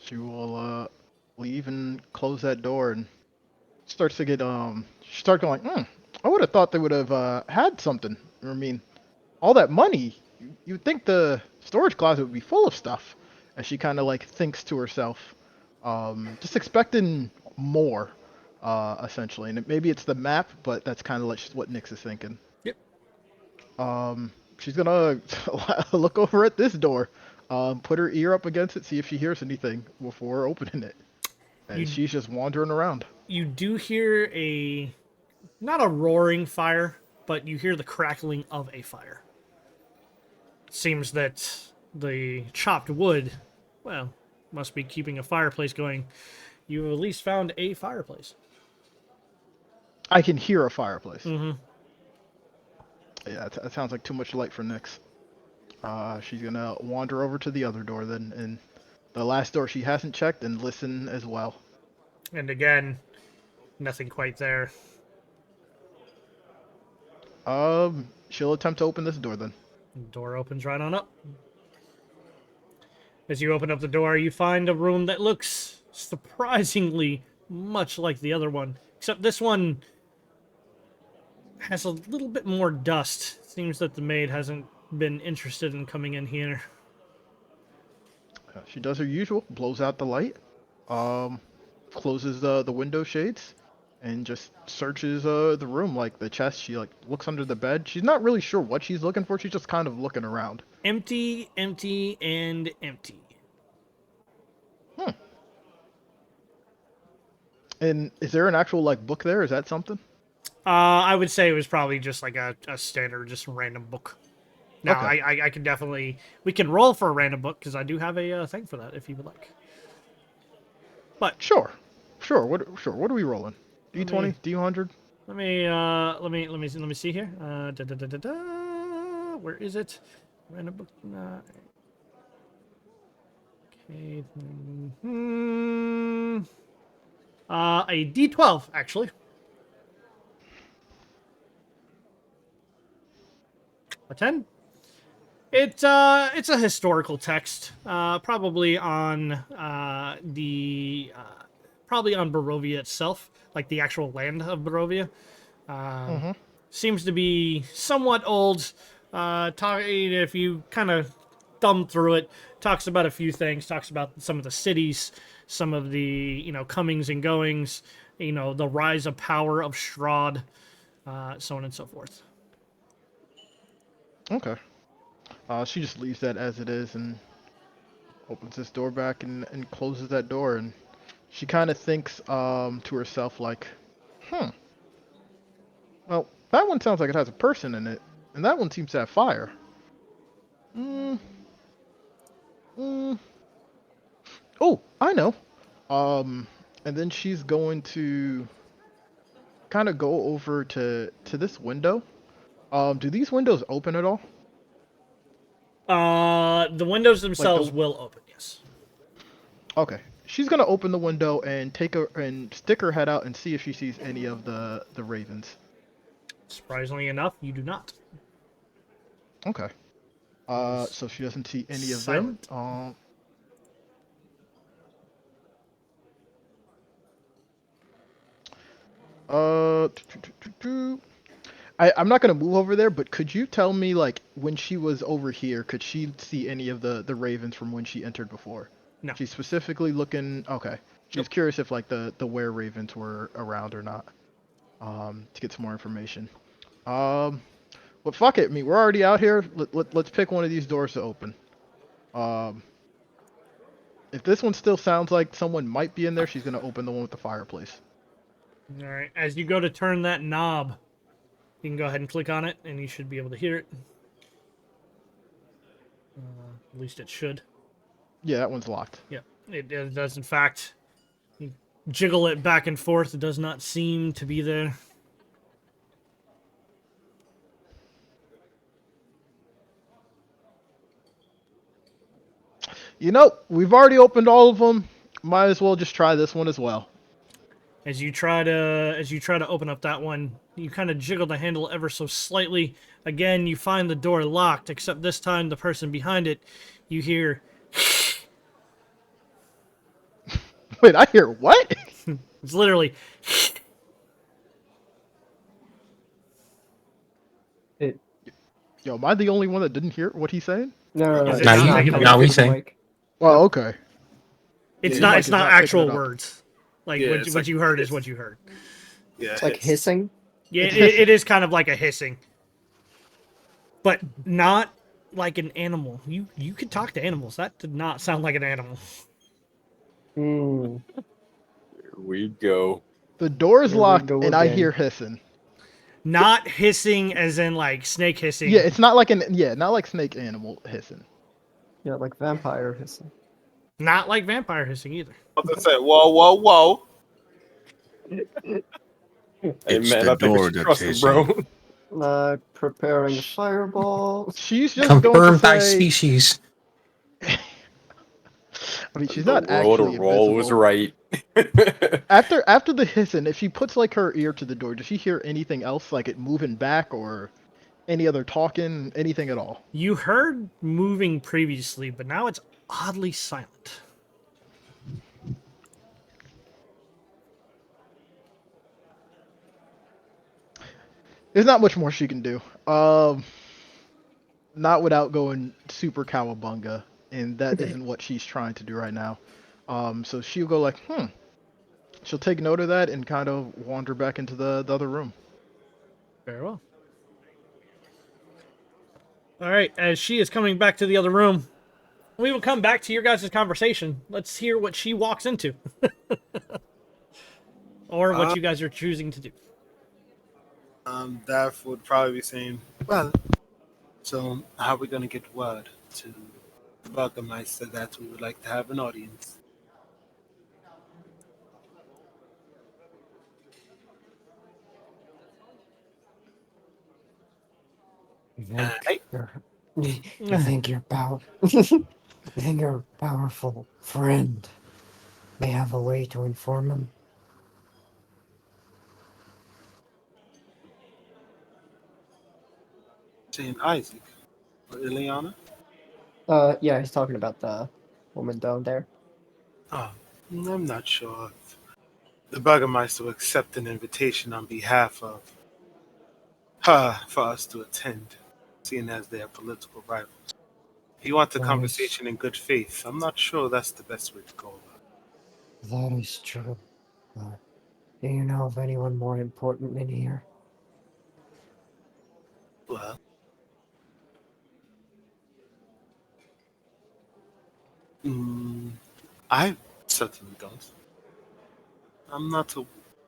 She will leave and close that door and starts to get she starts going, I would have thought they would have had something. I mean, all that money, you'd think the storage closet would be full of stuff. And she kind of like thinks to herself, just expecting more, essentially. And maybe it's the map, but that's kind of like what Nyx is thinking. Yep. She's gonna look over at this door, put her ear up against it, see if she hears anything before opening it. And she's just wandering around. You do hear not a roaring fire, but you hear the crackling of a fire. Seems that the chopped wood, well, must be keeping a fireplace going. You at least found a fireplace. I can hear a fireplace. Mm-hmm. Yeah, that sounds like too much light for Nyx. She's gonna wander over to the other door then, and the last door she hasn't checked, and listen as well. And again, nothing quite there. She'll attempt to open this door then. The door opens right on up. As you open up the door, you find a room that looks surprisingly much like the other one, except this one has a little bit more dust. Seems that the maid hasn't been interested in coming in here. She does her usual, blows out the light, closes the window shades, and just searches the room, like the chest. She like looks under the bed. She's not really sure what she's looking for. She's just kind of looking around. Empty, empty, and empty. And is there an actual like book there? Is that something? I would say it was probably just like a standard, just random book. Now, Okay. I can definitely... We can roll for a random book, because I do have a thing for that, if you would like. But... Sure. What are we rolling? D20? D100? Let me see here. Where is it? Random book. Okay. A D12 actually. A 10. It's a historical text. Probably on probably on Barovia itself, like the actual land of Barovia. Seems to be somewhat old. If you kind of thumb through it, talks about a few things. Talks about some of the cities, some of the comings and goings. The rise of power of Strahd, so on and so forth. Okay. She just leaves that as it is and opens this door back and closes that door, and she kind of thinks to herself like, well, that one sounds like it has a person in it, and that one seems to have fire. Oh, I know. And then she's going to kind of go over to this window. Do these windows open at all? The windows themselves will open, yes. Okay. She's gonna open the window and stick her head out and see if she sees any of the ravens. Surprisingly enough, you do not. Okay. So she doesn't see any of Silent. them. I'm not gonna move over there, but could you tell me, like, when she was over here, could she see any of the ravens from when she entered before? No. She's specifically looking. Okay. She's curious if like the were ravens were around or not. To get some more information. But fuck it. I mean, we're already out here. Let's pick one of these doors to open. If this one still sounds like someone might be in there, she's gonna open the one with the fireplace. All right. As you go to turn that knob, you can go ahead and click on it, and you should be able to hear it. At least it should. Yeah, that one's locked. Yep, it does in fact. You jiggle it back and forth. It does not seem to be there. You know, we've already opened all of them. Might as well just try this one as well. As you try to open up that one, you kind of jiggle the handle ever so slightly. Again, you find the door locked, except this time the person behind it, you hear. Wait, I hear what? It's literally. Yo, am I the only one that didn't hear what he's saying? No. Is it it's not not taking coming it? through we the say. mic. Well, okay. It's Yeah, not. the It's mic is not not picking actual it up. words. Like Yeah, what, it's what like- you heard is what you heard. Yeah, It's like hissing. Yeah, it is kind of like a hissing, but not like an animal. You could talk to animals. That did not sound like an animal. Hmm. Here we go. The door is Here we locked, go and I again. hear hissing. Not hissing as in like snake hissing. Yeah, it's not like not like snake animal hissing. Yeah, like vampire hissing. Not like vampire hissing either. I was gonna say, whoa. Hey It's man, the I think we door should that's trust him, hissing. bro. Preparing the fireball. She's just going to Confirm thy say. species. I mean, she's not Roll to actually roll was invisible. right. After the hissing, if she puts like her ear to the door, does she hear anything else, like it moving back or any other talking, anything at all? You heard moving previously, but now it's oddly silent. There's not much more she can do. Not without going super cowabunga, and that isn't what she's trying to do right now. So she'll go like, She'll take note of that and kind of wander back into the other room. Very well. All right, as she is coming back to the other room, we will come back to your guys' conversation. Let's hear what she walks into. Or what you guys are choosing to do. Daff would probably be saying, well, so how are we going to get word to the Burgermeister that we would like to have an audience? You think your you think your powerful friend may have a way to inform him? Saying Isaac or Ileana? Yeah, he's talking about the woman down there. Oh, I'm not sure if the Burgermeister will accept an invitation on behalf of her for us to attend, seeing as they are political rivals. If you want the Nice. conversation in good faith, I'm not sure that's the best way to go about it. That is true. Do you know of anyone more important in here? Well, I certainly don't. I'm not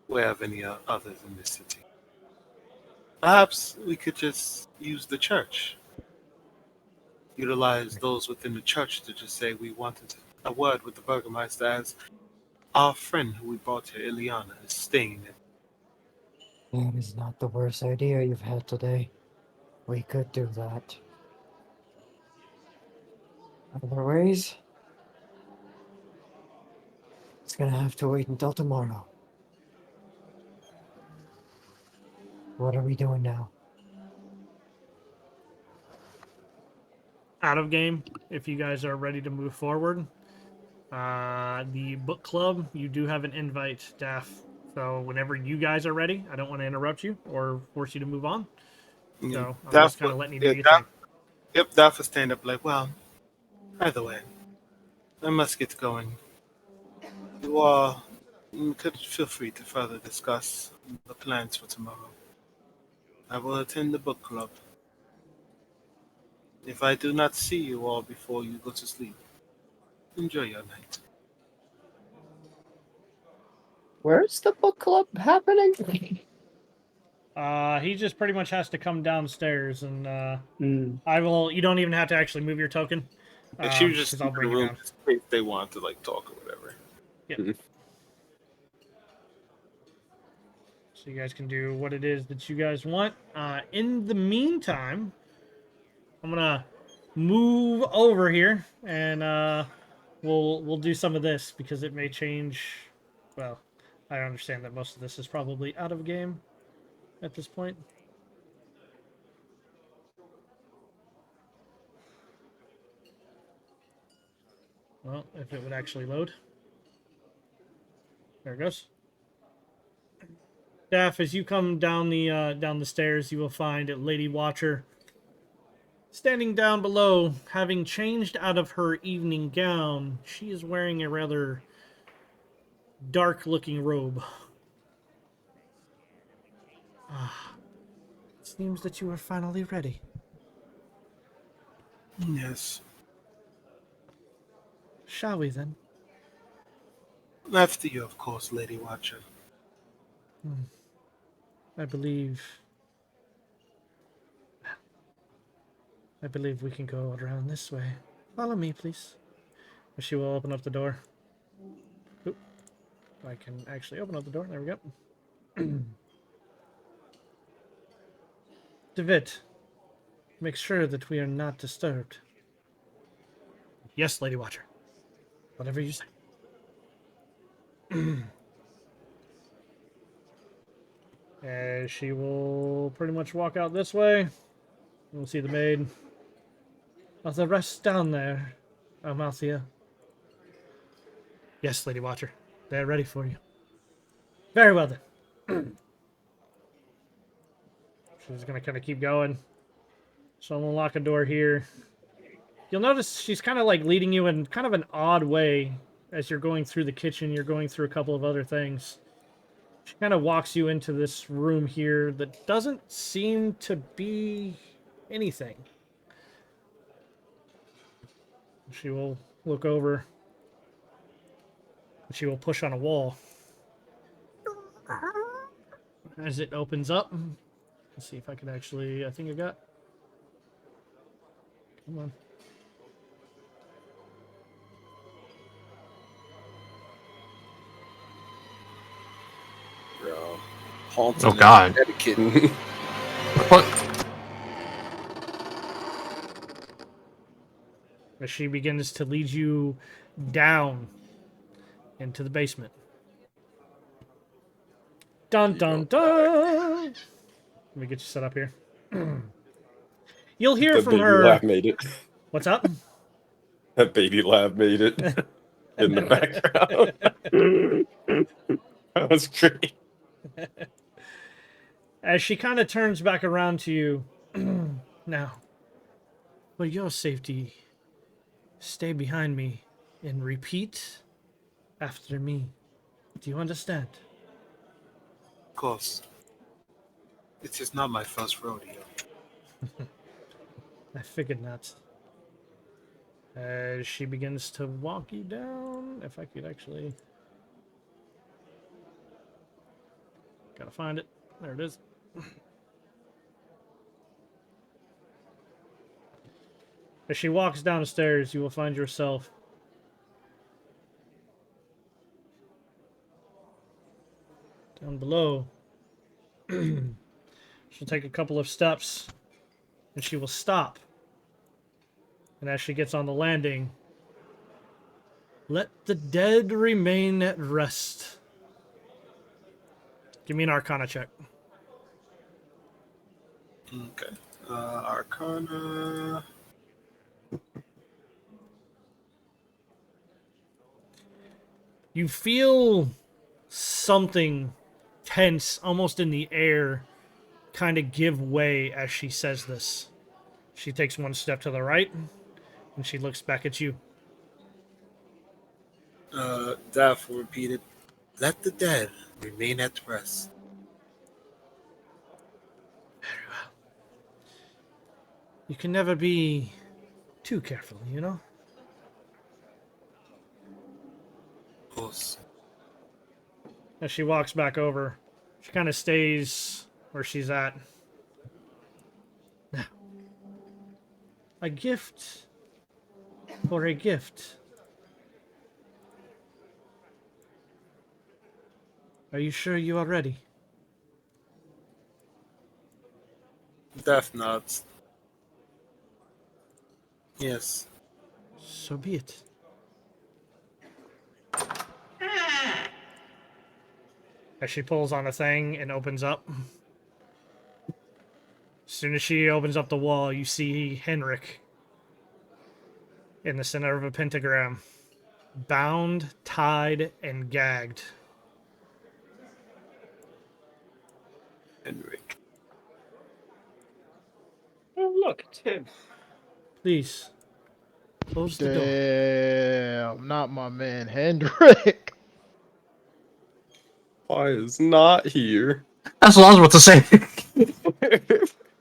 aware of any others in this city. Perhaps we could just use the church. Utilize those within the church to just say we wanted a word with the Burgermeister as our friend who we brought here, Ileana, is staying That is not the worst idea you've had today. We could do that. Otherwise, it's gonna have to wait until tomorrow. What are we doing now? Out of game, if you guys are ready to move forward. The book club, you do have an invite, Daff. So whenever you guys are ready, I don't want to interrupt you or force you to move on. So I'm just kind of letting you do your thing. Yep, Daff will stand up like, well, either way, I must get going. You all could feel free to further discuss the plans for tomorrow. I will attend the book club. If I do not see you all before you go to sleep, enjoy your night. Where's the book club happening? He just pretty much has to come downstairs, and Hmm. I will. You don't even have to actually move your token. She was just 'cause in I'll the bring you room down. just in case they want to like talk or whatever. Yep. So you guys can do what it is that you guys want. In the meantime, I'm gonna move over here, and we'll do some of this because it may change. Well, I understand that most of this is probably out of game at this point. Well, if it would actually load. There it goes. Daff, as you come down the stairs, you will find Lady Watcher standing down below, having changed out of her evening gown. She is wearing a rather dark-looking robe. Ah, it seems that you are finally ready. Yes. Shall we then? After you, of course, Lady Watcher. I believe we can go around this way. Follow me, please. She will open up the door. Oop. I can actually open up the door. There we go. DeVitt, make sure that we are not disturbed. Yes, Lady Watcher. Whatever you say. She will pretty much walk out this way. We'll see the maid. Are the rest down there, Amalthea? Yes, Lady Watcher. They're ready for you. Very well then. She's gonna kind of keep going. So I'm gonna lock a door here. You'll notice she's kind of like leading you in kind of an odd way as you're going through the kitchen. You're going through a couple of other things. She kind of walks you into this room here that doesn't seem to be anything. She will look over. She will push on a wall. As it opens up. Let's see if I can actually... I think I got... Come on. Bro. Haunted Oh, God. Etiquette. What? As she begins to lead you down into the basement. Dun dun dun! Let me get you set up here. You'll hear That from baby her. laugh made it. What's up? That baby laugh made it in the background. That was great. As she kind of turns back around to you. Now, for your safety, stay behind me and repeat after me. Do you understand? Of course. It is not my first rodeo. I figured not. As she begins to walk you down. If I could actually... Gotta find it. There it is. As she walks down the stairs, you will find yourself down below. She'll take a couple of steps, and she will stop. And as she gets on the landing, let the dead remain at rest. Give me an Arcana check. Okay. Arcana. You feel something tense, almost in the air, kind of give way as she says this. She takes one step to the right, and she looks back at you. Daff repeated, "Let the dead remain at rest." Very well. You can never be too careful, you know? Of course. As she walks back over, she kind of stays where she's at. Now, a gift for a gift. Are you sure you are ready? Daff nods. Yes. So be it. As she pulls on the thing and opens up. As soon as she opens up the wall, you see Henrik in the center of a pentagram, bound, tied, and gagged. Henrik. Oh, look, it's him. Please, close the door. Damn, not my man Hendrik. Why is not here? That's what I was about to say.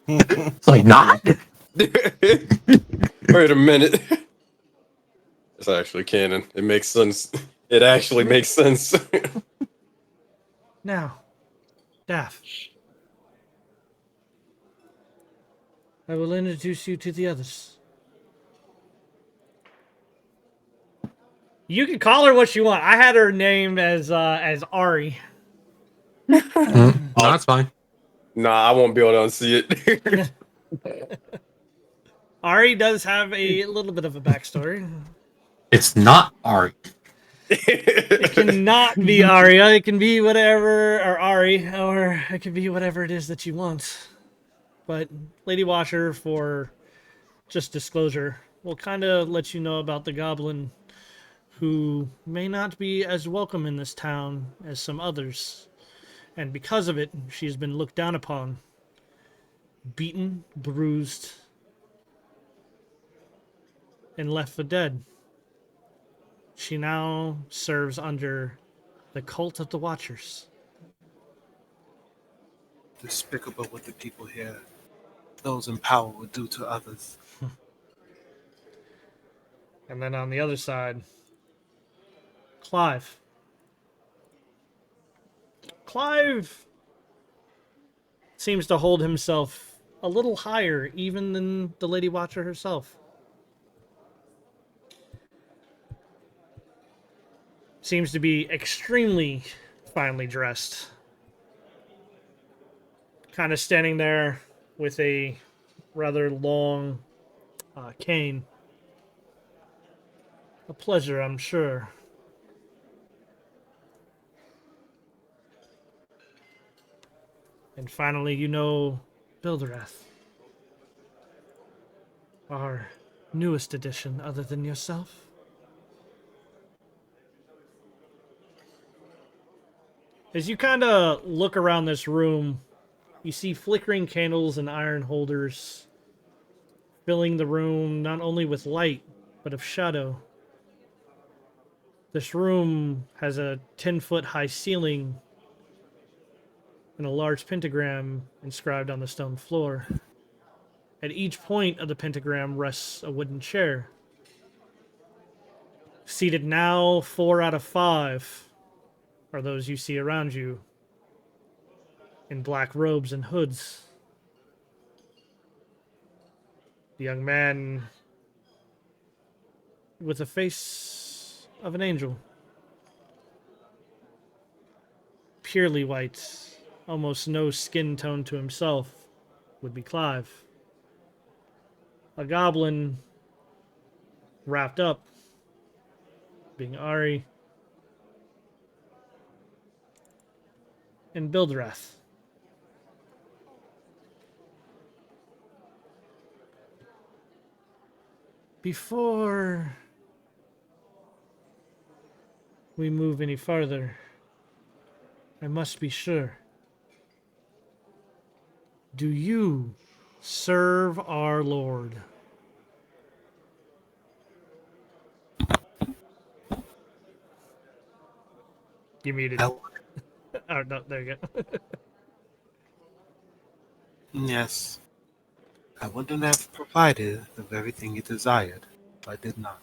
It's like, not? Wait a minute. It's actually canon. It makes sense. It actually makes sense. Now, Daff. I will introduce you to the others. You can call her what you want. I had her named as Ari. No, that's fine. Nah, I won't be able to unsee it. Ari does have a little bit of a backstory. It's not Ari. It cannot be Aria. It can be whatever, or Ari, or it can be whatever it is that you want. But Lady Watcher, for just disclosure, will kind of let you know about the goblin who may not be as welcome in this town as some others. And because of it, she has been looked down upon, beaten, bruised, and left for dead. She now serves under the cult of the Watchers. Despicable what the people here, those in power, would do to others. And then on the other side, Clive. Clive seems to hold himself a little higher even than the Lady Watcher herself. Seems to be extremely finely dressed. Kind of standing there with a rather long cane. A pleasure, I'm sure. And finally, you know Bildrath. Our newest addition, other than yourself. As you kind of look around this room, you see flickering candles and iron holders filling the room not only with light, but of shadow. This room has a 10-foot high ceiling and a large pentagram inscribed on the stone floor. At each point of the pentagram rests a wooden chair. Seated now, 4 out of 5 are those you see around you in black robes and hoods. The young man with the face of an angel. Purely white, almost no skin tone to himself, would be Clive. A goblin wrapped up, being Ari. And Bildrath. Before we move any farther, I must be sure. Do you serve our Lord? You muted. I- Oh, no, there you go. Yes. I wouldn't have provided the very thing you desired if I did not.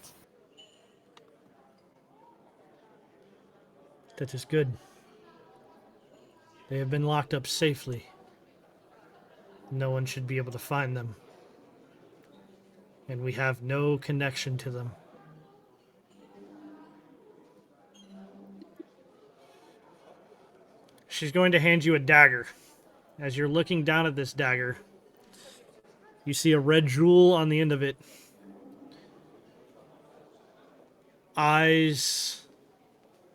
That is good. They have been locked up safely. No one should be able to find them. And we have no connection to them. She's going to hand you a dagger. As you're looking down at this dagger, you see a red jewel on the end of it. Eyes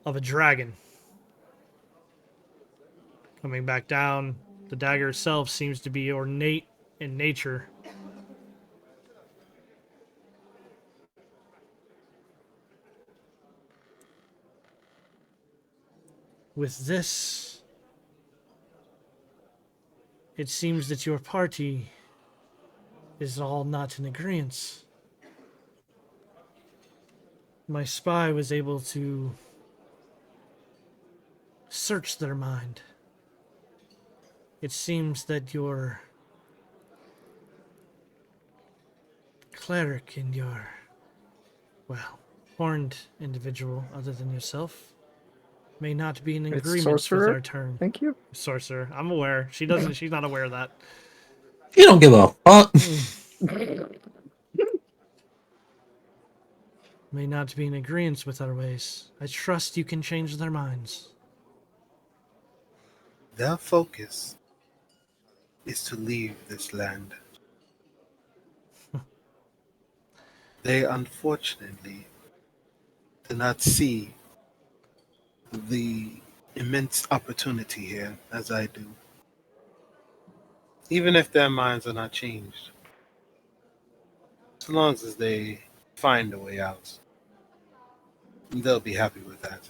of a dragon. Coming back down, the dagger itself seems to be ornate in nature. With this, it seems that your party is all not in agreement. My spy was able to search their mind. It seems that your cleric and your, well, horned individual other than yourself may not be in It's agreement with sorcerer. our term. Thank you. Sorcerer. I'm aware. She doesn't. She's not aware of that. You don't give a fuck. May not be in agreement with our ways. I trust you can change their minds. Their focus is to leave this land. They unfortunately do not see the immense opportunity here as I do. Even if their minds are not changed, as long as they find a way out, they'll be happy with that.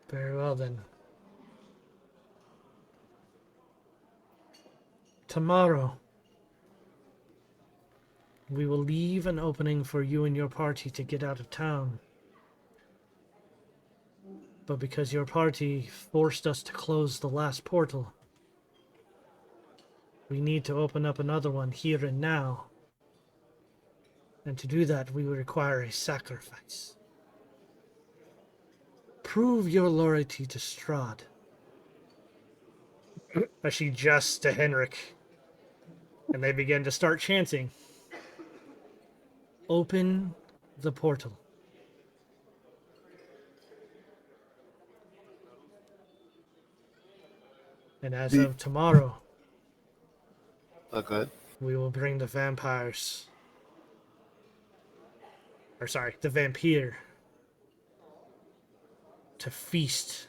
Very well then. Tomorrow, we will leave an opening for you and your party to get out of town. But because your party forced us to close the last portal, we need to open up another one here and now. And to do that, we will require a sacrifice. Prove your loyalty to Strahd. As she gests to Henrik, and they begin to start chanting. Open the portal. And as of tomorrow, Good. we will bring the vampires. Or sorry, the vampire. To feast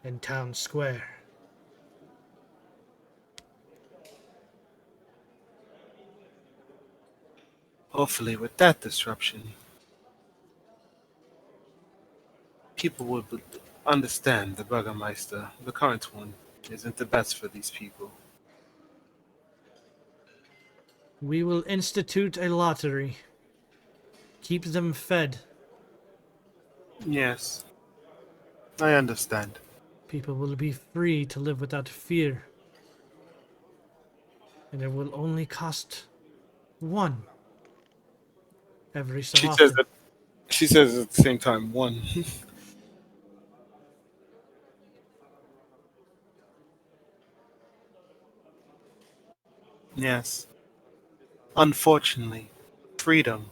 in town square. Hopefully, with that disruption, people would understand the Burgermeister, the current one, isn't the best for these people. We will institute a lottery. Keep them fed. Yes, I understand. People will be free to live without fear. And it will only cost one every so She often. says that. She says at the same time, one. Yes. Unfortunately, freedom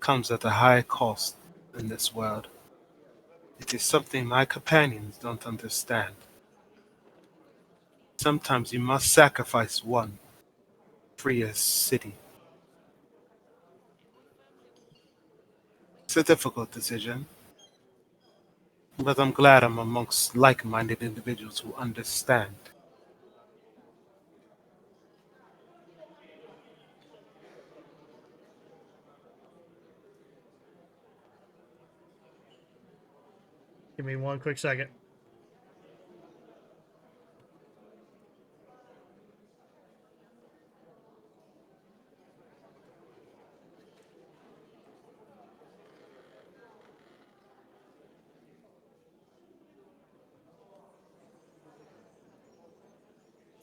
comes at a high cost in this world. It is something my companions don't understand. Sometimes you must sacrifice one to free a city. It's a difficult decision, but I'm glad I'm amongst like-minded individuals who understand. Give me one quick second.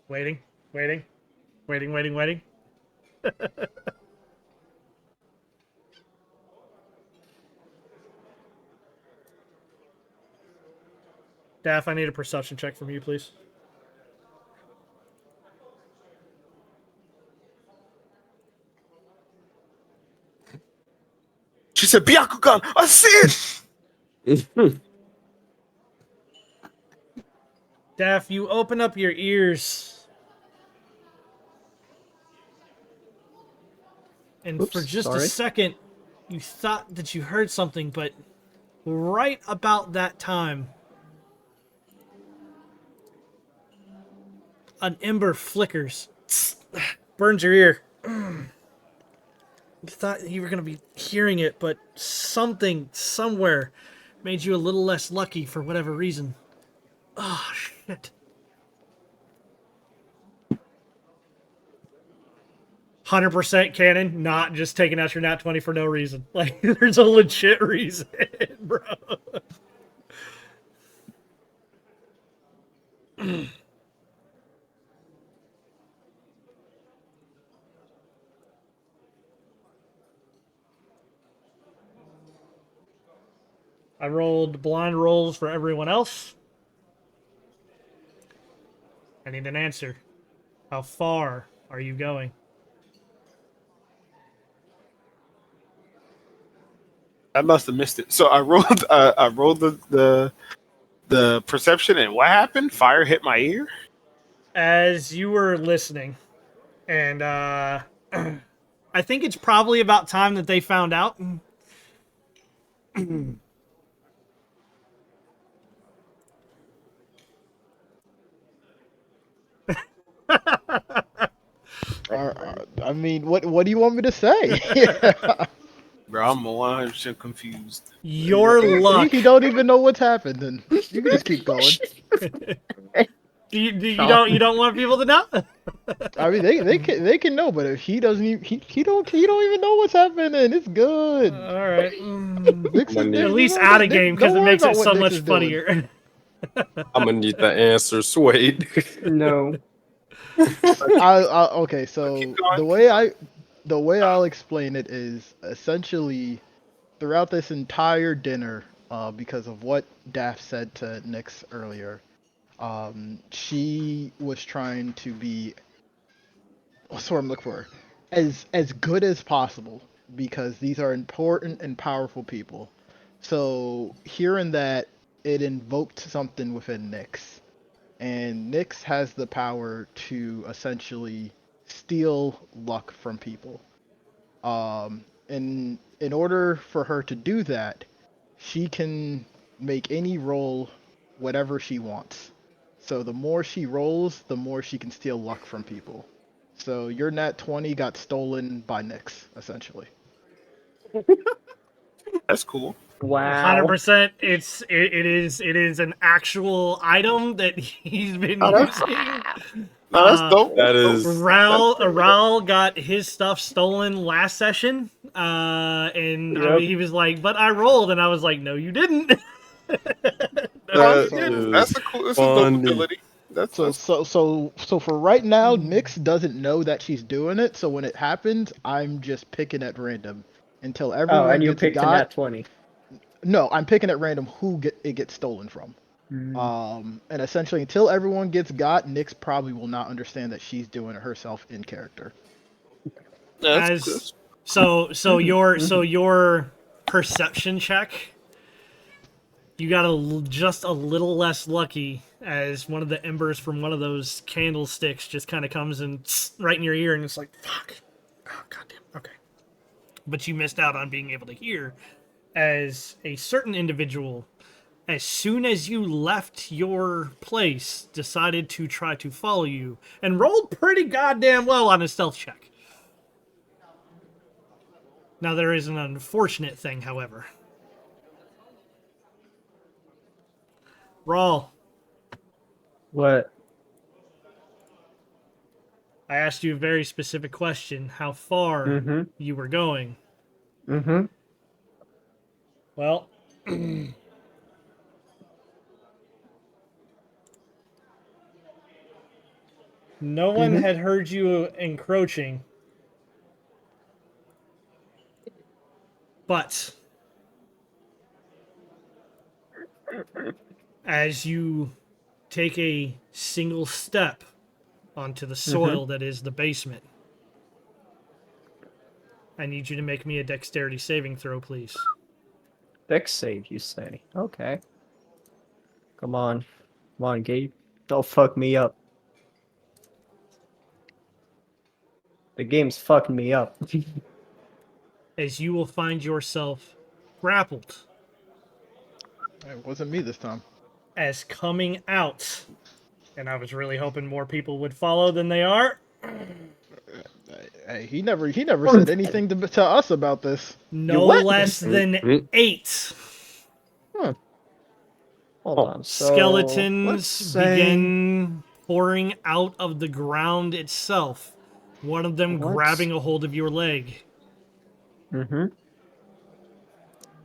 Waiting. Daff, I need a perception check from you, please. She said, Byakugan, I see it! Daff, you open up your ears. And Oops, for just sorry. a second, you thought that you heard something, but right about that time, an ember flickers, burns your ear. You thought you were going to be hearing it, but something, somewhere, made you a little less lucky for whatever reason. Oh, shit. 100% canon, not just taking out your nat 20 for no reason. Like, there's a legit reason, bro. I rolled blind rolls for everyone else. I need an answer. How far are you going? I must have missed it. So I rolled the perception, and what happened? Fire hit my ear? As you were listening, and I think it's probably about time that they found out. I mean, what do you want me to say? Bro, I'm 100% confused. Your luck. You don't even know what's happened, and you can just keep going. You don't want people to know? I mean, they can know, but if he doesn't, he don't even know what's happening. It's good. All right. At least out of game because it makes it so much funnier. I'm gonna need the answer, Swade. No. Okay, so the way I'll explain it is essentially throughout this entire dinner, because of what Daff said to Nyx earlier, she was trying to be what's the word I'm looking for? As good as possible because these are important and powerful people. So hearing that, it invoked something within Nyx. And Nyx has the power to essentially steal luck from people. And in order for her to do that, she can make any roll whatever she wants. So the more she rolls, the more she can steal luck from people. So your nat 20 got stolen by Nyx, essentially. That's cool. Wow. 100%. It is an actual item that he's been using. No, that's dope. That is Raul got his stuff stolen last session, and I mean, he was like, "But I rolled," and I was like, "No, you didn't." That's a cool. That's a dope ability. That's So for right now, Nyx doesn't know that she's doing it. So when it happens, I'm just picking at random until everyone. Oh, and you gets picked a nat 20. No, I'm picking at random who it gets stolen from. And essentially, until everyone gets got, Nyx probably will not understand that she's doing it herself in character. As Your perception check, you got just a little less lucky as one of the embers from one of those candlesticks just kind of comes and right in your ear, and it's like, fuck. Oh, goddamn. Okay. But you missed out on being able to hear as a certain individual, as soon as you left your place, decided to try to follow you and rolled pretty goddamn well on a stealth check. Now, there is an unfortunate thing, however. Rawl. What? I asked you a very specific question, how far you were going. Mm-hmm. Well, no one had heard you encroaching. But as you take a single step onto the soil that is the basement, I need you to make me a dexterity saving throw, please. Dex save, you say? Okay. Come on. Come on, Gabe. Don't fuck me up. The game's fucking me up. As you will find yourself grappled. It wasn't me this time. As coming out, and I was really hoping more people would follow than they are. Hey, he never said anything to us about this. No less than 8 Hold on. So, skeletons begin pouring out of the ground itself. One of them grabbing a hold of your leg. Well,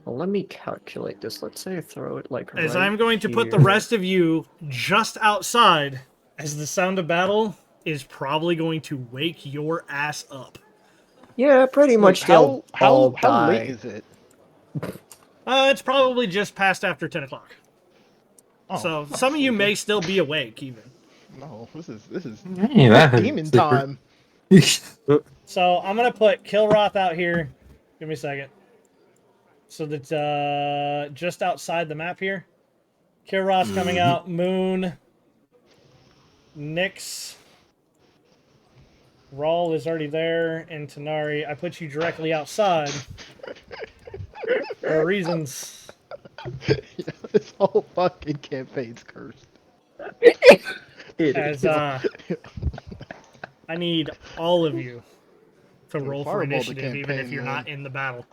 let me calculate this. Let's say I throw it like As right I'm going to put the here. rest of you just outside, as the sound of battle is probably going to wake your ass up. Yeah, pretty much. How die. late is it? It's probably just past after 10 o'clock. Oh, So some of you may still be awake, even. No, this is Hey, that demon super- time. So I'm gonna put Kilroth out here. Give me a second. So that's just outside the map here. Kilroth's coming out. Moon. Nyx. Rawl is already there, and Tanari. I put you directly outside for reasons. This whole fucking campaign's cursed. As I need all of you to roll for Fireball the initiative, even if campaign, you're man. not in the battle.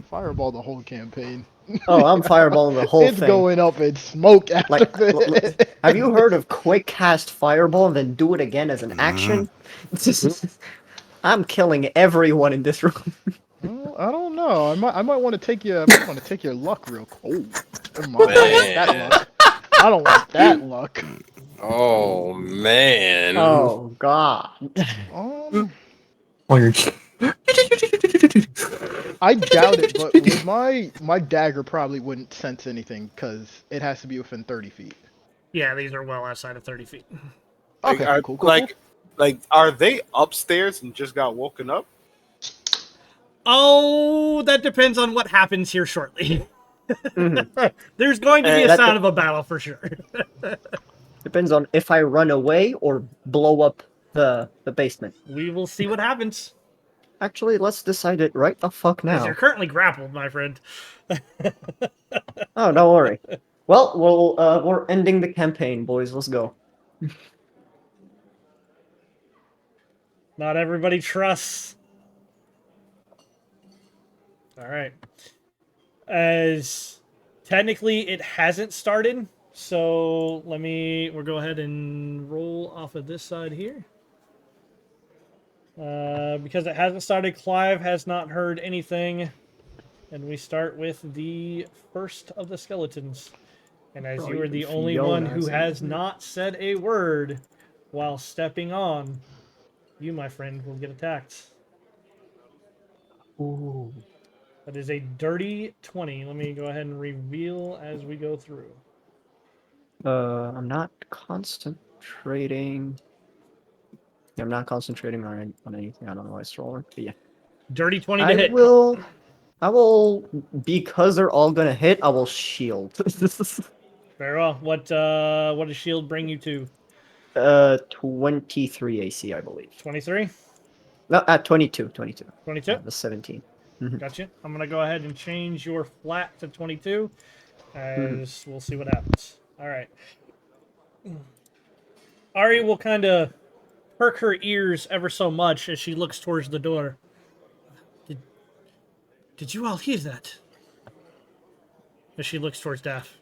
Fireball the whole campaign. Oh, I'm fireballing the whole It's thing. going up in smoke after Like, this. have you heard of quick cast fireball and then do it again as an action? I'm killing everyone in this room. Well, I don't know. I might want to take you. I might want to take your luck real quick. Oh, never mind. I don't want that luck. I don't want that luck. Oh man. Oh god. Oh, you're. I doubt it, but with my dagger probably wouldn't sense anything because it has to be within 30 feet. Yeah, these are well outside of 30 feet. Like, Okay, are, cool, cool, like, are they upstairs and just got woken up? Oh, that depends on what happens here shortly. There's going to be a That sound of a battle for sure. Depends on if I run away or blow up the basement. We will see what happens. Actually, let's decide it right the fuck Because now. you're currently grappled, my friend. Oh, don't worry. Well, we're ending the campaign, boys. Let's go. Not everybody trusts. All right. As technically it hasn't started, so we'll go ahead and roll off of this side here. Because it hasn't started, Clive has not heard anything. And we start with the first of the skeletons. And as you are the only one who has not said a word while stepping on, you, my friend, will get attacked. Ooh. That is a dirty 20. Let me go ahead and reveal as we go through. I'm not concentrating. Yeah, I'm not concentrating on anything. I don't know why it's rolling. But yeah. Dirty 20 to I hit. will, because they're all gonna hit, I will shield. Very well. What does shield bring you to? 23 AC, I believe. 23? No, at 22. 22. 22? The 17. Gotcha. I'm going to go ahead and change your flat to 22, as we'll see what happens. All right. Ari will kind of perk her ears ever so much as she looks towards the door. Did you all hear that? As she looks towards Daff.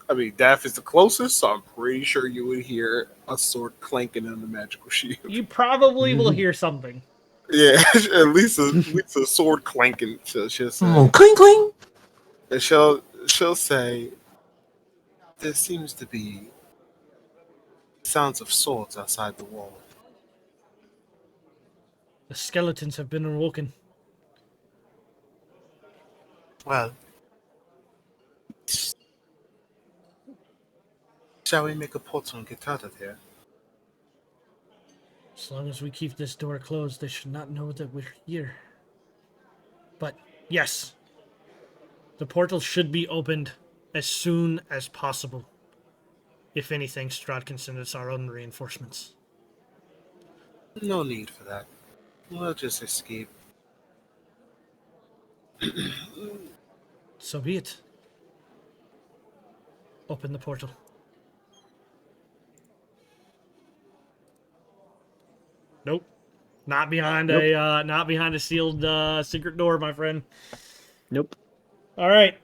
I mean, Daff is the closest, so I'm pretty sure you would hear a sword clanking in the magical shield. You probably will hear something. Yeah, at least a sword clanking. She'll say, cling cling. and she'll say, "There seems to be sounds of swords outside the wall." The skeletons have been awoken. Well, shall we make a portal and get out of here? As long as we keep this door closed, they should not know that we're here. But, yes. The portal should be opened as soon as possible. If anything, Strahd can send us our own reinforcements. No need for that. We'll just escape. So be it. Open the portal. Nope. Not behind a sealed secret door, my friend. Nope. All right.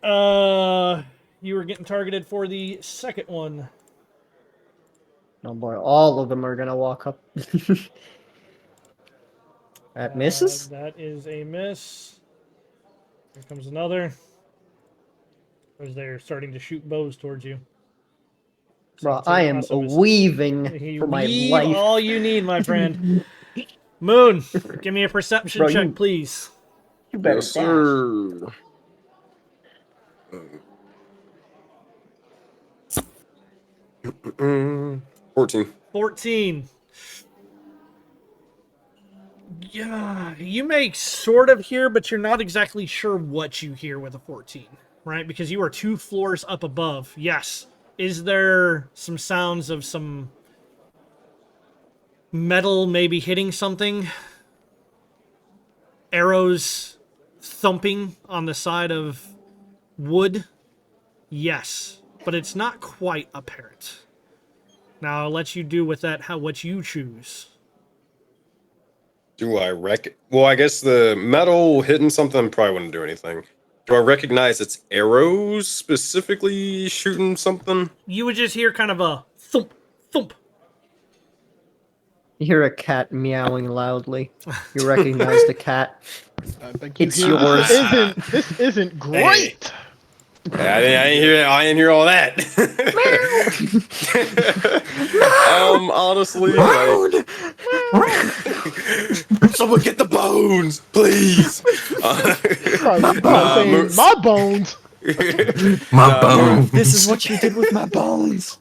You were getting targeted for the second one. No boy, all of them are gonna walk up. That misses? That is a miss. Here comes another. As they're starting to shoot bows towards you. Bro, I am weaving for my life. All you need, my friend. Moon, give me a perception Bro, check, please. You better Yes, sir. 14. 14. Yeah, you may sort of hear, but you're not exactly sure what you hear with a 14, right? Because you are 2 floors up above. Yes. Is there some sounds of some metal maybe hitting something? Arrows thumping on the side of wood? Yes, but it's not quite apparent. Now, I'll let you do with that what you choose. Do I Well, I guess the metal hitting something probably wouldn't do anything. Do I recognize it's arrows specifically shooting something? You would just hear kind of a thump, thump. You hear a cat meowing loudly. You recognize the cat. I think you It's hear, yours. This isn't great. I didn't hear all that. Honestly, someone get the bones, please. My bones. My bones. This is what you did with my bones.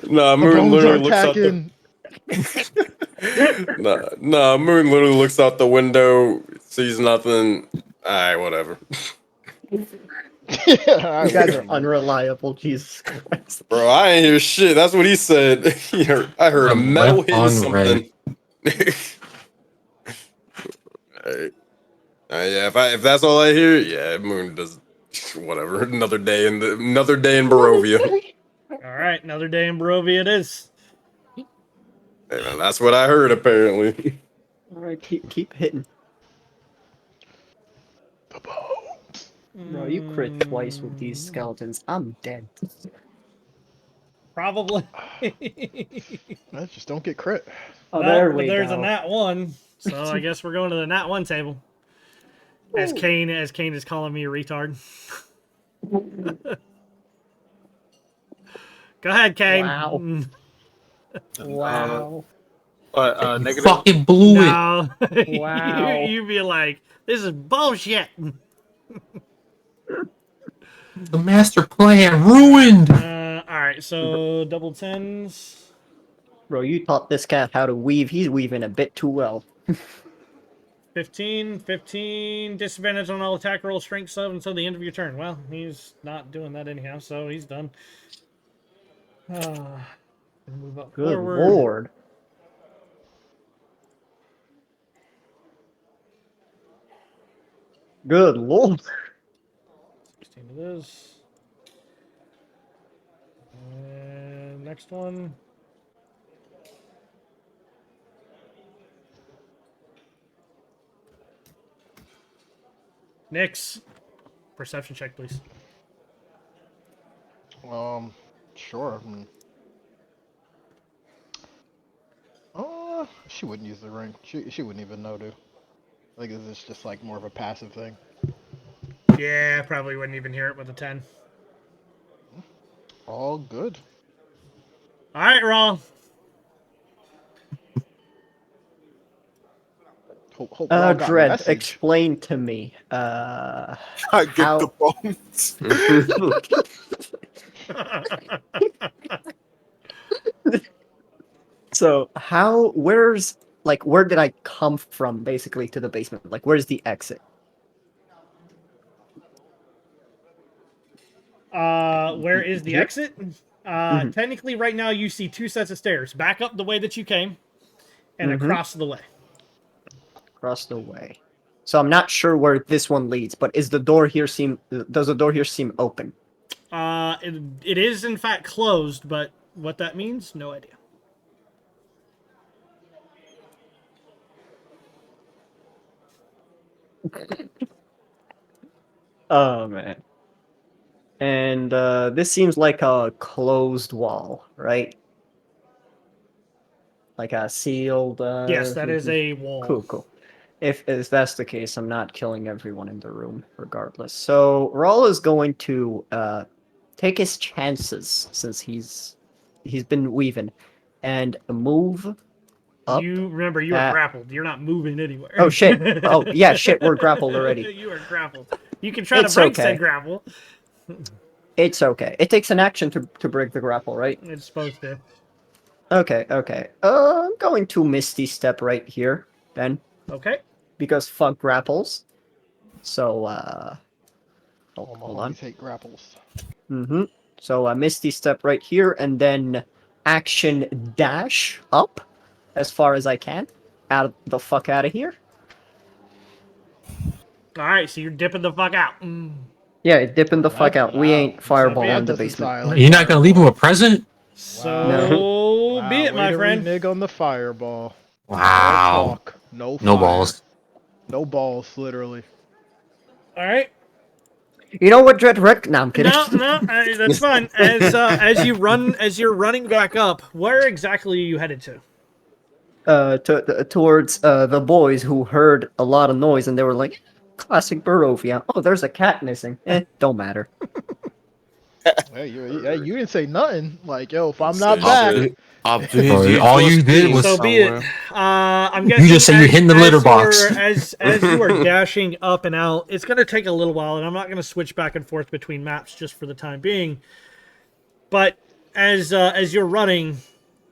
Moon bones literally are looks out attacking. Moon literally looks out the window, sees nothing. Alright, whatever. You guys are unreliable, Jesus Christ. Bro, I ain't hear shit. That's what he said. I heard a metal hitting on something. Yeah, if that's all I hear, yeah, Moon does whatever. Another day in Barovia. All right, another day in Barovia it is. Hey, man, that's what I heard apparently. All right, keep hitting. The bones. Bro, you crit twice with these skeletons. I'm dead. Probably. Just don't get crit. Oh, Well, there but we there's go. a nat 1, so I guess we're going to the nat 1 table. As Kane is calling me a retard. Go ahead, Kane. Wow. Wow. Negative. Fucking blew it. No. Wow. you be like, this is bullshit. The master plan ruined. All right, so double 10s. Bro, you taught this cat how to weave. He's weaving a bit too well. 15, disadvantage on all attack roll, strength sub until the end of your turn. Well, he's not doing that anyhow, so he's done. Move up Good forward. lord. Good lord. 16 to this. And next one. Nyx. Perception check, please. Sure. She wouldn't use the ring. She wouldn't even know to. I think this is just like more of a passive thing. Yeah, probably wouldn't even hear it with a 10. All good. All right, Raw. Hope Raw got Dredd, message. explain to me. I get How- the bones. So where did I come from basically to the basement? Like, where's the exit? Where is the Here? exit? Technically, right now you see 2 sets of stairs. Back up the way that you came, and across the way. Across the way. So I'm not sure where this one leads, but does the door here seem open? It is in fact closed, but what that means, no idea. Oh man. And this seems like a closed wall, right? Like a sealed. Yes, that is a wall. Cool. If that's the case, I'm not killing everyone in the room, regardless. So Raul is going to take his chances since he's been weaving, and move up. You remember you are grappled. You're not moving anywhere. Oh shit! Oh yeah, shit. We're grappled already. You are grappled. You can try It's to break okay. said grapple. It's okay. It takes an action to break the grapple, right? It's supposed to. Okay. I'm going to Misty Step right here, then. Okay. Because fuck grapples. So, Hold on. Take grapples. So, Misty Step right here, and then action dash up as far as I can. The fuck out of here. All right, so you're dipping the fuck out. Yeah, dipping the fuck out. We ain't fireball in the doesn't basement. silence You're not gonna leave him a present? So be it, my way to friend. renege on the fireball. Wow. No talk, no No fire. balls. No balls, literally. All right. You know what, Dread Rick? No, I'm kidding. No, that's fine. As you're running back up, where exactly are you headed to? Towards the boys who heard a lot of noise and they were like, classic Barovia. Oh, there's a cat missing. Don't matter. Hey, you didn't say nothing. Like, yo, if I'm not back, Up to his All usual you did was- So be it. somewhere. I'm guessing just say you're hitting the litter box. As you are dashing up and out, it's going to take a little while, and I'm not going to switch back and forth between maps just for the time being. But as you're running,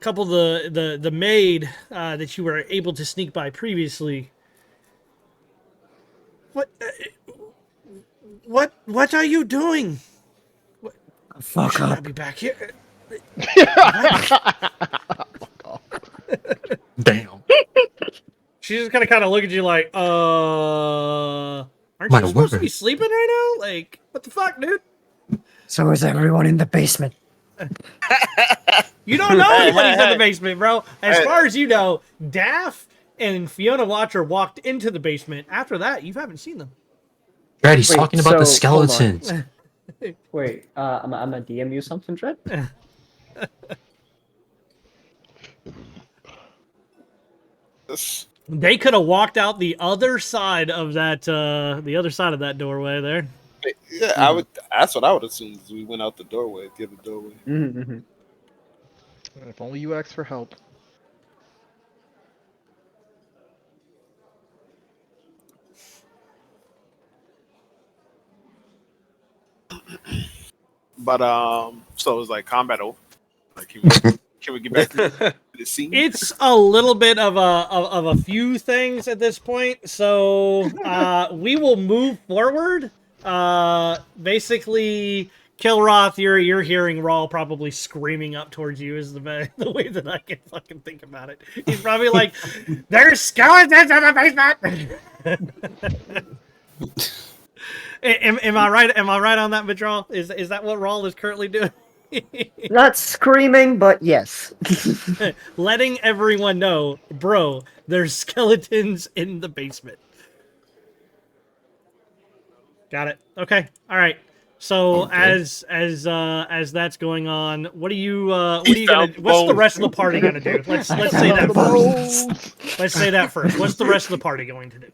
a couple of the maid that you were able to sneak by previously. What are you doing? Fuck Should I up. be back here? Damn. She's just gonna kind of look at you like, aren't My you supposed to word. be sleeping right now? Like, what the fuck, dude? So is everyone in the basement? You don't know Hey, anybody's hey, in the hey. basement, bro. As Hey. far as you know, Daff and Fiona Watcher walked into the basement. After that, you haven't seen them. Brad, he's Wait, talking about the so, hold on. skeletons. Wait, I'm gonna DM you something, Dread? They could have walked out the other side of that doorway there. Yeah, I would. That's what I would assume. Is we went out the doorway, the other doorway. Mm-hmm. if only you asked for help. But so it was like combat over. Like he was, Can we get back to the scene? It's a little bit of a few things at this point, so we will move forward. Basically, Kilroth, you're hearing Rawl probably screaming up towards you is the way that I can fucking think about it. He's probably like, "There's skeletons in the basement." Am I right? Am I right on that, Madral? Is that what Rawl is currently doing? Not screaming, but yes. Letting everyone know, bro, there's skeletons in the basement. Got it. Okay. All right. So as that's going on, what are you what's the rest of the party gonna do? Let's say that first. Let's say that first. What's the rest of the party going to do?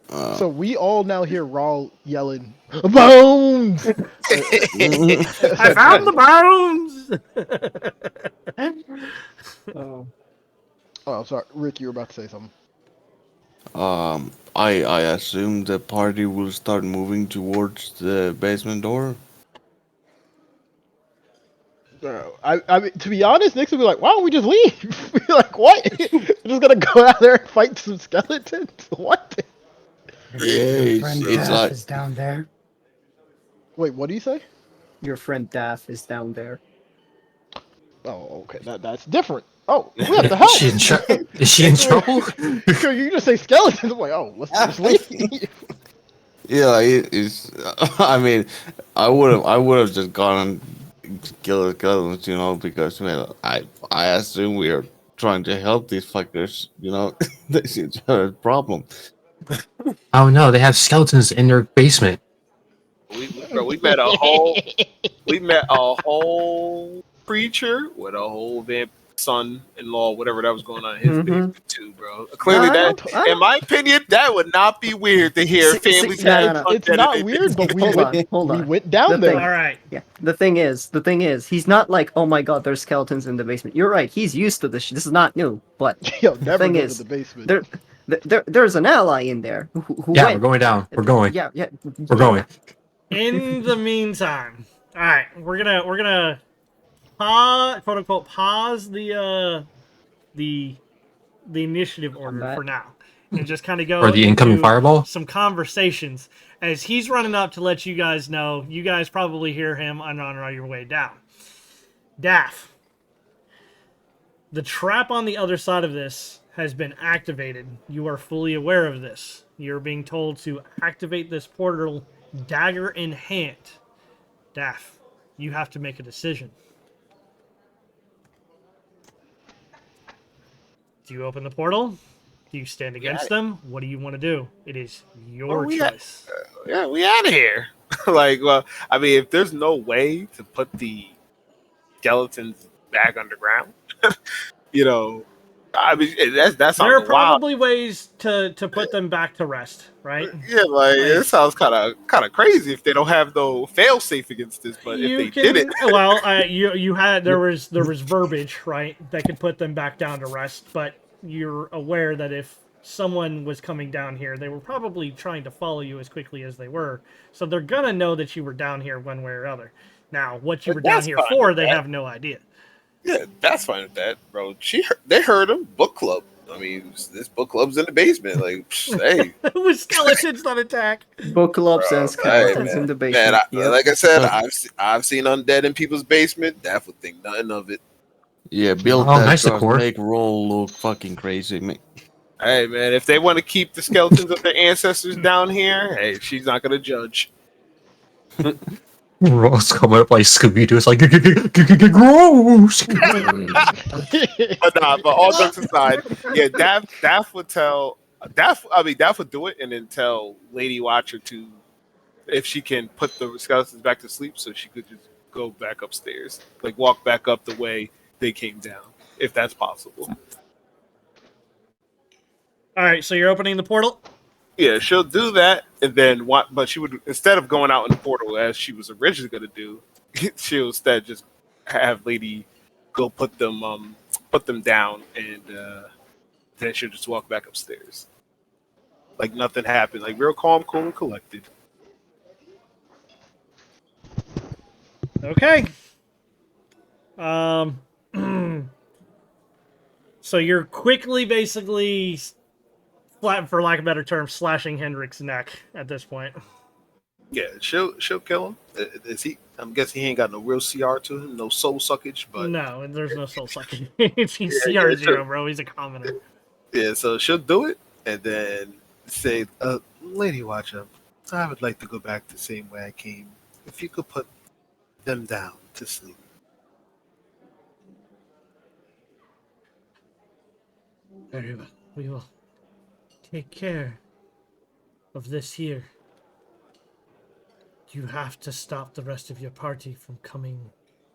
So we all now hear Rawl yelling, "Bones!" I found the bones. Oh, sorry, Rick, you were about to say something. I assume the party will start moving towards the basement door. I mean, to be honest, Nix would be like, "Why don't we just leave?" We're like, "What? We're just gonna go out there and fight some skeletons? What?" Yeah, Friend it's Daff like is down there. Wait, what do you say? Your friend Daff is down there. Oh, okay, that's different. Oh, we have to help. Is she in trouble? So you just say skeletons. I'm like, oh, let's just leave. yeah, it's. I mean, I would have just gone and killed the skeletons, you know, because man, I assume we are trying to help these fuckers, you know. This is a problem. Oh no, they have skeletons in their basement. We met a whole preacher with a whole vamp son-in-law, whatever that was going on in his basement too, bro. Clearly, in my opinion, that would not be weird to hear families have. It's not weird, but we went down there. All right. Yeah. The thing is, he's not like, oh my god, there's skeletons in the basement. You're right. He's used to this. This is not new. But Yo, the never thing go is, to the basement. there's an ally in there who Yeah, went. we're going down. We're going. Yeah. We're going. In the meantime, all right, we're gonna quote unquote pause the initiative order for now, and just kind of go Or the incoming into fireball? some conversations as he's running up to let you guys know. You guys probably hear him on your way down. Daff, the trap on the other side of this has been activated. You are fully aware of this. You're being told to activate this portal, dagger in hand. Daff, you have to make a decision. Do you open the portal? Do you stand against them? What do you want to do? It is your choice. Yeah, we out of here. Like, well, I mean, if there's no way to put the skeletons back underground, you know, I mean, that's there are probably ways to put them back to rest, right? Yeah, like it sounds kind of crazy if they don't have no fail safe against this. But if they did it, well, you had there was verbiage, right, that could put them back down to rest. But you're aware that if someone was coming down here, they were probably trying to follow you as quickly as they were, so they're gonna know that you were down here one way or other. Now, what you were down here for, they have no idea. Yeah, that's fine with that, bro. They heard him. Book club. I mean, this book club's in the basement. Like, hey, with skeletons on attack. Book clubs and skeletons in the basement. Man, like I said, I've seen undead in people's basement. Daff would think nothing of it. Yeah, build that nice decor. Make Roll look fucking crazy, man. Hey, man, if they want to keep the skeletons of their ancestors down here, hey, she's not gonna judge. Ross coming up like Scooby-Doo. It's like, gross. But all jokes aside, yeah, Daff would tell Daff would do it and then tell Lady Watcher to, if she can put the skeletons back to sleep, so she could just go back upstairs, like walk back up the way they came down, if that's possible. All right, so you're opening the portal. Yeah, she'll do that, and then what? But she would, instead of going out in the portal as she was originally going to do, she'll instead just have Lady go put them down, and then she'll just walk back upstairs, like nothing happened, like real calm, cool, and collected. Okay. So you're quickly, basically, for lack of a better term, slashing Hendrick's neck at this point. Yeah, she'll kill him. Is he? I'm guessing he ain't got no real CR to him, no soul suckage. But no, and there's no soul sucking. He's Yeah, CR0, bro. He's a commoner. yeah, so she'll do it and then say, "Lady Watcher, I would like to go back the same way I came. If you could put them down to sleep." Very well. We will take care of this here. You have to stop the rest of your party from coming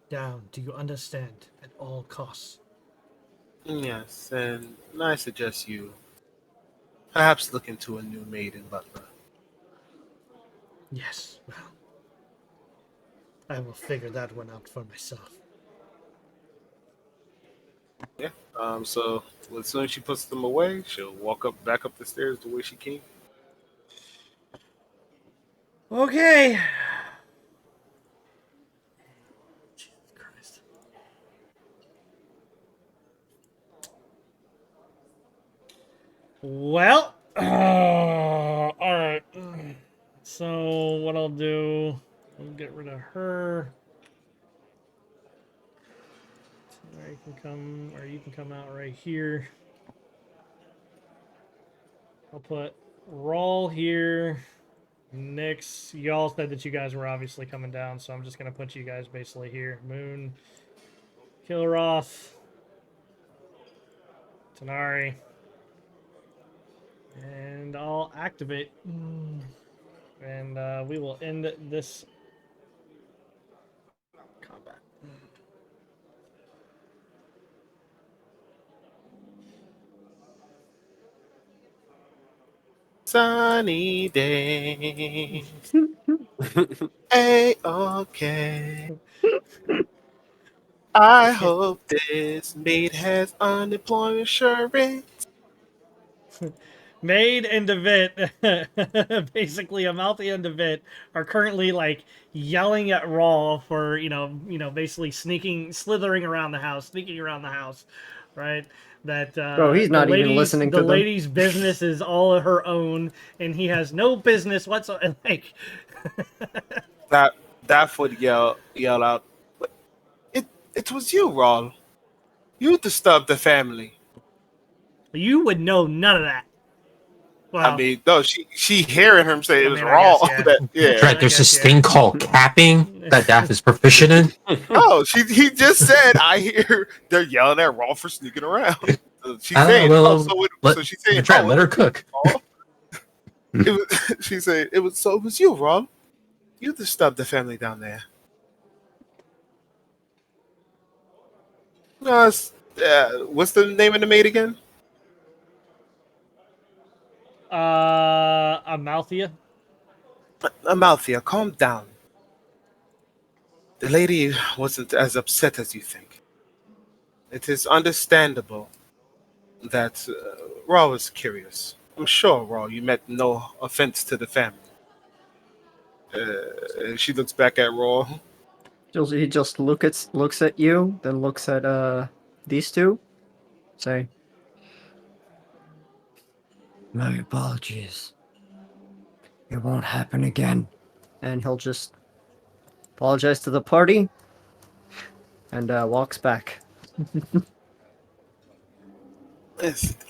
down. Do you understand? At all costs. Yes, and I suggest you perhaps look into a new maid in Butler. Yes, well, I will figure that one out for myself. Yeah. So as soon as she puts them away, she'll walk back up the stairs the way she came. Okay. Jesus Christ. Well, all right. So what I'll do, I'll get rid of her. You can come, or you can come out right here. I'll put Rawl here. Nyx, y'all said that you guys were obviously coming down, so I'm just going to put you guys basically here. Moon, Kilroth, Tanari, and I'll activate. And we will end this combat. Sunny day. Hey, okay. I hope this maid has unemployment insurance. Maid and Devit, basically Amalthea and Devit, are currently like yelling at Raw for basically slithering around the house, sneaking around the house, right? That Bro, he's not even listening to the them. lady's business is all her own, and he has no business whatsoever. Like That would yell out. It was you, Rawl. You disturbed the family. you would know none of that. Well, I mean, no, she hearing him say it was I Rawl. guess, yeah. Yeah. Right, there's this thing called capping that Daff is proficient in. Oh, he just said I hear they're yelling at Rawl for sneaking around. So she's saying, so she's saying, let her cook. She said it was you, Rawl. You disturbed the family down there. What's the name of the maid again? Amalthea. Amalthea, calm down. The lady wasn't as upset as you think. It is understandable that Raw was curious. I'm sure, Raw, you meant no offense to the family. She looks back at Raw. He just looks at you, then looks at these two. Say, My apologies. It won't happen again. and he'll just apologize to the party and walks back.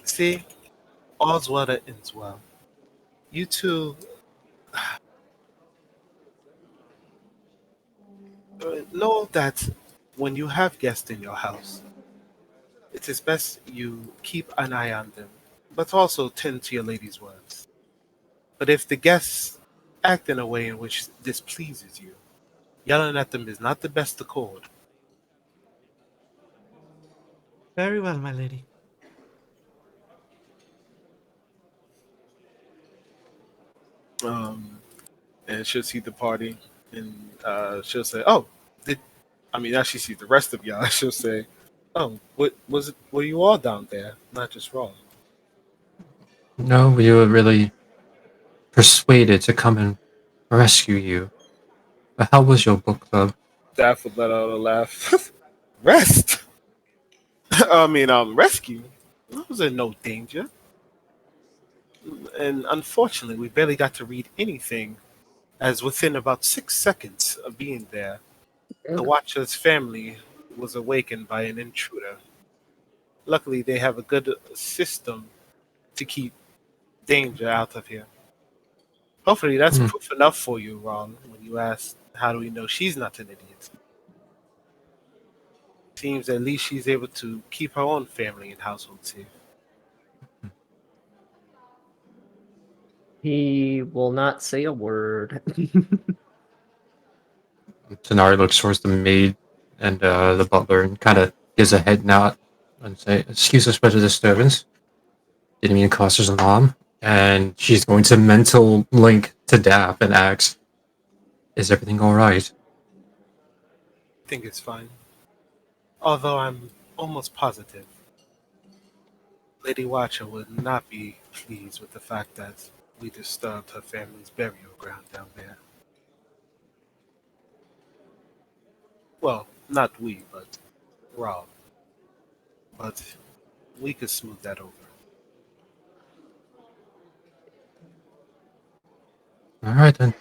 See, all's well that ends well. You two know that when you have guests in your house, it is best you keep an eye on them, but also tend to your lady's words. But if the guests act in a way in which displeases you, yelling at them is not the best accord. Very well, my lady. And she'll see the party, and she'll say, "Oh, now she sees the rest of y'all." She'll say, "Oh, what was it? Were you all down there? Not just Raw?" No, we were really persuaded to come and rescue you. But how was your book club? Daff would let out a laugh. Rest. rescue. I was in no danger. And unfortunately, we barely got to read anything, as within about 6 seconds of being there, the Watcher's family was awakened by an intruder. Luckily, they have a good system to keep danger out of here. Hopefully, that's proof enough for you, Ron, when you ask, how do we know she's not an idiot? Seems at least she's able to keep her own family and household safe. He will not say a word. Tenari looks towards the maid and the butler and kind of gives a head nod and say, "Excuse us for the disturbance. Didn't mean to cause us alarm." And she's going to mental link to Daff and ask, "Is everything all right?" I think it's fine. Although I'm almost positive Lady Watcher would not be pleased with the fact that we disturbed her family's burial ground down there. Well, not we, but Rob. But we could smooth that over. All right then.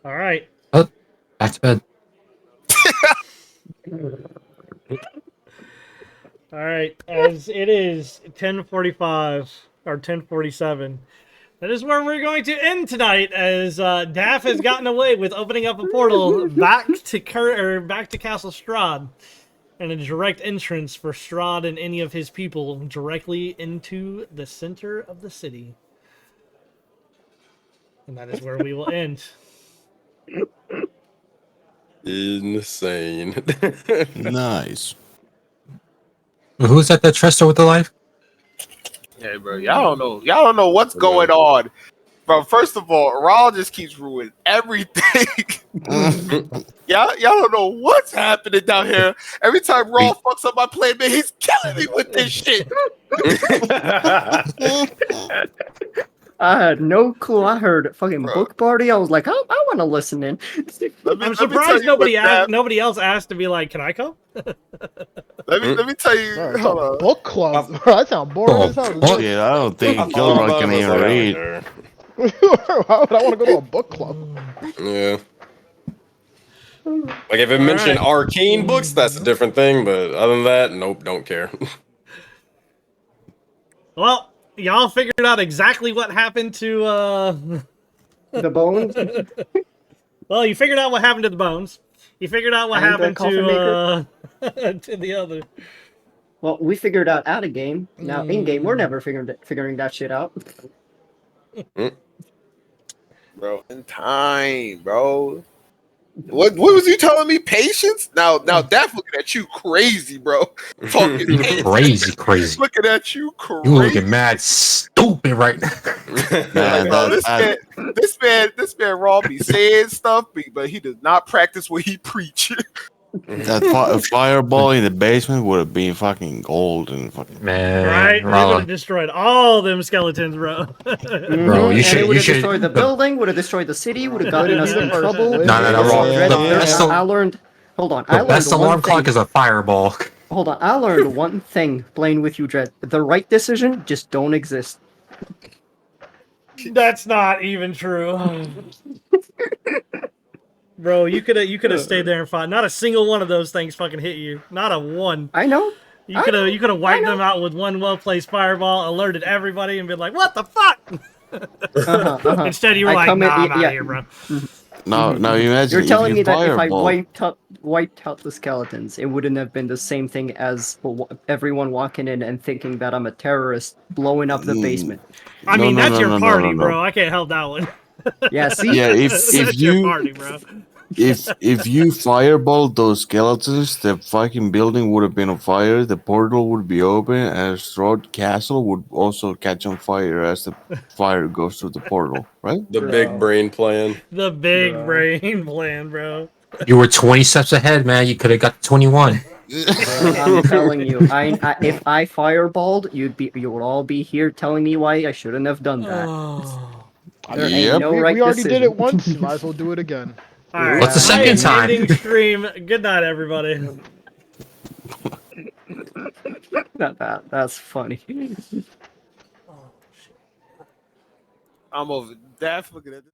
All right. Oh, back to bed. All right, as it is 10:45 or 10:47, that is where we're going to end tonight. As Daff has gotten away with opening up a portal back to Castle Strahd, and a direct entrance for Strahd and any of his people directly into the center of the city. And that is where we will end. Insane. Nice. Who's at that Trester with the life? Hey, bro, y'all don't know what's going on. Bro, first of all, Raul just keeps ruining everything. y'all don't know what's happening down here. Every time Raul fucks up my play, man, he's killing me with this shit. I had no clue. I heard fucking book party. I was like, oh, I want to listen in. I'm surprised nobody else asked to be like, can I come? Let me tell you. Right, Hold on. book club. Bro, that sounds boring as hell. Shit, I don't think Gilroy can even read. Why would I want to go to a book club? Yeah. Like if it mentioned arcane books, that's a different thing. But other than that, nope, don't care. Well, y'all figured out exactly what happened to the bones. Well, you figured out what happened to the bones. You figured out what And the happened coffin to to the other. Well, we figured out a game. Now in game, we're never figuring that shit out. Bro, in time, bro. What was you telling me? Patience? Now Daff looking at you crazy, bro. Fucking crazy. Looking at you crazy. You looking mad stupid right now. Man, Bro, this man Raw be saying stuff, but he does not practice what he preach. That fireball in the basement would have been fucking gold and fucking man. Right? They would have destroyed all them skeletons, bro. Bro, you should Destroyed the building. Would have destroyed the city. Would have gotten us in trouble. No, wrong. I learned. Hold on. The best alarm clock is a fireball. Hold on. I learned one thing playing with you, Dread. The right decision just don't exist. That's not even true. Bro, you could have stayed there and fought. Not a single one of those things fucking hit you. Not a one. I know. You could have wiped them out with one well placed fireball, alerted everybody, and been like, "What the fuck?" Instead, you were like, "Nah, I'm out of here, bro." Now imagine. You're telling me that if I fireball- wiped out the skeletons, it wouldn't have been the same thing as everyone walking in and thinking that I'm a terrorist blowing up the basement. I mean, that's your party, bro. I can't help that one. Yeah, see? Yeah, That's if your you party, bro. if you fireball those skeletons, the fucking building would have been on fire. The portal would be open, and Strahd Castle would also catch on fire as the fire goes through the portal. Right? The big brain plan. The big brain plan, bro. You were 20 steps ahead, man. You could have got 21. I'm telling you, if I fireballed, you would all be here telling me why I shouldn't have done that. There ain't no right we already decision. did it once. Might as well do it again. All right. What's the I second am time? ending stream. Good night, everybody. That's funny. I'm over. Daft looking at this.